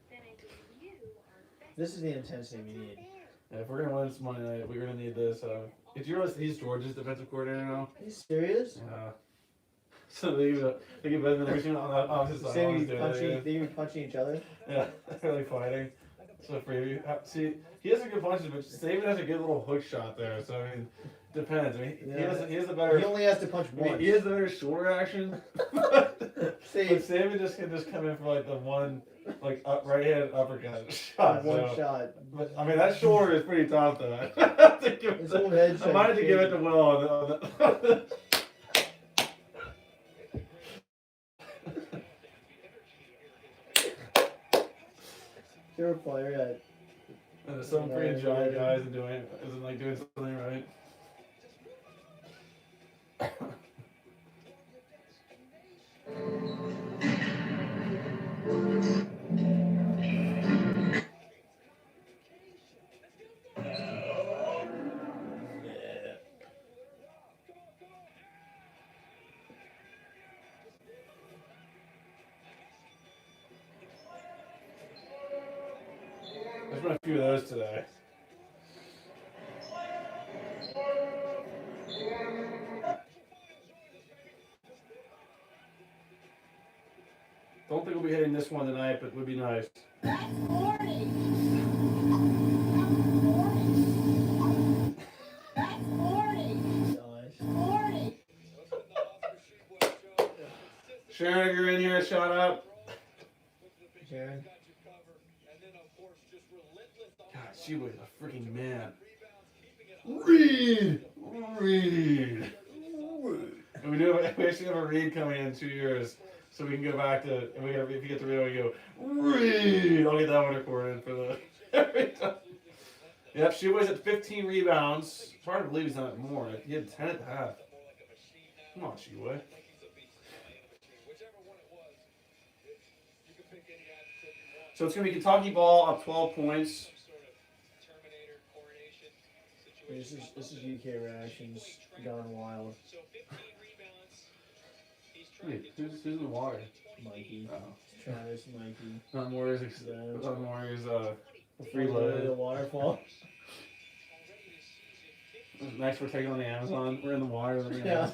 Then I give you our best this is the intensity we need. Yeah, if we're gonna win this Monday night, we're gonna need this. If you realize he's Georgia's defensive coordinator now, Are you serious? yeah. So they get better than everything on the opposite side. They always be do punching, that, they be punching each other. yeah, they're like fighting. So for you, see, he has a good punches, but Saban has a good little hook shot there. So I mean, depends. I mean, he has a better. He only has to punch I mean, once. he has a better shoulder action. But See, Saban can just come in for like the one, like right hand uppercut shot. one so. shot. But I mean, that shoulder is pretty tough, though. I have to give His it whole head's I might have to give it to Will on the You're a player and some pretty giant guys and isn't like doing something right. There's been a few of those today. Don't think we'll be hitting this one tonight, but it would be nice. Sharon, if you're in here, shout out. Sharon. God, she was a freaking man. Reed! And we actually have a Reed coming in 2 years. So we can go back to, and if you get the video, we go, Reed! I'll get that one recorded for the every time. Yep, she was at 15 rebounds. It's hard to believe he's not more. He had 10 at the half. Come on, Sheway. So it's going to be Kentucky ball up 12 points. This is UK reactions gone wild. Wait, who's in the water? Mikey. Oh. Travis, Mikey. Not Warriors, Them. not Warriors, Freeload. The waterfall. Next we're taking on the Amazon. We're in the water. Yeah.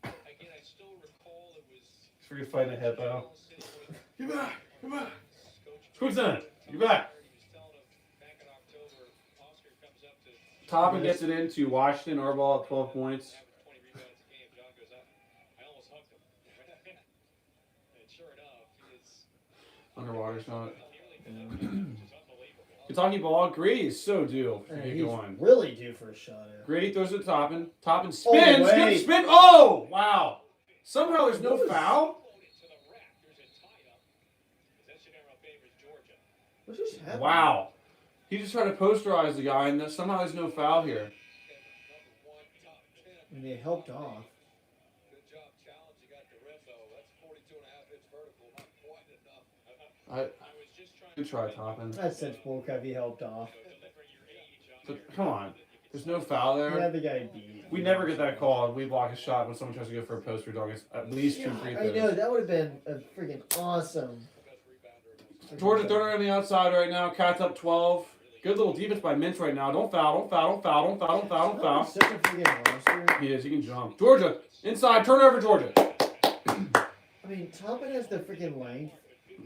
It's freaking fighting a hippo. Get back! Come back! Who's in it? You're back! Toppin gets it into Washington. Our ball at 12 points. Underwater shot. Kentucky ball. Grady is so due to get He's going. really due for a shot. Grady throws it to Toppin. Toppin spins. Oh, Good wait. spin. Oh, wow. Somehow there's no foul. What just happened? Wow. He just tried to posterize the guy, and somehow there's no foul here. And they helped off. Good try, Toppin. That's such bullcrap. He helped off. But come on. There's no foul there. Yeah, the guy beat. We never get that call. We block a shot when someone tries to go for a post. We're doing at least 2 free I know, throws. that would have been a freaking awesome. Georgia throwing it on the outside right now. Cats up 12. Good little defense by Mintz right now. Don't foul, don't foul, don't foul, don't foul, don't foul, don't foul. Such a freaking monster. He is. He can jump. Georgia inside. Turnover, Georgia. I mean, Toppin has the freaking length.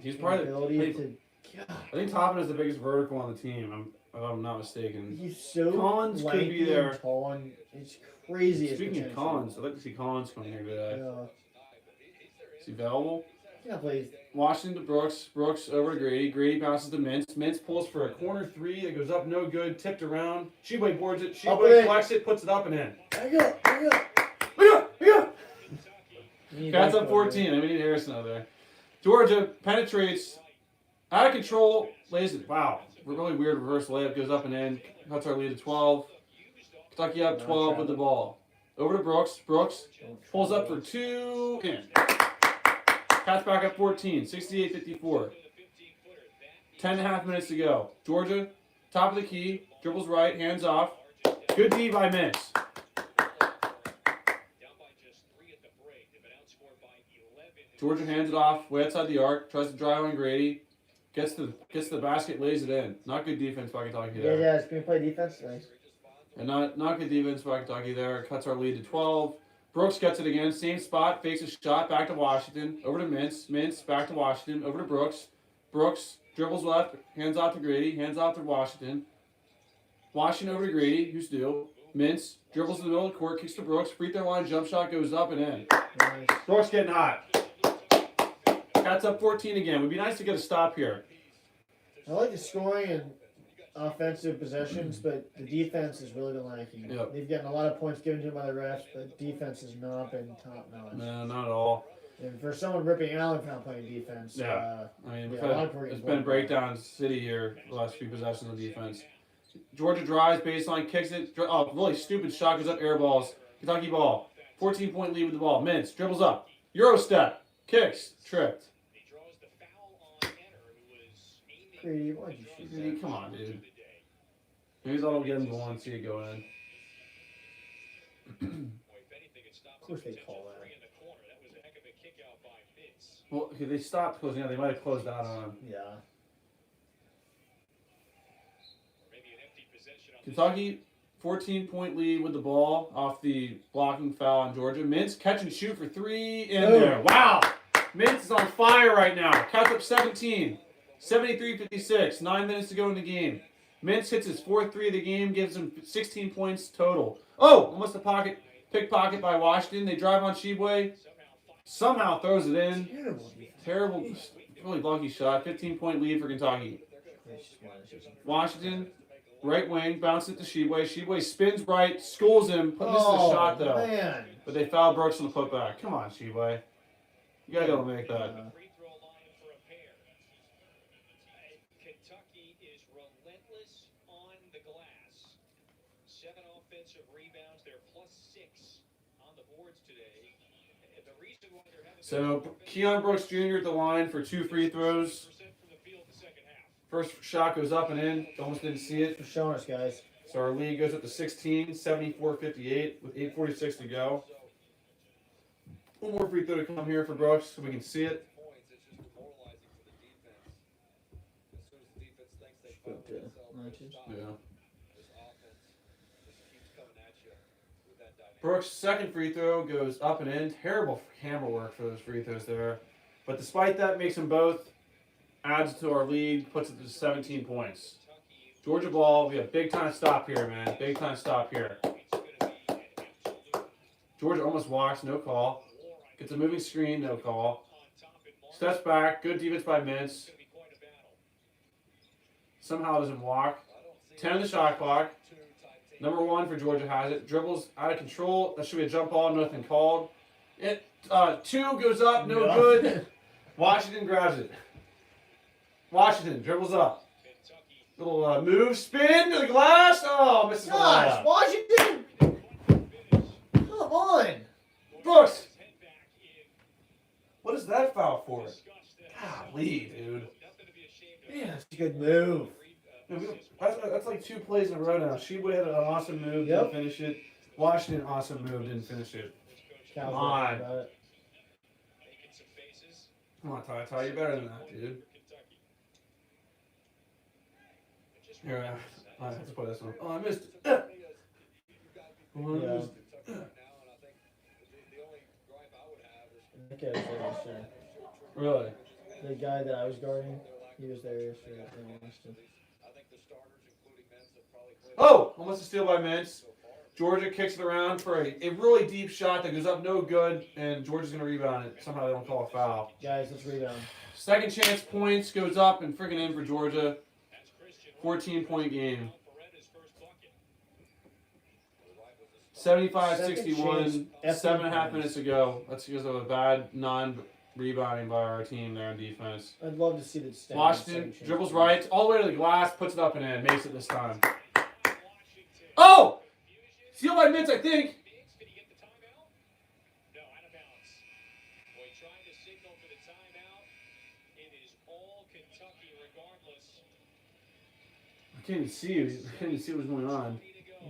He's and probably. ability to. God, I think Toppin is the biggest vertical on the team. If I'm not mistaken. he's so Collins could be lanky there. and tall, and it's crazy. his Speaking of potential. Collins, I'd like to see Collins come here today. Yeah. Is he available? Yeah, please. Washington to Brooks. Brooks over to Grady. Grady passes to Mintz. Mintz pulls for a corner three that goes up, no good. Tipped around. Sheway boards it. Up Sheway and in. collects it, puts it up and in. I got. Cats up 14. I mean, Harrison out there. Georgia penetrates. Out of control. Lays it. Wow. Really weird reverse layup. Goes up and in. Cuts our lead to 12. Kentucky up 12 with the ball. Over to Brooks. Brooks pulls up for two. In. Cats back up 14. 68-54. 10.5 minutes to go. Georgia, top of the key. Dribbles right. Hands off. Good D by Mintz. Georgia hands it off. Way outside the arc. Tries to drive on Grady. Gets the basket. Lays it in. Not good defense by Kentucky Yeah, there. yeah, it's gonna play defense. Nice. And not good defense by Kentucky there. Cuts our lead to 12. Brooks gets it again. Same spot. Fakes a shot. Back to Washington. Over to Mintz. Mintz. Back to Washington. Over to Brooks. Brooks dribbles left. Hands off to Grady. Hands off to Washington. Washington over to Grady. Who's due? Mintz. Dribbles to the middle of the court. Kicks to Brooks. Free throw line. Jump shot goes up and in. Nice. Brooks getting hot. Cats up 14 again. Would be nice to get a stop here. I like the scoring and offensive possessions, but the defense has really been lacking. Yep. They've gotten a lot of points given to them by the refs, but defense has not been top notch. No, not at all. And for someone ripping Allen for not playing defense, Yeah. I mean, Yeah, a lot of it's work been is breakdown city here the last few possessions of defense. Georgia drives, baseline, kicks it. Oh, really stupid shot, goes up, air balls. Kentucky ball. 14-point lead with the ball. Mintz dribbles up. Euro step. Kicks. Tripped. Grady, why'd you shoot that? Come on, dude. Maybe that'll get him going, see it go in. Of course they call that. Well, okay, they stopped closing out. They might have closed out on him. Yeah. Kentucky, 14-point lead with the ball off the blocking foul on Georgia. Mintz catch and shoot for 3 in Boom. there. Wow. Mintz is on fire right now. Counts up 17. 73-56. 9 minutes to go in the game. Mintz hits his 4th 3 of the game, gives him 16 points total. Oh, almost a pickpocket by Washington. They drive on Sheboy. Somehow throws it in. Terrible, really lucky shot. 15-point lead for Kentucky. Washington, right wing, bounces it to Sheboy. Sheboy spins right, schools him. Misses the shot though. Man. But they foul Brooks on the putback. Come on, Sheboy. You gotta be able to make that. Free throw line for a pair. Kentucky is relentless on the glass. 7 offensive rebounds. They're +6 on the boards today. And the reason why they're having So Keon Brooks Jr. at the line for 2 free throws. from the field the second half. First shot goes up and in. Almost didn't see it. For showing us, guys. So our lead goes up to 16, 74-58 with 8:46 to go. One more free throw to come here for Brooks so we can see it. Points, it's just demoralizing for the defense. As soon as the defense thinks they found themselves, Lunches. stop. Yeah. This offense just keeps coming at you with that dynamic. Brooks' second free throw goes up and in. Terrible hammer work for those free throws there. But despite that, makes them both. Adds to our lead, puts it to 17 points. Georgia ball, we have big time stop here, man. Big time stop here. Georgia almost walks, no call. Gets a moving screen, no call. Steps back, good defense by Mintz. Somehow doesn't walk. 10 on the shot clock. Number 1 for Georgia has it. Dribbles out of control. That should be a jump ball, nothing called. 2 goes up, no Yeah. good. Washington grabs it. Washington dribbles up. Little move, spin to the glass. Oh, misses the Gosh, layup. Washington! Come on! Brooks! What is that foul for? Golly, dude. Man, that's a good move. That's like 2 plays in a row now. Sheboy had an awesome move, Yep. didn't finish it. Washington, awesome move, didn't finish it. Cal's on. right about it. Come on, Ty, you're better than that, dude. Here, I have to play this one. Oh, I missed it. Oh, I Yeah. missed it. Kentucky right now, and I think the only gripe I would have is That guy was there yesterday. Really? The guy that I was guarding, he was there yesterday. in Austin. I think the starters, including Mintz, have probably played Oh, almost a steal by Mintz. Georgia kicks it around for a really deep shot that goes up no good, and Georgia's going to rebound it. Somehow they don't call a foul. Guys, let's rebound. Second chance points goes up and freaking in for Georgia. 14-point game. 75-61. Second 7.5 chance. minutes to go. That's because of a bad non-rebounding by our team there on defense. I'd love to see the stats. Washington dribbles right, all the way to the glass, puts it up and in, makes it this time. Oh! Steal by Mintz, I think. Did he get the timeout? No, out of bounds. Boy, trying to signal for the timeout. It is all Kentucky regardless. I can't even see you. I can't even see what's going on.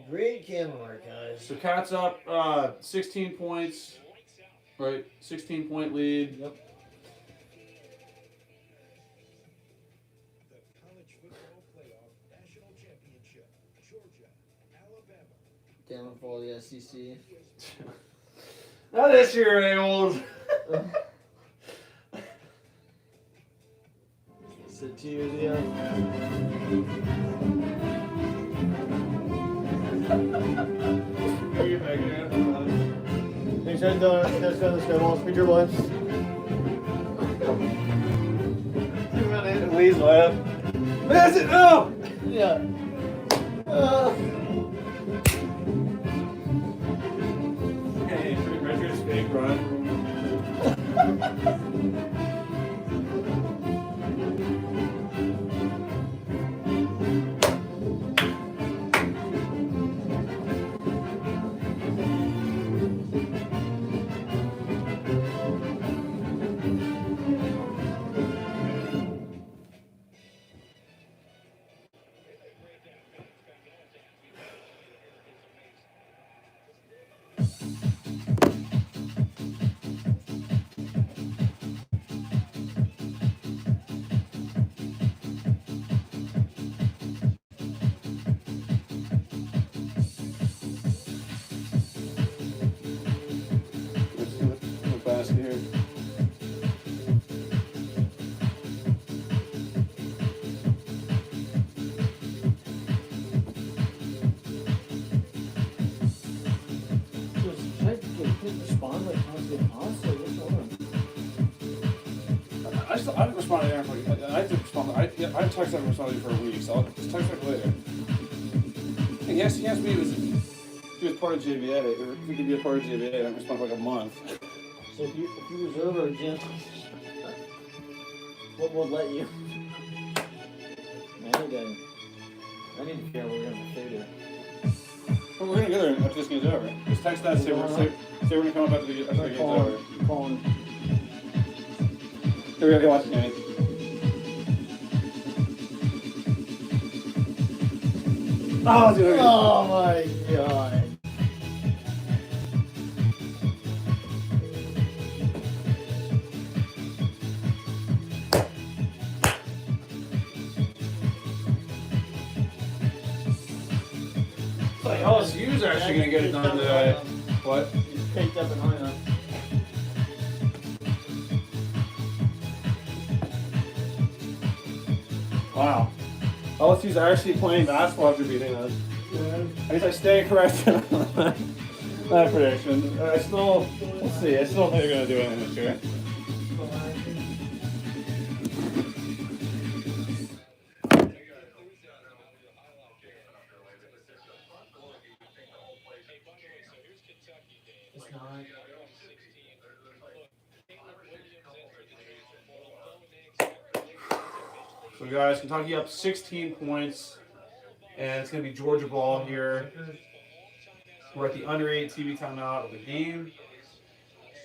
Great camera work, guys. So Cats up 16 points. Right, 16-point lead. Yep. the College Football Playoff National Championship. Georgia, Alabama. Downfall the SEC. Not this year, eh, old. Sit to you, yeah. Thanks for doing this. Let's go. Speed your lunch. Please laugh. Miss it! No! Yeah. Hey, Richard's fake run. I've texted him for a week, so I'll just text him later. And he asked me if he was part of JVA, or if he could be a part of JVA, and I'm responding for like a month. So if you reserve a gym, what will let you? I need to figure out where we're gonna food here. Well, we're gonna go there after this game's over. Just text that, say we're gonna come up after the game's over. Calling. Here we go, watch the game. Oh, dude. Oh my god. Like LSU's actually gonna get it done today. What? He's picked up and hung up. Wow. LSU's actually playing basketball after beating us. I guess I stay corrected on that prediction. We'll see. I still think they're gonna do anything this year. It's not. So guys, Kentucky up 16 points, and it's gonna be Georgia ball here. We're at the under 8 TV timeout of the game.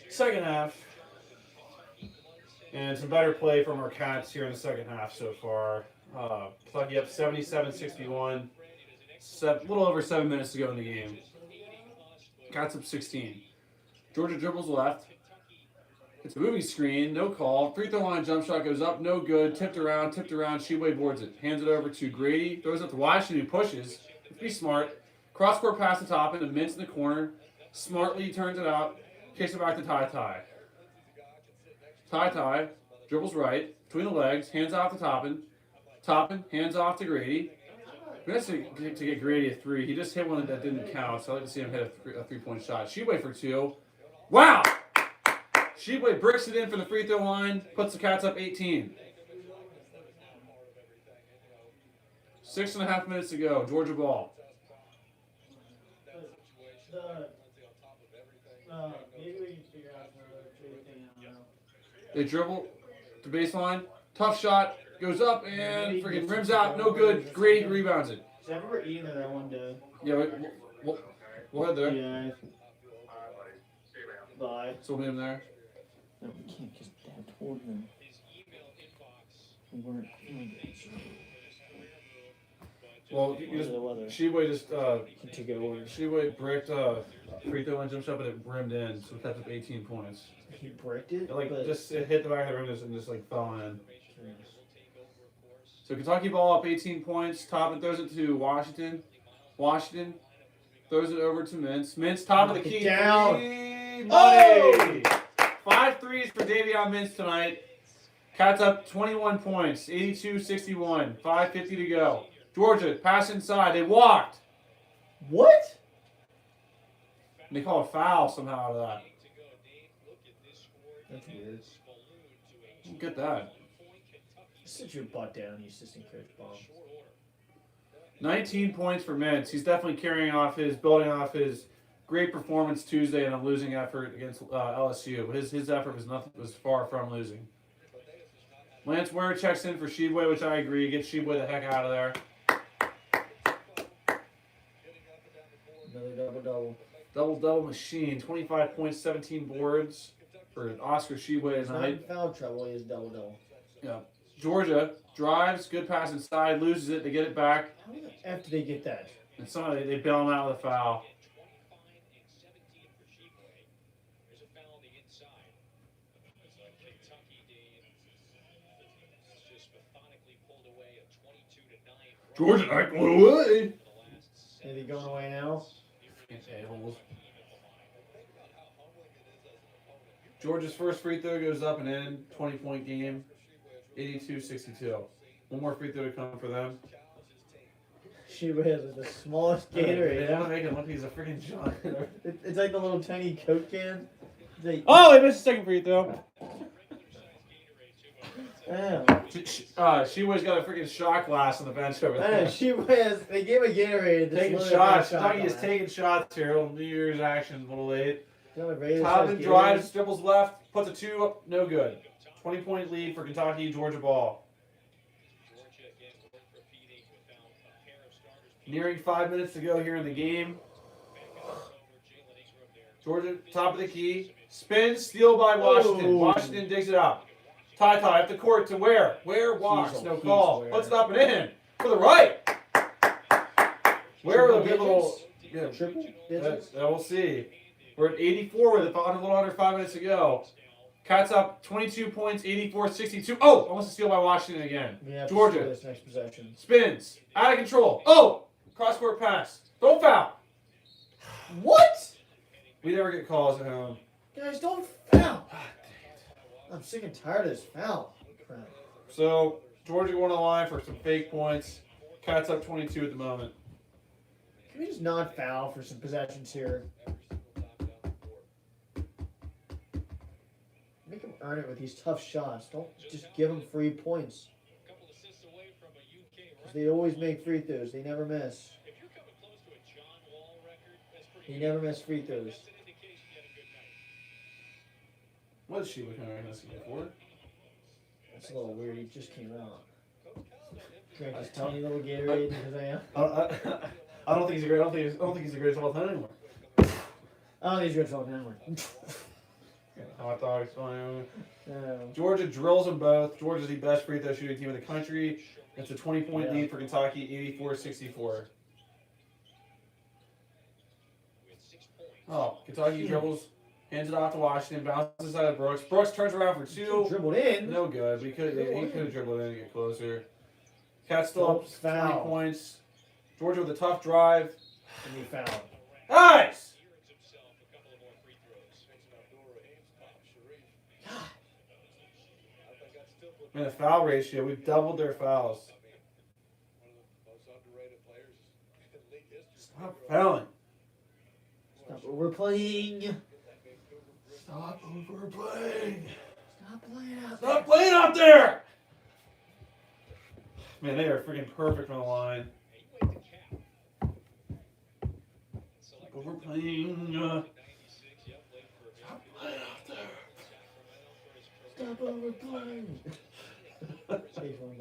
Second half. And some better play from our Cats here in the second half so far. Kentucky up 77-61. A little over 7 minutes to go in the game. Cats up 16. Georgia dribbles left. It's a moving screen, no call. Free throw line jump shot goes up, no good. Tipped around. Sheway boards it. Hands it over to Grady. Throws it to Washington, who pushes. Be smart. Cross-court pass the top into Mintz in the corner. Smartly turns it out. Kicks it back to Ty. Ty dribbles right. Between the legs. Hands off to Toppin. Hands off to Grady. We have to get Grady a three. He just hit one that didn't count, so I'd like to see him hit a three-point shot. Sheway for two. Wow! Sheway bricks it in for the free throw line. Puts the Cats up 18. 6.5 minutes to go. Georgia ball. Maybe we can figure out another thing. I don't know. They dribble to baseline. Tough shot. Goes up and freaking rims out. No good. Grady rebounds it. So I remember eating there that one day. Yeah, we'll head there. Yeah. Bye. So we'll name there. No, we can't because Dad told him we weren't doing it. Well, you just Sheway just He took it over. Sheway bricked free throw line jump shot, but it rimmed in, so that's up 18 points. He bricked it? It hit the back of the rim and just fell in. So Kentucky ball up 18 points. Toppin throws it to Washington. Washington throws it over to Mintz. Mintz top of the key. Down. Money. Oh! 5 threes for Davion Mintz tonight. Cats up 21 points. 82-61. 5:50 to go. Georgia pass inside. They walked. What? And they call a foul somehow out of that. That's weird. Don't get that. Sit your butt down, you assistant coach Bob. 19 points for Mintz. He's definitely building off his great performance Tuesday in a losing effort against LSU. But his effort was far from losing. Lance Ware checks in for Sheway, which I agree. Get Sheway the heck out of there. Another double-double. Double-double machine. 25 points, 17 boards for Oscar Sheway He's not in tonight. foul trouble, he has double-double. Yeah. Georgia drives, good pass inside, loses it, they get it back. How the F did they get that? And somehow they bail him out with a foul. Georgia not going away. Is he going away now? A-holes. Georgia's first free throw goes up and in. 20-point game. 82-62. One more free throw to come for them. She has the smallest gator. They want to make him look like he's a freaking giant. It's like the little tiny Coke can. It's like, Oh, they missed a second free throw. Yeah. She always got a freaking shot glass on the bench over I know, there. she was. They gave a Gatorade. this Taking little shots. shot Kentucky is glass. taking shots here. Little New Year's action, a little late. You know what Raiders Tobin says drives, dribbles left, puts a 2 up, no good. 20-point lead for Kentucky. Georgia ball. Georgia again repeating without a pair of starters. Nearing 5 minutes to go here in the game. Georgia, top of the key. Spin, steal by Washington. Oh. Washington digs it up. Ty up the court to where? Where? Walks. No call. Puts it up and in. To the right. Where will be a little. Yeah, Triple digits? we'll see. We're at 84 with a little under 5 minutes to go. Cats up 22 points, 84-62. Oh, almost a steal by Washington again. We have to Georgia. score this next possession. Spins. Out of control. Oh! Cross-court pass. Don't foul. What? We never get calls at home. Guys, don't foul. I'm sick and tired of this foul. Crap. So, Georgia going on the line for some fake points. Cats up 22 at the moment. Can we just not foul for some possessions here? Make them earn it with these tough shots. Don't just give them free points. Couple assists away from a UK 'Cause they always make free throws. They never miss. If you're coming close to a John Wall record, that's pretty They good. never miss free throws. That's an indication you had a good night. What is she looking at this for? That's a little weird. He just came out. Drank his tiny little Gatorade because I am. I don't think he's a great. I don't think he's the greatest of all time anymore. I don't think he's good for anymore. Hot dogs. Fine. No. Georgia drills them both. Georgia's the best free throw shooting team in the country. It's a 20-point Yeah. lead for Kentucky, 84-64. With 6 points. Oh, Kentucky dribbles, hands it off to Washington, bounces out of Brooks. Brooks turns around for 2. Dribbled in. No good. He could have dribbled in and get closer. Cats still up 20 Foul. points. Georgia with a tough drive. And he fouled. Nice! Earns himself a couple of more free throws. Man, the foul ratio, we've doubled their fouls. Stop fouling. Stop overplaying. Stop overplaying. Stop playing out. Stop playing out there! Man, they are freaking perfect on the line. He went to cap. Selected Overplaying. 96. Yep, late for Stop playing out there. Sacramento for his Stop overplaying. Take one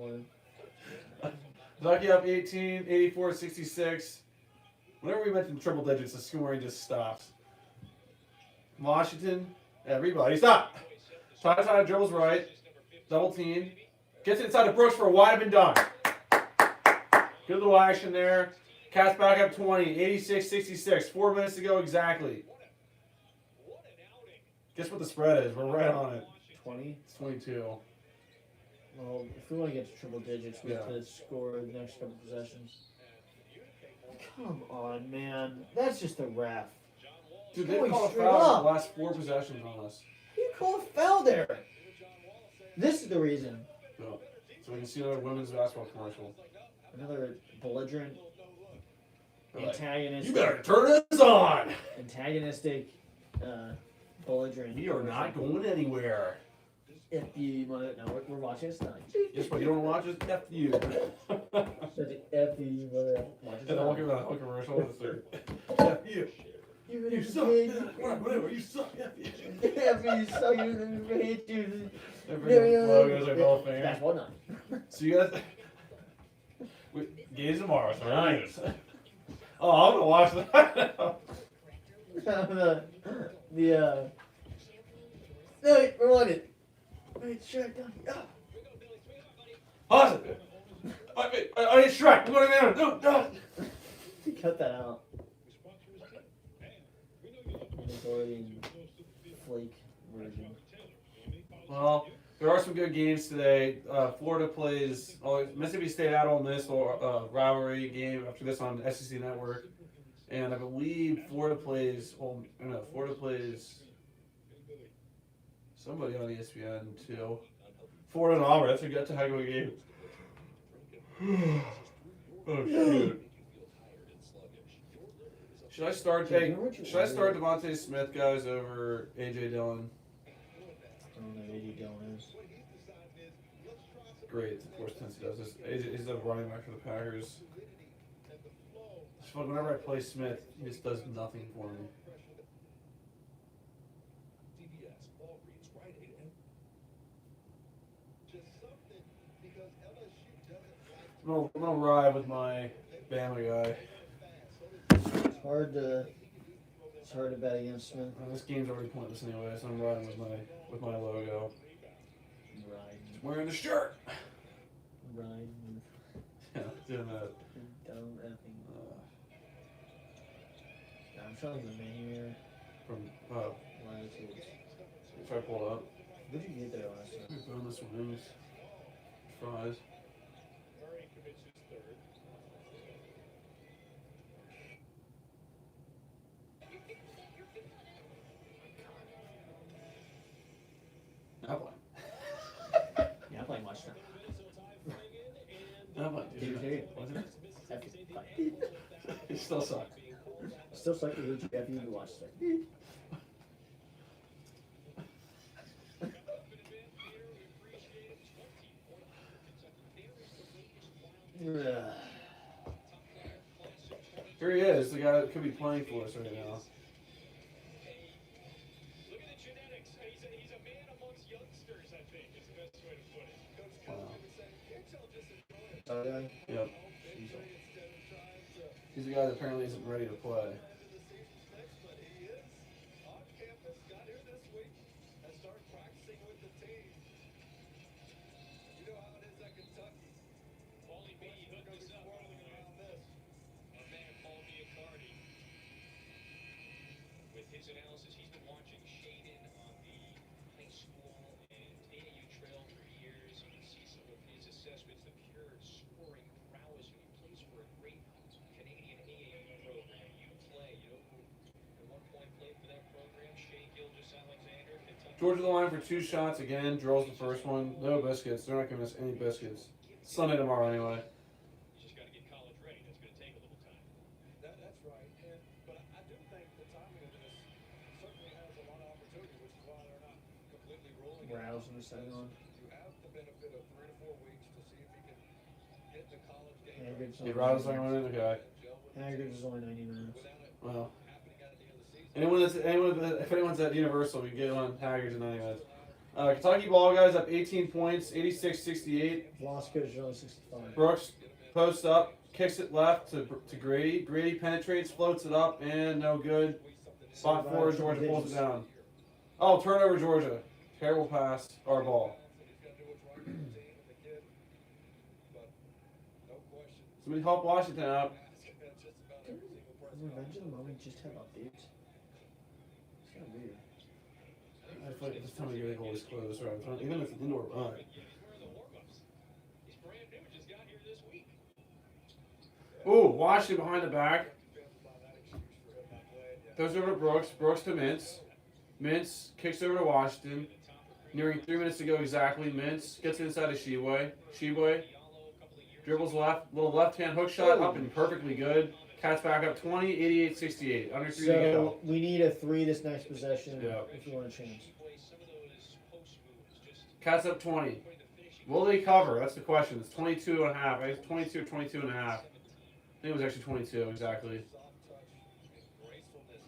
more. Kentucky up 18, 84-66. Whenever we mention triple digits, the scoring just stops. Washington, everybody stop. Ty dribbles right, double team. Gets inside to Brooks for a wide open dunk. Good little action there. Cats back up 20, 86-66. 4 minutes to go exactly. What an outing. Guess what the spread is? We're right on it. 20. It's 22. Well, if we want to get to triple digits, we have Yeah. to score the next couple possessions. Come on, man. That's just a ref. Dude, they Going called a straight foul up. in the last 4 possessions on us. You called a foul there. This is the reason. So we can see another women's basketball commercial. Another belligerent, They're like, antagonistic, you better turn this on. antagonistic, belligerent. We are not going anywhere. If you mother, no, we're watching this tonight. Yes, but you don't watch it? F you. Such an F you mother, watch And the whole commercial is there. F you. You suck. Whatever, you suck. F you. F you, so you hate you. Every logos are Hall of Fame. That's one night. So you guys. Games tomorrow, so nice. Oh, I'm gonna watch that. No, wait, rewind it. Wait, Shrek, down here. Pause it. I need Shrek. I'm going down. No. Cut that out. Recording flake version. Well, there are some good games today. Florida plays Mississippi State at Ole Miss or rivalry game after this on SEC Network, and I believe Florida plays somebody on ESPN too. Florida and Auburn. That's a heck of a game. Oh shoot! Should I start? Hey, should I start Devontae Smith guys over AJ Dillon? I don't know who AJ Dillon is. great. Of course, Tennessee does this. He's a running back for the Packers. It's fun. Whenever I play Smith, he just does nothing for me. CVS, Walgreens, Rite Aid, and just something because LSU doesn't like I'm gonna ride with my Bama guy. It's hard to bet against Smith. This game's already pointless anyway, so I'm riding with my logo. Riding, Wearing the shirt. riding, Yeah, doing that. dumb effing. I'm trying to menu here. From Latitudes. try to pull it up. What did you get there last time? Boneless wings, fries. Murray commits his third. Not playing. Yeah, I'm playing watch now. Not playing. Did you hear it? Wasn't it? F- It still sucks. Still suck to hate you after you watch it. Here he is, the guy that could be playing for us right now. Look at the genetics. He's a man amongst youngsters, I think, is the best way to put it. Wow. Okay. Yep. He's the guy that apparently isn't ready to play. on campus, got here this week and started practicing with the team. You know how it is at Kentucky. Paulie B hooked us up Around this. our man Paul Biacardi. With his analysis, he's been watching Shaden on the high school and AAU trail for years. You can see some of his assessments, the pure scoring prowess when he plays for a great Canadian AAU program. You play, you know who at one point played for that program? Shea Gilgeous-Alexander, Kentucky. Georgia the line for 2 shots again. Drills the first one. No biscuits. They're not gonna miss any biscuits. Sunday tomorrow anyway. You just got to get college ready. That's going to take a little time. That's right. But I do think the timing of this certainly has a lot of opportunity, which is why they're not completely rolling. Rouse in the second one. You have the benefit of 3 to 4 weeks to see if you can get the college game Haggard's He only rides like one in the guy. Haggard's is only 90 minutes. Well, happening at the end of the season. if anyone's at Universal, we can get on Haggard's in 90 minutes. Kentucky ball guys up 18 points, 86-68. Lost coach is only 65. Brooks posts up, kicks it left to Grady. Grady penetrates, floats it up, and no good. Spot forward, Georgia pulls it down. Oh, turnover, Georgia. Terrible pass, our ball. Somebody help Washington out. Revenge of the Moment just have updates. It's kind of weird. I feel like this time of year they always close, right? Even if it's an indoor run. He's wearing the warm-ups. He's brand new, just got here this week. Ooh, Washington behind the back. Throws over to Brooks. Brooks to Mintz. Mintz kicks over to Washington. Nearing 3 minutes to go exactly. Mintz gets inside of Sheboy. Sheboy dribbles left. Little left-hand hook shot up and perfectly good. Cats back up 20, 88-68. Under 3 to So go. we need a 3 this next possession Yeah. if you want a chance. Cats up 20. Will they cover? That's the question. It's 22 and a half. I think it's 22 or 22 and a half. I think it was actually 22 exactly.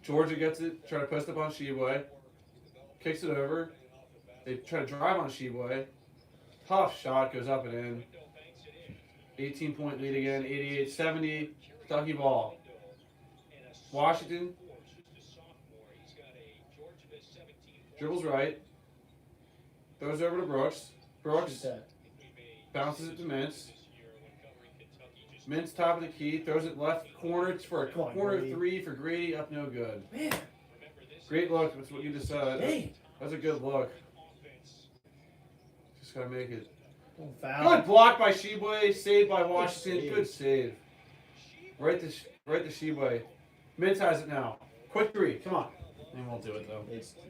Georgia gets it. Try to post up on Sheboy. Kicks it over. They try to drive on Sheboy. Tough shot. Goes up and in. 18-point lead again. 88-70. Kentucky ball. Washington. Dribbles right. Throws over to Brooks. Brooks Shoot that. bounces it to Mintz. Mintz top of the key. Throws it left corner. It's for a Come on, corner Grady. 3 for Grady. Up no good. Man, Great look. That's what you just said. dang. That's a good look. Just gotta make it. Don't foul. Good block by Sheboy. Saved by Washington. save. Good save. Right to Sheboy. Mintz has it now. Quick 3. Come on. They won't do it though. It's done.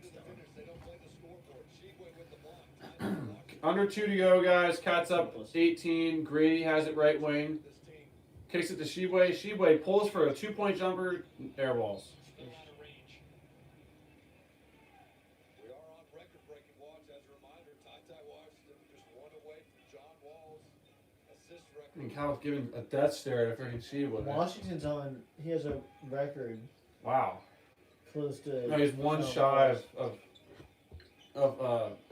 Under 2 to go, guys. Cats up 18. Grady has it right wing. Kicks it to Sheboy. Sheboy pulls for a 2-point jumper. Air balls. We are on record-breaking watch. As a reminder, Ty Washington just 1 away from John Wall And Cal's giving a death stare at freaking Sheba. Washington's on. He has a record Wow. close to. No, he's one shy of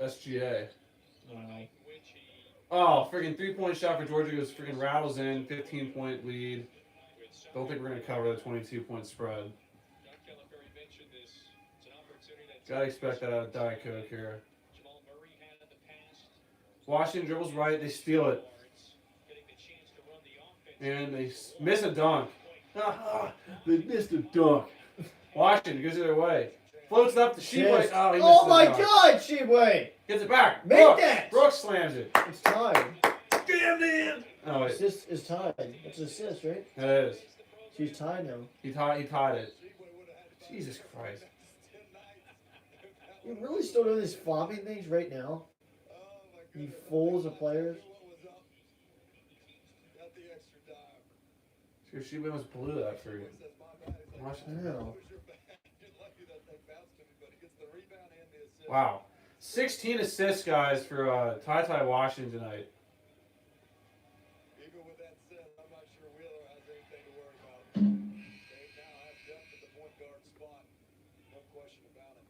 SGA. Wow. Oh, freaking 3-point shot for Georgia goes freaking rattles in. 15-point lead. Don't think we're gonna cover the 22-point spread. Gotta expect that out of Diet Coke here. Washington dribbles right, they steal it. And they miss a dunk. They missed a dunk. Washington goes the other way. Floats it up to Sheboy. Just- Oh, he missed Oh the my dunk. God, Sheboy! Gets it back. Make Brooks. that! Brooks slams it. It's tied. Damn, man. Oh, wait. Assist is tied. It's an assist, right? That is. She's tied now. He tied it. Jesus Christ. You really still doing these flopping things right now? You fools of players. She almost blew that for you. Washington. No. Wow. 16 assists, guys, for Ty Washington tonight. Even with that said, I'm not sure Wheeler has anything to worry about. They now have depth at the point guard spot. No question about it.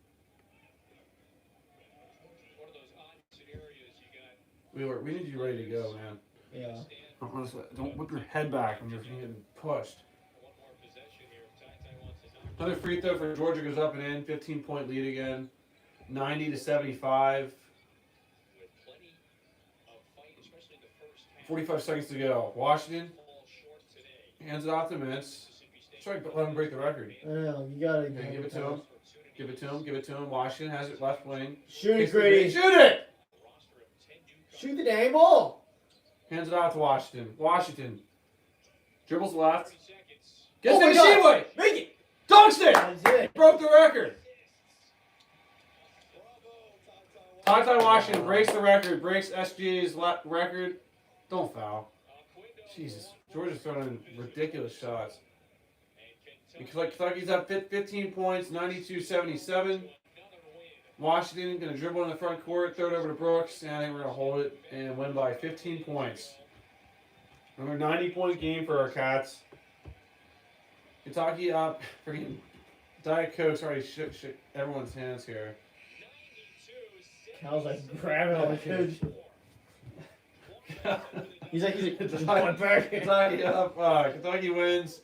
One of those odd scenarios you got. We need you ready to go, man. Yeah. Don't whip your head back when you're getting pushed. One more possession here. Ty wants to knock Another free throw for Georgia goes up and in. 15-point lead again. 90-75. with plenty of fight, especially in the first half. 45 seconds to go. Washington Fall short today. hands it off to Mintz. Try to let him break the record. Well, you gotta Okay, give it to him. Give it to him. Give it to him. Washington has it left wing. Shoot it, Takes the Grady. lead. Shoot it! Roster of 10 newcomers. Shoot the dang ball. Hands it off to Washington. Washington dribbles left. 30 seconds. Gets Oh my it to God. Sheboy. Make it. Dunks it. That's it. Broke the record. Ty Washington breaks the record. Breaks SGA's record. Don't foul. Jesus. Georgia's throwing in ridiculous shots. Kentucky's up 15 points, 92-77. Washington going to dribble in the front court, throw it over to Brooks, and I think we're going to hold it and win by 15 points. Another 90-point game for our Cats. Kentucky up. Freaking Diet Coke's already shook everyone's hands here. Cal's like grabbing on the coach. He's like Kentucky- going back. Kentucky up. Kentucky wins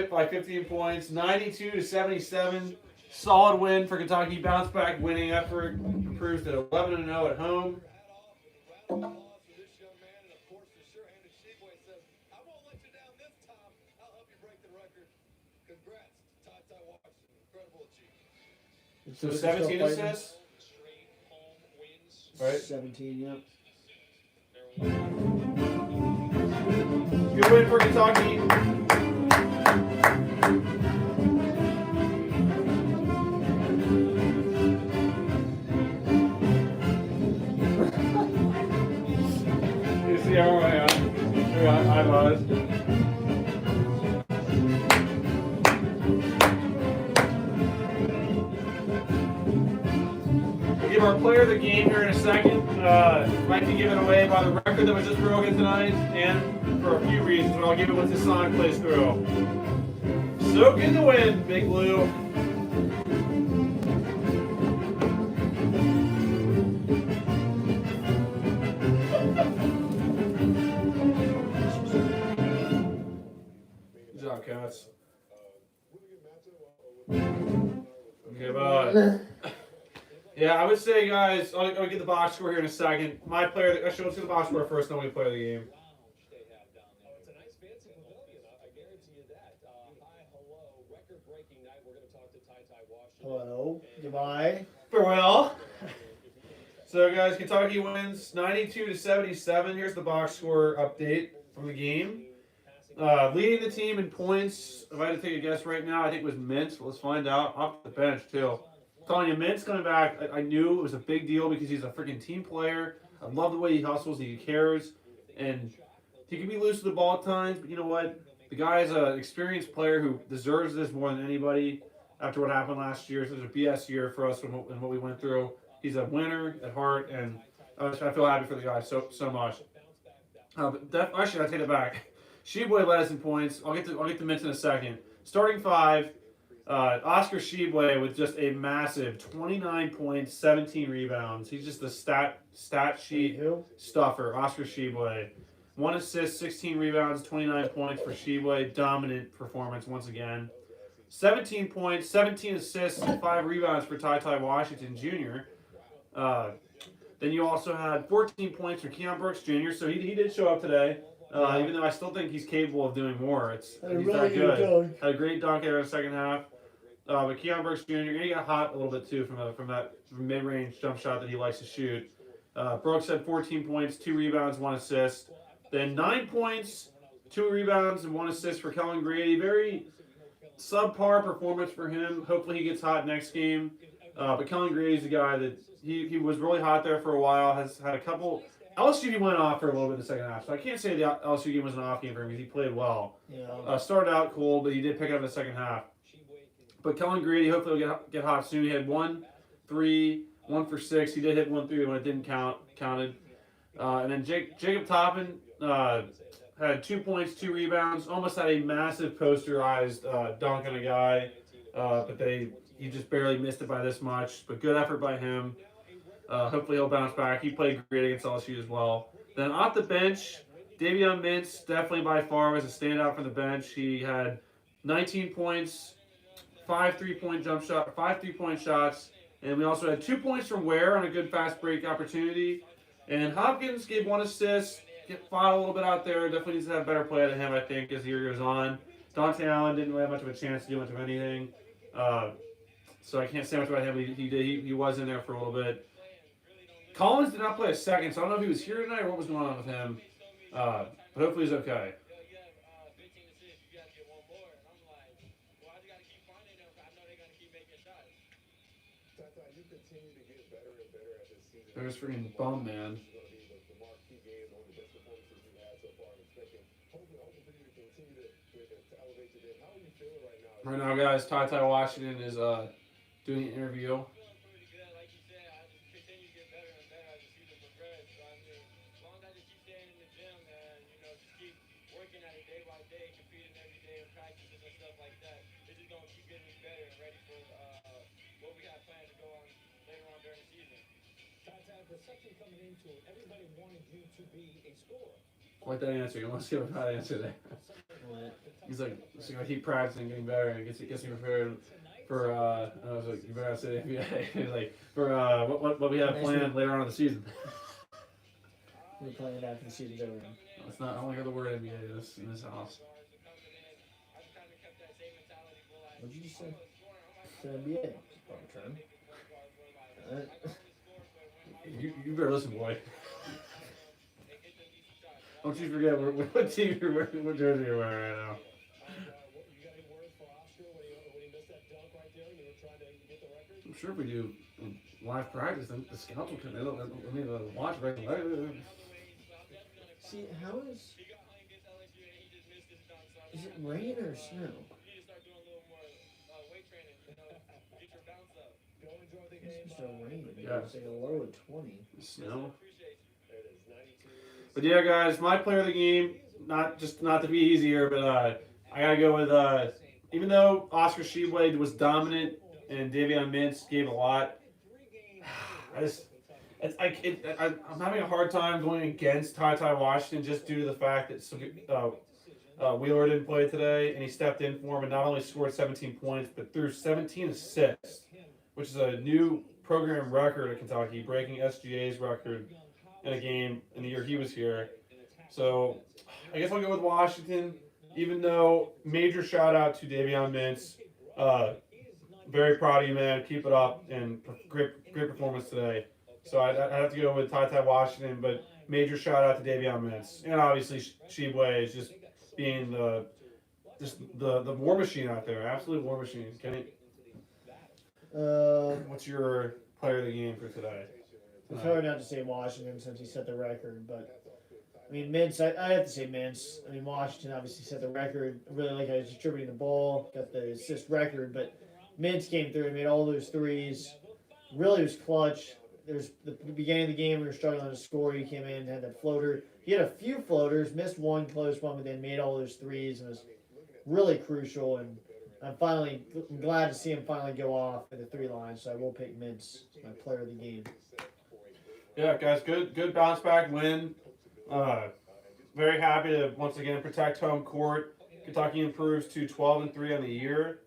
by 15 points, 92-77. Solid win for Kentucky. Bounce back winning effort. Improves to 11-0 at home. So 17 assists. Straight home wins. Right. 17, yep. Good win for Kentucky. You see how I was. We'll give our player of the game here in a second. Might be given away by the record that was just broken tonight, and for a few reasons, but I'll give it once this song plays through. Soak in the wind, Big Blue. Good job, Cats. Okay, bye. Yeah, I would say, guys, I'll get the box score here in a second. My player, actually, let's get the box score first, then we play the game. Lounge they have down there. Oh, it's a nice fancy pavilion. I guarantee you that. Hi, hello, record-breaking night. We're going to talk to Ty Washington. Hello. Goodbye. Farewell. So, guys, Kentucky wins 92-77. Here's the box score update from the game. Leading the team in points, if I had to take a guess right now, I think it was Mintz. Let's find out. Off the bench, too. I'm telling you, Mintz coming back, I knew it was a big deal because he's a freaking team player. I love the way he hustles, he cares, and he can be loose with the ball at times, but you know what? The guy is an experienced player who deserves this more than anybody after what happened last year. So it was a BS year for us and what we went through. He's a winner at heart, and I feel happy for the guy so much. Actually, I take it back. Sheboy led us in points. I'll get to Mintz in a second. Starting five, Oscar Sheboy with just a massive 29 points, 17 rebounds. He's just the stat sheet Who? stuffer. Oscar Sheboy, 1 assist, 16 rebounds, 29 points for Sheboy. Dominant performance once again. 17 points, 17 assists, and 5 rebounds for Ty Ty Washington Jr. Then you also had 14 points for Keon Brooks Jr. So he did show up today. Even though I still think he's capable of doing more. He's that good. Had a great dunk there in the second half. But Keon Brooks Jr. he got hot a little bit too from that mid-range jump shot that he likes to shoot. Brooks had 14 points, 2 rebounds, 1 assist. Then 9 points, 2 rebounds, and 1 assist for Kellen Grady. Very subpar performance for him. Hopefully he gets hot next game. But Kellen Grady's the guy that he was really hot there for a while. Has had a couple. LSU went off for a little bit in the second half, so I can't say the LSU game was an off game for him because he played well. Yeah. Started out cold, but he did pick it up in the second half. But Kellen Grady hopefully will get hot soon. He had 1 3, 1 for 6. He did hit 1 3 when it didn't counted. And then Jacob Toppin had 2 points, 2 rebounds. Almost had a massive posterized dunk on a guy, but he just barely missed it by this much. But good effort by him. Hopefully he'll bounce back. He played great against LSU as well. Then off the bench, Davion Mintz definitely by far was a standout from the bench. He had 19 points, 5 3-point shots, and we also had 2 points from Ware on a good fast break opportunity. And Hopkins gave 1 assist, fought a little bit out there. Definitely needs to have better play than him, I think, as the year goes on. Dante Allen didn't really have much of a chance to do much of anything, so I can't say much about him. But he was in there for a little bit. Collins did not play a second, so I don't know if he was here tonight or what was going on with him. But hopefully he's okay. You continue to get better and better at this season. There's freaking bum, man. The marquee game, one of the best performances you've had so far. I'm expecting, hopefully for you to continue to elevate your game. How are you feeling right now? Right now, guys, Ty Ty Washington is doing an interview. Perception coming into it, everybody wanted you to be a scorer. Like that answer. You want to see what that answer there? He's like, I keep practicing, getting better, and gets me prepared for. I was like, you better say NBA. He's like, for what we have planned later on in the season. We're playing after the season's over. It's not. I only hear the word NBA in this house. What'd you just say? It's an NBA. Long term. You better listen, boy. Don't you forget what team you're wearing, what jersey you're wearing right now. You got any words for Oscar when he missed that dunk right there? You were trying to get the record. I'm sure if we do live practice, then the scouts will come in. I mean, the watch right. See, how is it rain or snow? It's supposed to rain. Yeah. It's like a low of 20. Snow. But yeah, guys, my player of the game, not to be easier, but I gotta go with even though Oscar Sheboy was dominant and Davion Mintz gave a lot, I'm having a hard time going against Ty Ty Washington just due to the fact that Wheeler didn't play today and he stepped in for him and not only scored 17 points but threw 17 assists, which is a new program record at Kentucky, breaking SGA's record in a game in the year he was here. So I guess I'll go with Washington, even though major shout out to Davion Mintz. Very proud of you, man. Keep it up, and great performance today. So I'd have to go with Ty Ty Washington, but major shout out to Davion Mintz. And obviously Sheboy is just being the war machine out there. Absolute war machine. Kenny, what's your player of the game for today? It's hard not to say Washington since he set the record, but I mean Mintz. I have to say Mintz. I mean Washington obviously set the record. I really like how he's distributing the ball, got the assist record, but Mintz came through and made all those threes. Really was clutch. There's the beginning of the game we were struggling to score. He came in, had that floater. he had a few floaters, missed one close one, but then made all those threes and was really crucial. And I'm glad to see him finally go off at the 3 line. So I will pick Mintz, my player of the game. Yeah, guys, good bounce back win. Very happy to once again protect home court. Kentucky improves to 12-3 on the year.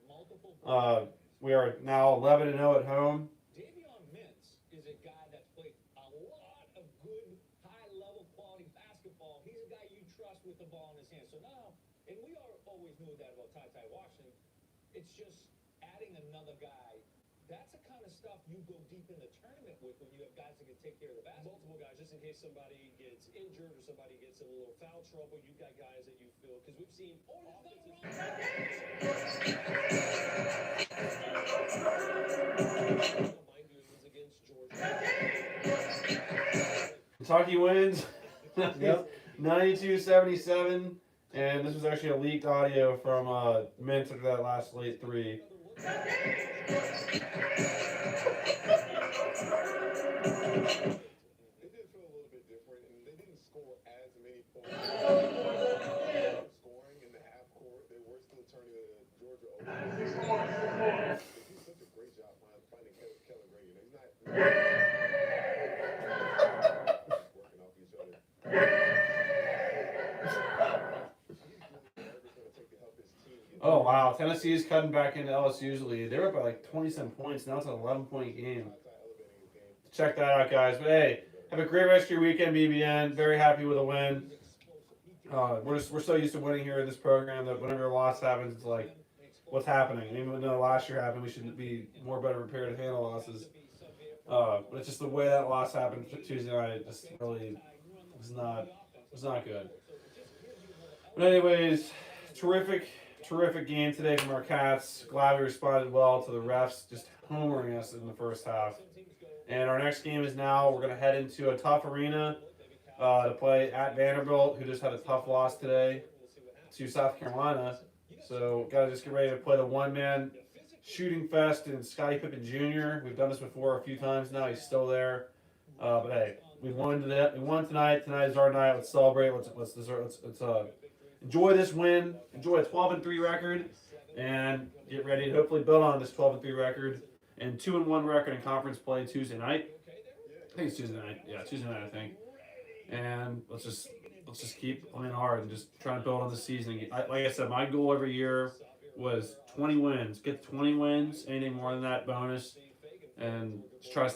We are now 11-0 at home. Davion Mintz is a guy that's played a lot of good, high-level quality basketball. He's a guy you trust with the ball in his hand. So now, and we always knew that about Ty Washington, it's just adding another guy. That's the kind of stuff you go deep in the tournament with when you have guys that can take care of the basketball. Multiple guys, just in case somebody gets injured or somebody gets in a little foul trouble, you've got guys that you feel, because we've seen Kentucky wins Yep. 92-77, and this was actually a leaked audio from Mintz after that last late 3. It did feel a little bit different, and they didn't score as many points. Scoring in the half court, they were still turning Georgia over. They do such a great job finding Kellen Green. He's not working off each other. Oh wow, Tennessee's cutting back into LSU's lead. They were up by like 20-some points. Now it's an 11-point game. Check that out, guys. But hey, have a great rest of your weekend, BBN. Very happy with a win. We're so used to winning here in this program that whenever a loss happens, it's like, what's happening? And even though last year happened, we should be more better prepared to handle losses. But it's just the way that loss happened Tuesday night just really was not good. But anyways, terrific game today from our Cats. Glad we responded well to the refs just homering us in the first half. And our next game is now, we're going to head into a tough arena to play at Vanderbilt, who just had a tough loss today to South Carolina. So got to just get ready to play the one-man shooting fest in Scottie Pippen Jr. We've done this before a few times now. He's still there. But hey, we won tonight. Tonight is our night. Let's celebrate. Let's enjoy this win. Enjoy a 12-3 record, and get ready to hopefully build on this 12-3 record and 2-1 record in conference play Tuesday night. I think it's Tuesday night. Yeah, Tuesday night, I think. And let's just keep playing hard and just trying to build on the season. Like I said, my goal every year was 20 wins. Get 20 wins. Anything more than that, bonus. And just try to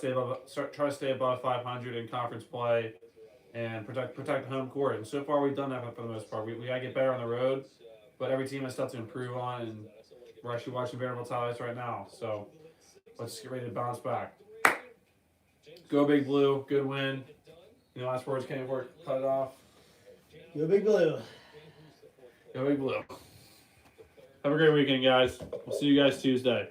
stay above 500 in conference play and protect the home court. And so far, we've done that for the most part. We gotta get better on the road, but every team has stuff to improve on, and we're actually watching Vanderbilt highlights right now. So let's get ready to bounce back. Go Big Blue. Good win. You know, last words can't work. Cut it off. Go Big Blue. Go Big Blue. Have a great weekend, guys. We'll see you guys Tuesday.